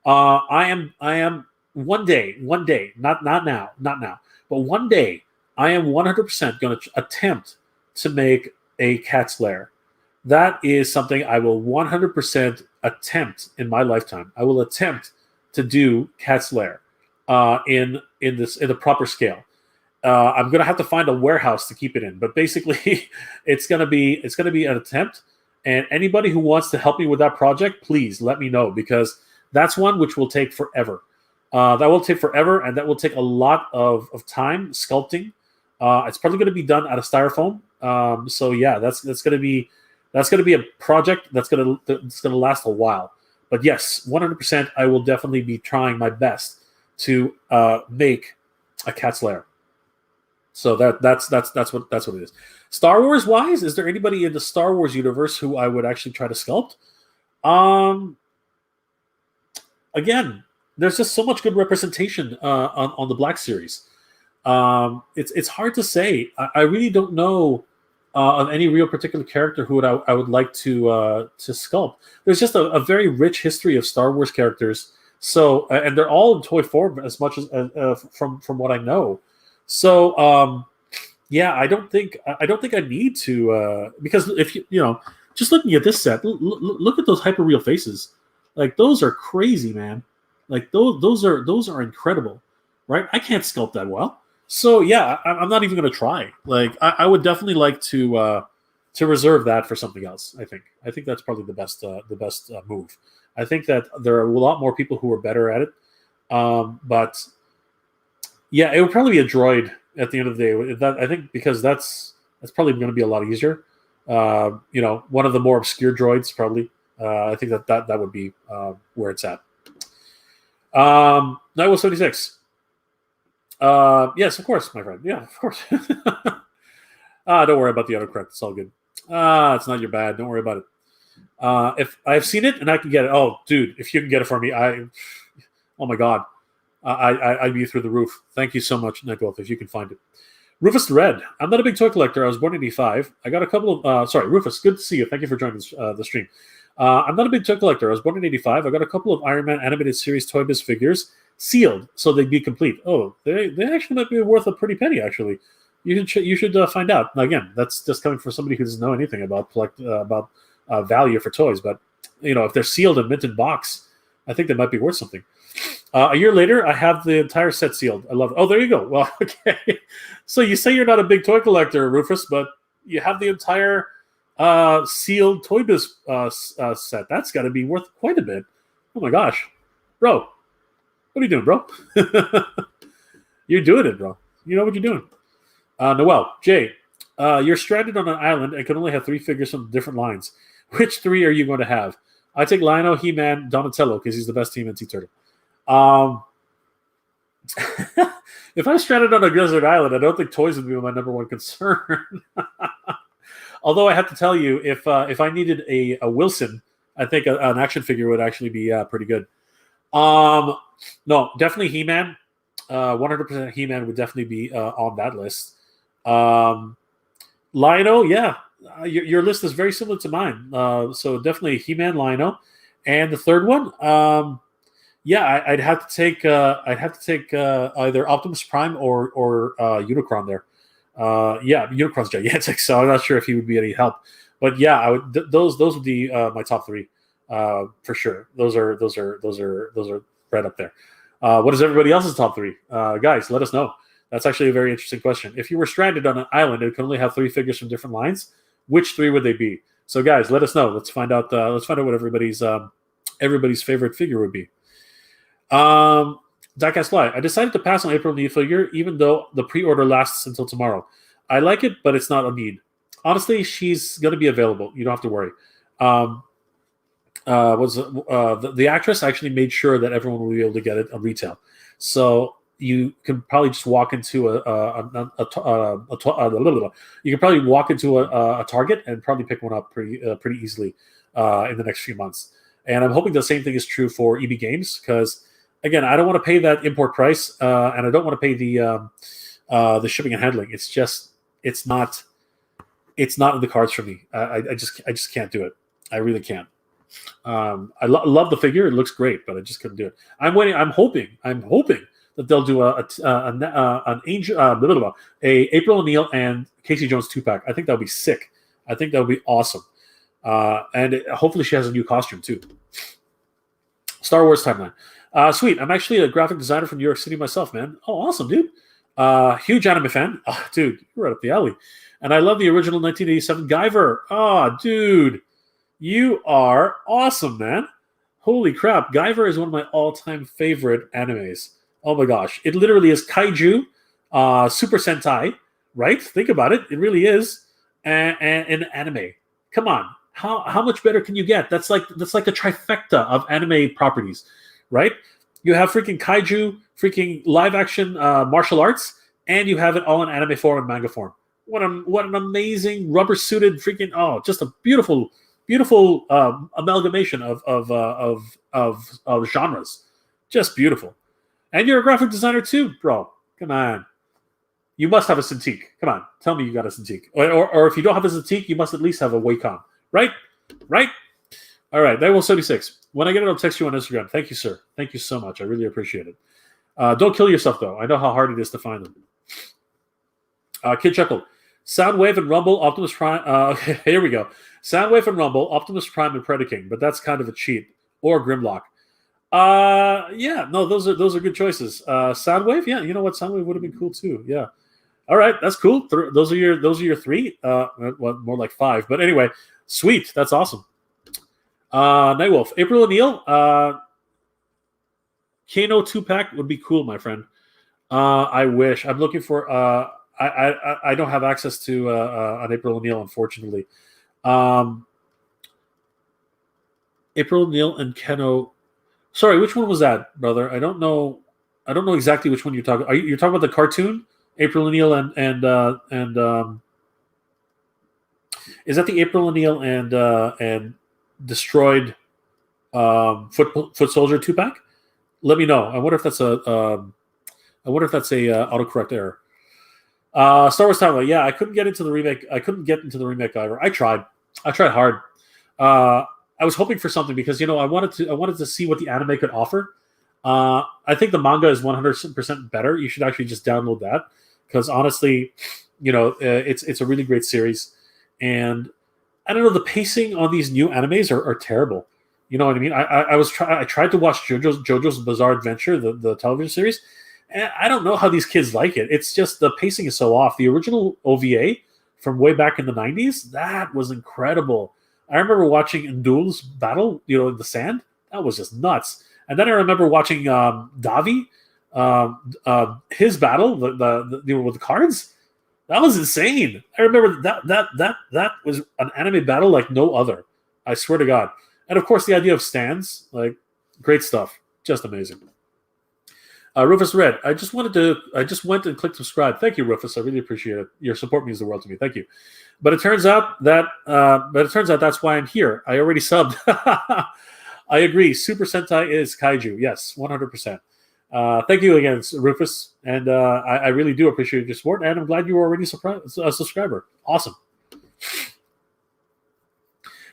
A: I am one day, not now, but one day, I am 100% going to attempt to make a cat's lair. That is something I will 100% attempt in my lifetime. I will attempt to do cat's lair. in the proper scale. I'm gonna have to find a warehouse to keep it in, but basically, it's gonna be an attempt. And anybody who wants to help me with that project, please let me know, because that's one which will take forever. And that will take a lot of time sculpting. It's probably going to be done out of styrofoam. So yeah, that's going to be a project that's going to last a while. But yes, 100%, I will definitely be trying my best to make a cat's lair. So that's what it is. Star Wars wise, is there anybody in the Star Wars universe who I would actually try to sculpt? Again, there's just so much good representation on the Black Series. It's hard to say. I really don't know of any real particular character who I would like to sculpt. There's just a very rich history of Star Wars characters. So and they're all in toy form as much as from what I know. So yeah, I don't think I need to because if you just looking at this set, look at those hyper real faces. Like, those are crazy, man. Like, those are incredible, right? I can't sculpt that well. So yeah, I'm not even going to try. Like, I would definitely like to reserve that for something else. I think that's probably the best move. I think that there are a lot more people who are better at it. But yeah, it would probably be a droid at the end of the day. I think because that's probably going to be a lot easier. One of the more obscure droids probably. I think that would be where it's at. Night was 76. Yes, of course, my friend. Yeah, of course. Don't worry about the autocorrect. It's all good. It's not your bad. Don't worry about it. If I've seen it and I can get it, oh, dude, if you can get it for me, oh my God, I'd be through the roof. Thank you so much, Nicholas, if you can find it. Rufus the Red. I'm not a big toy collector. I was born in 85. I got a couple of, sorry, Rufus, good to see you. Thank you for joining the stream. I'm not a big toy collector. I was born in 85. I got a couple of Iron Man animated series Toy Biz figures sealed so they'd be complete. Oh, they actually might be worth a pretty penny, actually. You should find out. Now, again, that's just coming from somebody who doesn't know anything about value for toys. But, if they're sealed and minted box, I think they might be worth something. A year later, I have the entire set sealed. I love it. Oh, there you go. Well, okay. So you say you're not a big toy collector, Rufus, but you have the entire sealed Toy Biz set. That's got to be worth quite a bit. Oh my gosh, bro, what are you doing, bro? You're doing it, bro. You know what you're doing. Noel, Jay, you're stranded on an island and can only have 3 figures from different lines. Which 3 are you going to have? I take Lionel, He-Man, Donatello because he's the best Team NT Turtle. If I was stranded on a desert island, I don't think toys would be my number one concern. Although I have to tell you, if I needed a Wilson, I think an action figure would actually be pretty good. No, definitely He-Man. 100% He-Man would definitely be on that list. Lion-O, yeah. Your list is very similar to mine. So definitely He-Man, Lion-O. And the third one, yeah, I'd have to take either Optimus Prime or Unicron there. Yeah, Unicron's gigantic, so I'm not sure if he would be any help. But yeah, I would. Those would be my top 3 for sure. Those are right up there. What is everybody else's top 3? Guys, let us know. That's actually a very interesting question. If you were stranded on an island and could only have 3 figures from different lines, which 3 would they be? So guys, let us know. Let's find out. Let's find out what everybody's favorite figure would be. Diecast Fly. I decided to pass on April Need figure, even though the pre-order lasts until tomorrow. I like it, but it's not a need. Honestly, she's going to be available. You don't have to worry. The actress actually made sure that everyone will be able to get it on retail. So you can probably just walk into a Target and probably pick one up pretty easily in the next few months. And I'm hoping the same thing is true for EB Games because, again, I don't want to pay that import price, and I don't want to pay the shipping and handling. It's not in the cards for me. I just can't do it. I really can't. I love the figure; it looks great, but I just couldn't do it. I'm waiting. I'm hoping that they'll do an April O'Neil and Casey Jones 2-pack. I think that would be sick. I think that would be awesome. And hopefully she has a new costume too. Star Wars timeline. Sweet. I'm actually a graphic designer from New York City myself, man. Oh, awesome, dude. Huge anime fan. Oh, dude, you're right up the alley. And I love the original 1987 Guyver. Oh, dude, you are awesome, man. Holy crap. Guyver is one of my all-time favorite animes. Oh my gosh. It literally is kaiju, Super Sentai, right? Think about it. It really is an anime. Come on. How much better can you get? That's like the trifecta of anime properties, right? You have freaking kaiju, freaking live action martial arts, and you have it all in anime form and manga form. What an amazing rubber suited freaking just a beautiful amalgamation of genres. Just beautiful. And you're a graphic designer too, bro. Come on. You must have a Cintiq. Come on. Tell me you got a Cintiq. Or if you don't have a Cintiq, you must at least have a Wacom. Right? Right? All right. That will 76. When I get it, I'll text you on Instagram. Thank you, sir. Thank you so much. I really appreciate it. Don't kill yourself, though. I know how hard it is to find them. Kid Chuckle. Soundwave and Rumble, Optimus Prime. Okay, here we go. Soundwave and Rumble, Optimus Prime and Predaking, but that's kind of a cheat. Or Grimlock. Yeah, no, those are good choices. Soundwave, yeah, you know what? Soundwave would have been cool too. Yeah. All right, that's cool. Those are your three. Well, more like five, but anyway, sweet. That's awesome. Nightwolf, April O'Neil. Kano 2-pack would be cool, my friend. I wish. I'm looking for. I don't have access to an April O'Neil, unfortunately. April O'Neil and Keno. Sorry, which one was that, brother? I don't know exactly which one you're talking. You're talking about the cartoon, April O'Neil and is that the April O'Neil and destroyed foot soldier 2-pack? Let me know. I wonder if that's a autocorrect error. Star Wars Timeline. Yeah, I couldn't get into the remake. Guyver. I tried hard. I was hoping for something because I wanted to see what the anime could offer. I think the manga is 100% better. You should actually just download that because honestly, it's a really great series. And I don't know, the pacing on these new animes are terrible. You know what I mean? I tried to watch JoJo's Bizarre Adventure, the television series, and I don't know how these kids like it. It's just the pacing is so off. The original OVA from way back in the 90s, that was incredible. I remember watching Ndul's battle, in the sand. That was just nuts. And then I remember watching Davi, his battle, the with the cards. That was insane. I remember that was an anime battle like no other. I swear to God. And of course, the idea of stands, like great stuff, just amazing. Rufus Red, I just went and clicked subscribe. Thank you, Rufus. I really appreciate it. Your support means the world to me. Thank you. But it turns out that's why I'm here. I already subbed. I agree. Super Sentai is kaiju. Yes, 100%. Thank you again, Rufus. And I really do appreciate your support. And I'm glad you were already a subscriber. Awesome.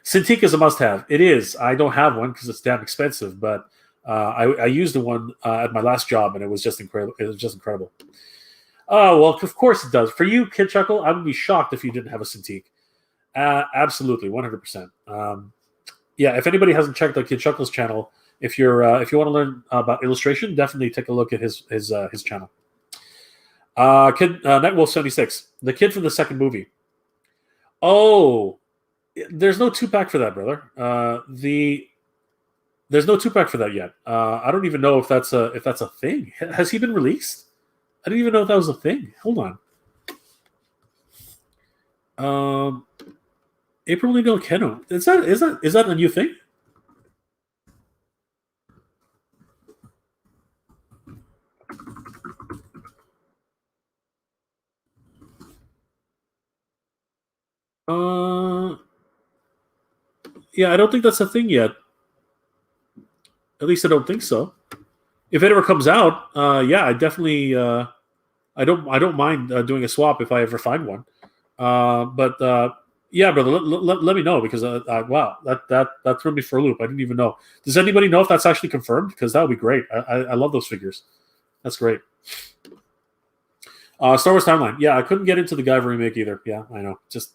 A: Cintiq is a must-have. It is. I don't have one because it's damn expensive, but I used the one at my last job, and it was just incredible. It was just incredible. Oh, well, of course it does. For you, Kid Chuckle, I would be shocked if you didn't have a Cintiq. Absolutely, 100%. Yeah, if anybody hasn't checked out Kid Chuckle's channel, if you want to learn about illustration, definitely take a look at his channel. Kid Nightwolf 76, the kid from the second movie. Oh, there's no 2-pack for that, brother. There's no 2-pack for that yet. I don't even know if that's a thing. Has he been released? I didn't even know if that was a thing. Hold on. April O'Neil Keno. Is that a new thing? Yeah, I don't think that's a thing yet. At least I don't think so. If it ever comes out, yeah, I definitely. I don't mind doing a swap if I ever find one. But yeah, brother, let me know because wow, that threw me for a loop. I didn't even know. Does anybody know if that's actually confirmed? Because that would be great. I love those figures. That's great. Star Wars Timeline. Yeah, I couldn't get into the Guyver remake either. Yeah, I know. Just.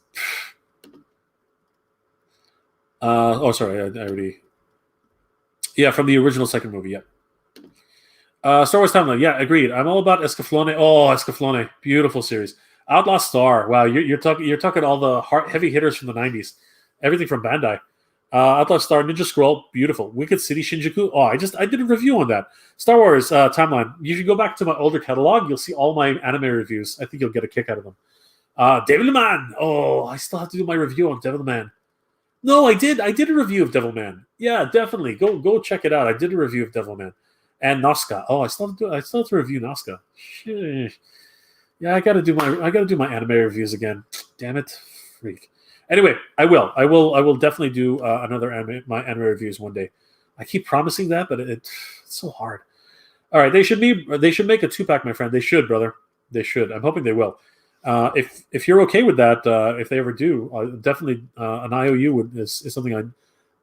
A: Oh, sorry. I already. Yeah, from the original second movie. Yeah. Star Wars Timeline. Yeah, agreed. I'm all about Escaflowne. Oh, Escaflowne, beautiful series. Outlaw Star. Wow, you're talking all the heavy hitters from the '90s. Everything from Bandai. Outlaw Star, Ninja Scroll, beautiful. Wicked City Shinjuku. Oh, I did a review on that. Star Wars Timeline. You should go back to my older catalog. You'll see all my anime reviews. I think you'll get a kick out of them. Devilman. Oh, I still have to do my review on Devilman. No, I did. I did a review of Devilman. Yeah, definitely. Go check it out. I did a review of Devilman and Nazca. Oh, I still have to review Nazca. Sheesh. Yeah, I gotta do my anime reviews again. Damn it, freak. Anyway, I will definitely do my anime reviews one day. I keep promising that, but it's so hard. All right, they should make a 2-pack, my friend. They should, brother. They should. I'm hoping they will. If you're okay with that, if they ever do, definitely an IOU is something I'm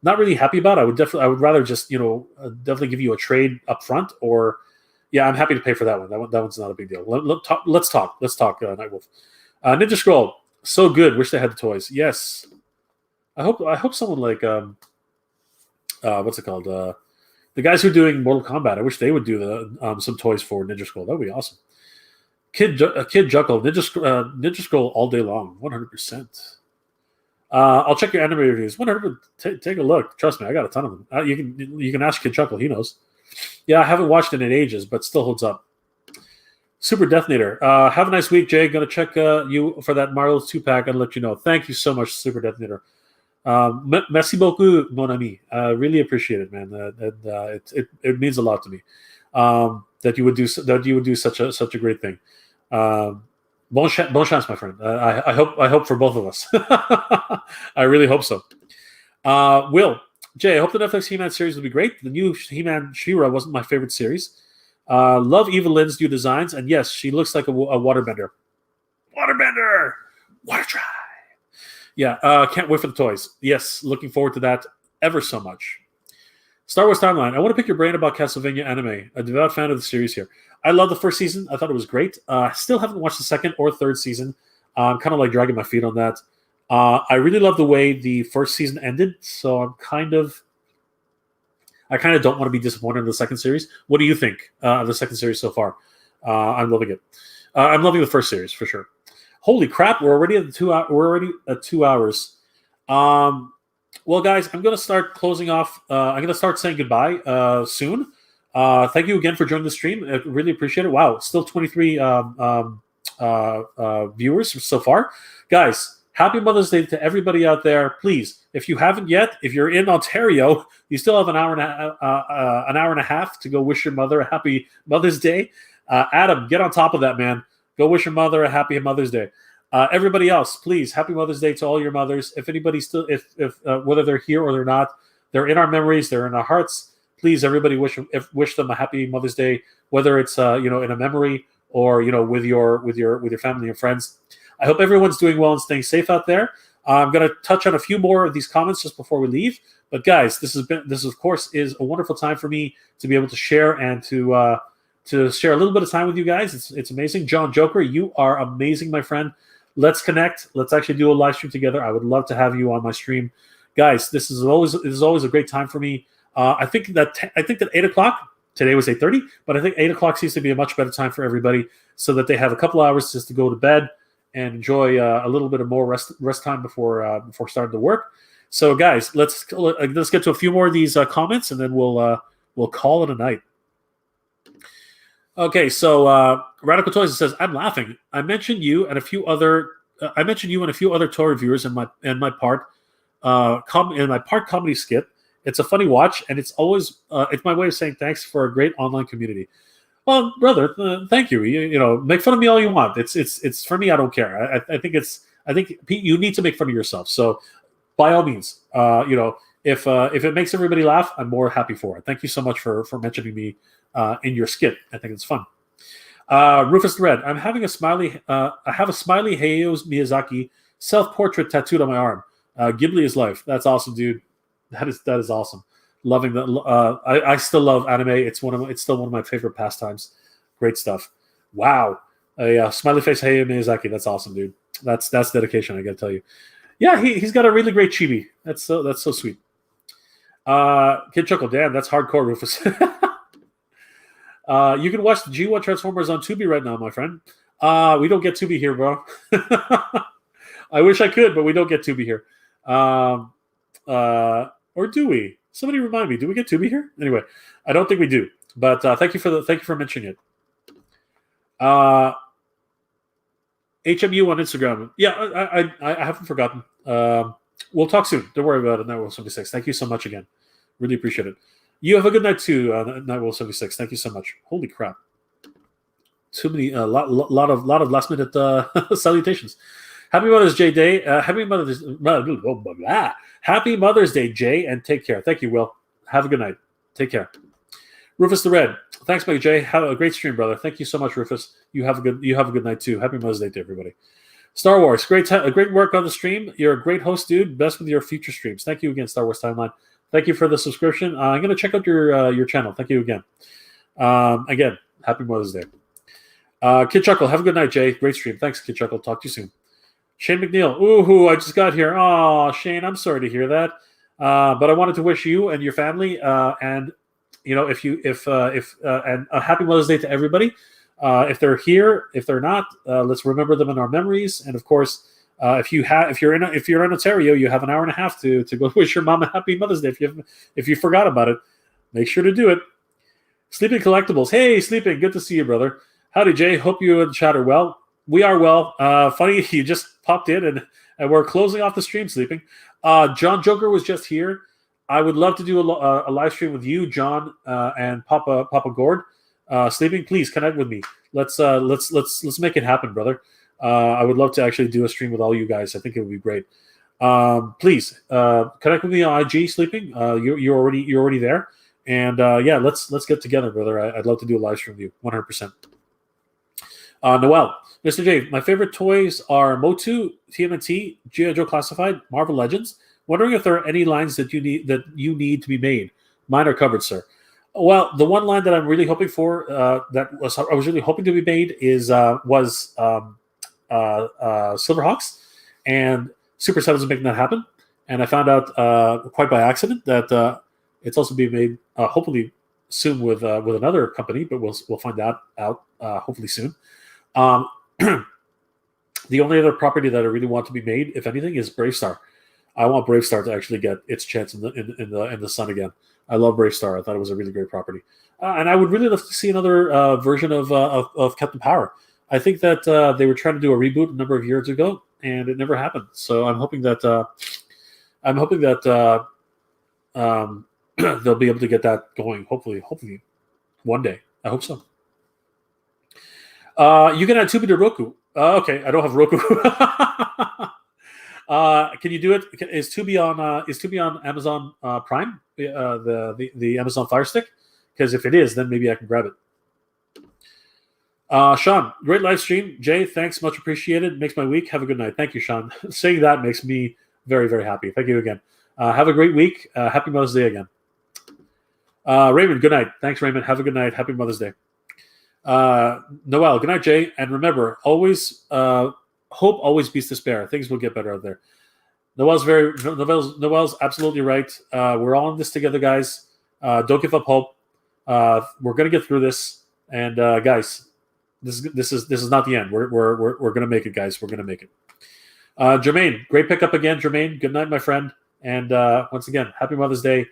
A: not really happy about. I would rather just definitely give you a trade up front, or yeah, I'm happy to pay for that one. That one's not a big deal. Let's talk. Nightwolf. Ninja Scroll, so good. Wish they had the toys. Yes, I hope someone like what's it called? The guys who are doing Mortal Kombat. I wish they would do some toys for Ninja Scroll. That would be awesome. Kid Juckle, Ninja Scroll all day long, 100%. I'll check your anime reviews. 100. Take a look. Trust me, I got a ton of them. You can ask Kid Chuckle. He knows. Yeah, I haven't watched it in ages, but still holds up. Super Detonator. Have a nice week, Jay. Gonna check you for that Marvel 2-pack and let you know. Thank you so much, Super Detonator. Merci beaucoup, mon ami. Really appreciate it, man. It means a lot to me that you would do such a great thing. Bon chance, my friend. I hope for both of us. I really hope so. Will, Jay, I hope the Netflix He-Man series will be great. The new He-Man She-Ra wasn't my favorite series. Love Eva Lynn's new designs, and yes, she looks like a waterbender. Waterbender! Water Tribe! Yeah, can't wait for the toys. Yes, looking forward to that ever so much. Star Wars Timeline. I want to pick your brain about Castlevania anime. A devout fan of the series here. I love the first season. I thought it was great. Still haven't watched the second or third season. I'm kind of like dragging my feet on that. I really love the way the first season ended, so I kind of don't want to be disappointed in the second series. What do you think of the second series so far? I'm loving it. I'm loving the first series for sure. Holy crap! We're already at 2 hours. We're already at 2 hours. Well, guys, I'm going to start closing off. I'm going to start saying goodbye soon. Thank you again for joining the stream. I really appreciate it. Wow, still 23 viewers so far. Guys, happy Mother's Day to everybody out there. Please, if you haven't yet, if you're in Ontario, you still have an hour and a half to go wish your mother a happy Mother's Day. Adam, get on top of that, man. Go wish your mother a happy Mother's Day. Everybody else, please, happy Mother's Day to all your mothers. If anybody still, if whether they're here or they're not, they're in our memories, they're in our hearts. Please, everybody, wish them a happy Mother's Day, whether it's in a memory or with your family and friends. I hope everyone's doing well and staying safe out there. I'm going to touch on a few more of these comments just before we leave. But guys, this of course is a wonderful time for me to be able to share and to share a little bit of time with you guys. It's amazing. John Joker, you are amazing, my friend. Let's connect. Let's actually do a live stream together. I would love to have you on my stream, guys. This is always a great time for me. I think that 8 o'clock today was 8:30, but I think 8 o'clock seems to be a much better time for everybody, so that they have a couple hours just to go to bed and enjoy a little bit of more rest time before starting to work. So, guys, let's get to a few more of these comments, and then we'll call it a night. Okay, so Radical Toys says, "I'm laughing. I mentioned you and a few other toy reviewers in my part comedy skit. It's a funny watch, and it's always it's my way of saying thanks for a great online community." Well, brother, thank you. You make fun of me all you want. It's for me. I don't care. I think you need to make fun of yourself. So, by all means, if it makes everybody laugh, I'm more happy for it. Thank you so much for mentioning me in your skit. I think it's fun. Rufus the Red. I have a smiley Hayao Miyazaki self-portrait tattooed on my arm. Ghibli is life. That's awesome, dude. That is awesome. Loving that. I still love anime. It's still one of my favorite pastimes. Great stuff. Wow. A smiley face Hayao Miyazaki. That's awesome, dude. That's dedication. I gotta tell you. Yeah, he's got a really great chibi. That's so sweet. Kid Chuckle. Damn, that's hardcore, Rufus. You can watch the G1 Transformers on Tubi right now, my friend. We don't get Tubi here, bro. I wish I could, but we don't get Tubi here. Or do we? Somebody remind me. Do we get Tubi here? Anyway, I don't think we do. But thank you for mentioning it. HMU on Instagram. Yeah, I haven't forgotten. We'll talk soon. Don't worry about it. Nightwolf 76. Thank you so much again. Really appreciate it. You have a good night too, Nightwolf 76. Thank you so much. Holy crap! Too many, lot of last minute salutations. Happy Mother's Day, Happy Mother's Day, Jay, and take care. Thank you, Will. Have a good night. Take care. Rufus the Red. Thanks, Mike Jay. Have a great stream, brother. Thank you so much, Rufus. You have a good night too. Happy Mother's Day to everybody. Star Wars, great work on the stream. You're a great host, dude. Best with your future streams. Thank you again, Star Wars Timeline. Thank you for the subscription. I'm going to check out your channel. Thank you again. Again, happy Mother's Day. Kid Chuckle, have a good night, Jay. Great stream. Thanks, Kid Chuckle. Talk to you soon. Shane McNeil. Ooh, I just got here. Oh, Shane, I'm sorry to hear that. But I wanted to wish you and your family and and a happy Mother's Day to everybody. If they're here, if they're not, let's remember them in our memories. And of course, if you're in Ontario, you have an hour and a half to go wish your mom a happy Mother's Day. If you forgot about it, make sure to do it. Sleeping Collectibles. Hey, Sleeping. Good to see you, brother. Howdy, Jay. Hope you and the chat are well. We are well. Funny, you just popped in and we're closing off the stream, Sleeping. John Joker was just here. I would love to do a live stream with you, John, and Papa Gord. Sleeping, please connect with me. Let's make it happen, brother. I would love to actually do a stream with all you guys. I think it would be great. Please connect with me on IG, Sleeping. You're already there, and yeah, let's get together, brother. I'd love to do a live stream with you, 100%. Noel, Mr. J, my favorite toys are MOTU, TMNT, G.I. Joe Classified, Marvel Legends. Wondering if there are any lines that you need to be made. Mine are covered, sir. Well, the one line that I'm really hoping for I was really hoping to be made was Silverhawks, and Super 7's making that happen. And I found out quite by accident that it's also being made hopefully soon with another company, but we'll find that out hopefully soon. The only other property that I really want to be made, if anything, is Bravestar. I want Bravestar to actually get its chance in the sun again. I love Bravestar. I thought it was a really great property, and I would really love to see another version of Captain Power. I think that they were trying to do a reboot a number of years ago, and it never happened. So I'm hoping that they'll be able to get that going. Hopefully one day. I hope so. You can add Tubi to Roku. Okay, I don't have Roku. Can you do it? Is Tubi on Amazon Prime? The Amazon Fire Stick? Because if it is, then maybe I can grab it. Sean, great live stream. Jay, thanks, much appreciated. Makes my week. Have a good night. Thank you, Sean. Saying that makes me very, very happy. Thank you again. Have a great week. Happy Mother's Day again. Raymond, good night. Thanks, Raymond. Have a good night. Happy Mother's Day. Noel, good night, Jay. And remember, always hope always beats despair. Things will get better out there. Noel's absolutely right. We're all in this together, guys. Don't give up hope. We're gonna get through this. And guys, this is not the end. We're gonna make it, guys. We're gonna make it. Jermaine, great pickup again, Jermaine. Good night, my friend. And once again, happy Mother's Day.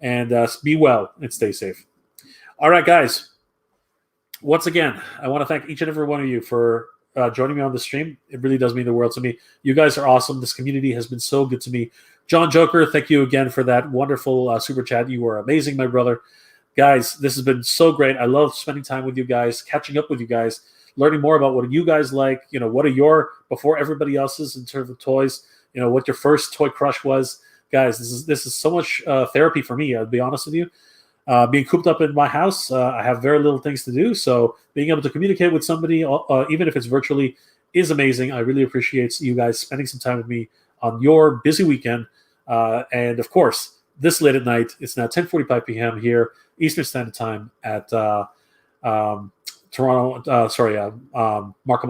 A: And be well and stay safe. All right, guys. Once again, I want to thank each and every one of you for joining me on the stream. It really does mean the world to me. You guys are awesome. This community has been so good to me. John Joker, thank you again for that wonderful super chat. You are amazing, my brother. Guys, this has been so great. I love spending time with you guys, catching up with you guys, learning more about what you guys like. You know, what are your, before everybody else's in terms of toys, you know, what your first toy crush was. Guys, this is so much therapy for me, I'll be honest with you. Being cooped up in my house, I have very little things to do. So being able to communicate with somebody, even if it's virtually, is amazing. I really appreciate you guys spending some time with me on your busy weekend. And of course, this late at night, it's now 10:45 p.m. here, Eastern Standard Time at Markham,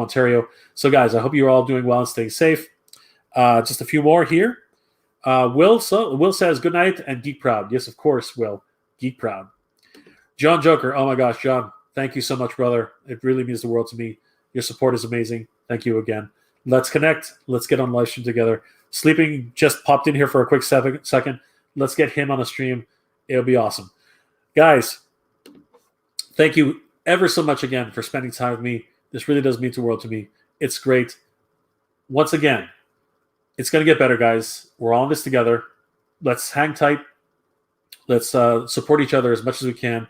A: Ontario. So guys, I hope you're all doing well and staying safe. Just a few more here. Will says good night and geek proud. Yes, of course, Will. Geek proud. John Joker. Oh my gosh, John. Thank you so much, brother. It really means the world to me. Your support is amazing. Thank you again. Let's connect. Let's get on live stream together. Sleeping just popped in here for a quick second. Let's get him on a stream. It'll be awesome. Guys, thank you ever so much again for spending time with me. This really does mean the world to me. It's great. Once again, it's going to get better, guys. We're all in this together. Let's hang tight. Let's support each other as much as we can.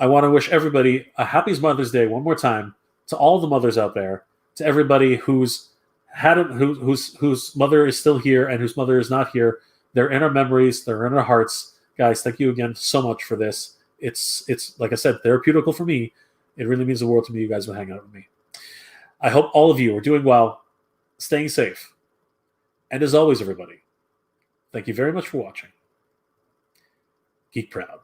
A: I want to wish everybody a happy Mother's Day one more time to all the mothers out there, to everybody whose mother is still here and whose mother is not here. They're in our memories. They're in our hearts. Guys, thank you again so much for this. It's like I said, therapeutical for me. It really means the world to me. You guys will hang out with me. I hope all of you are doing well, staying safe. And as always, everybody, thank you very much for watching. Geek proud.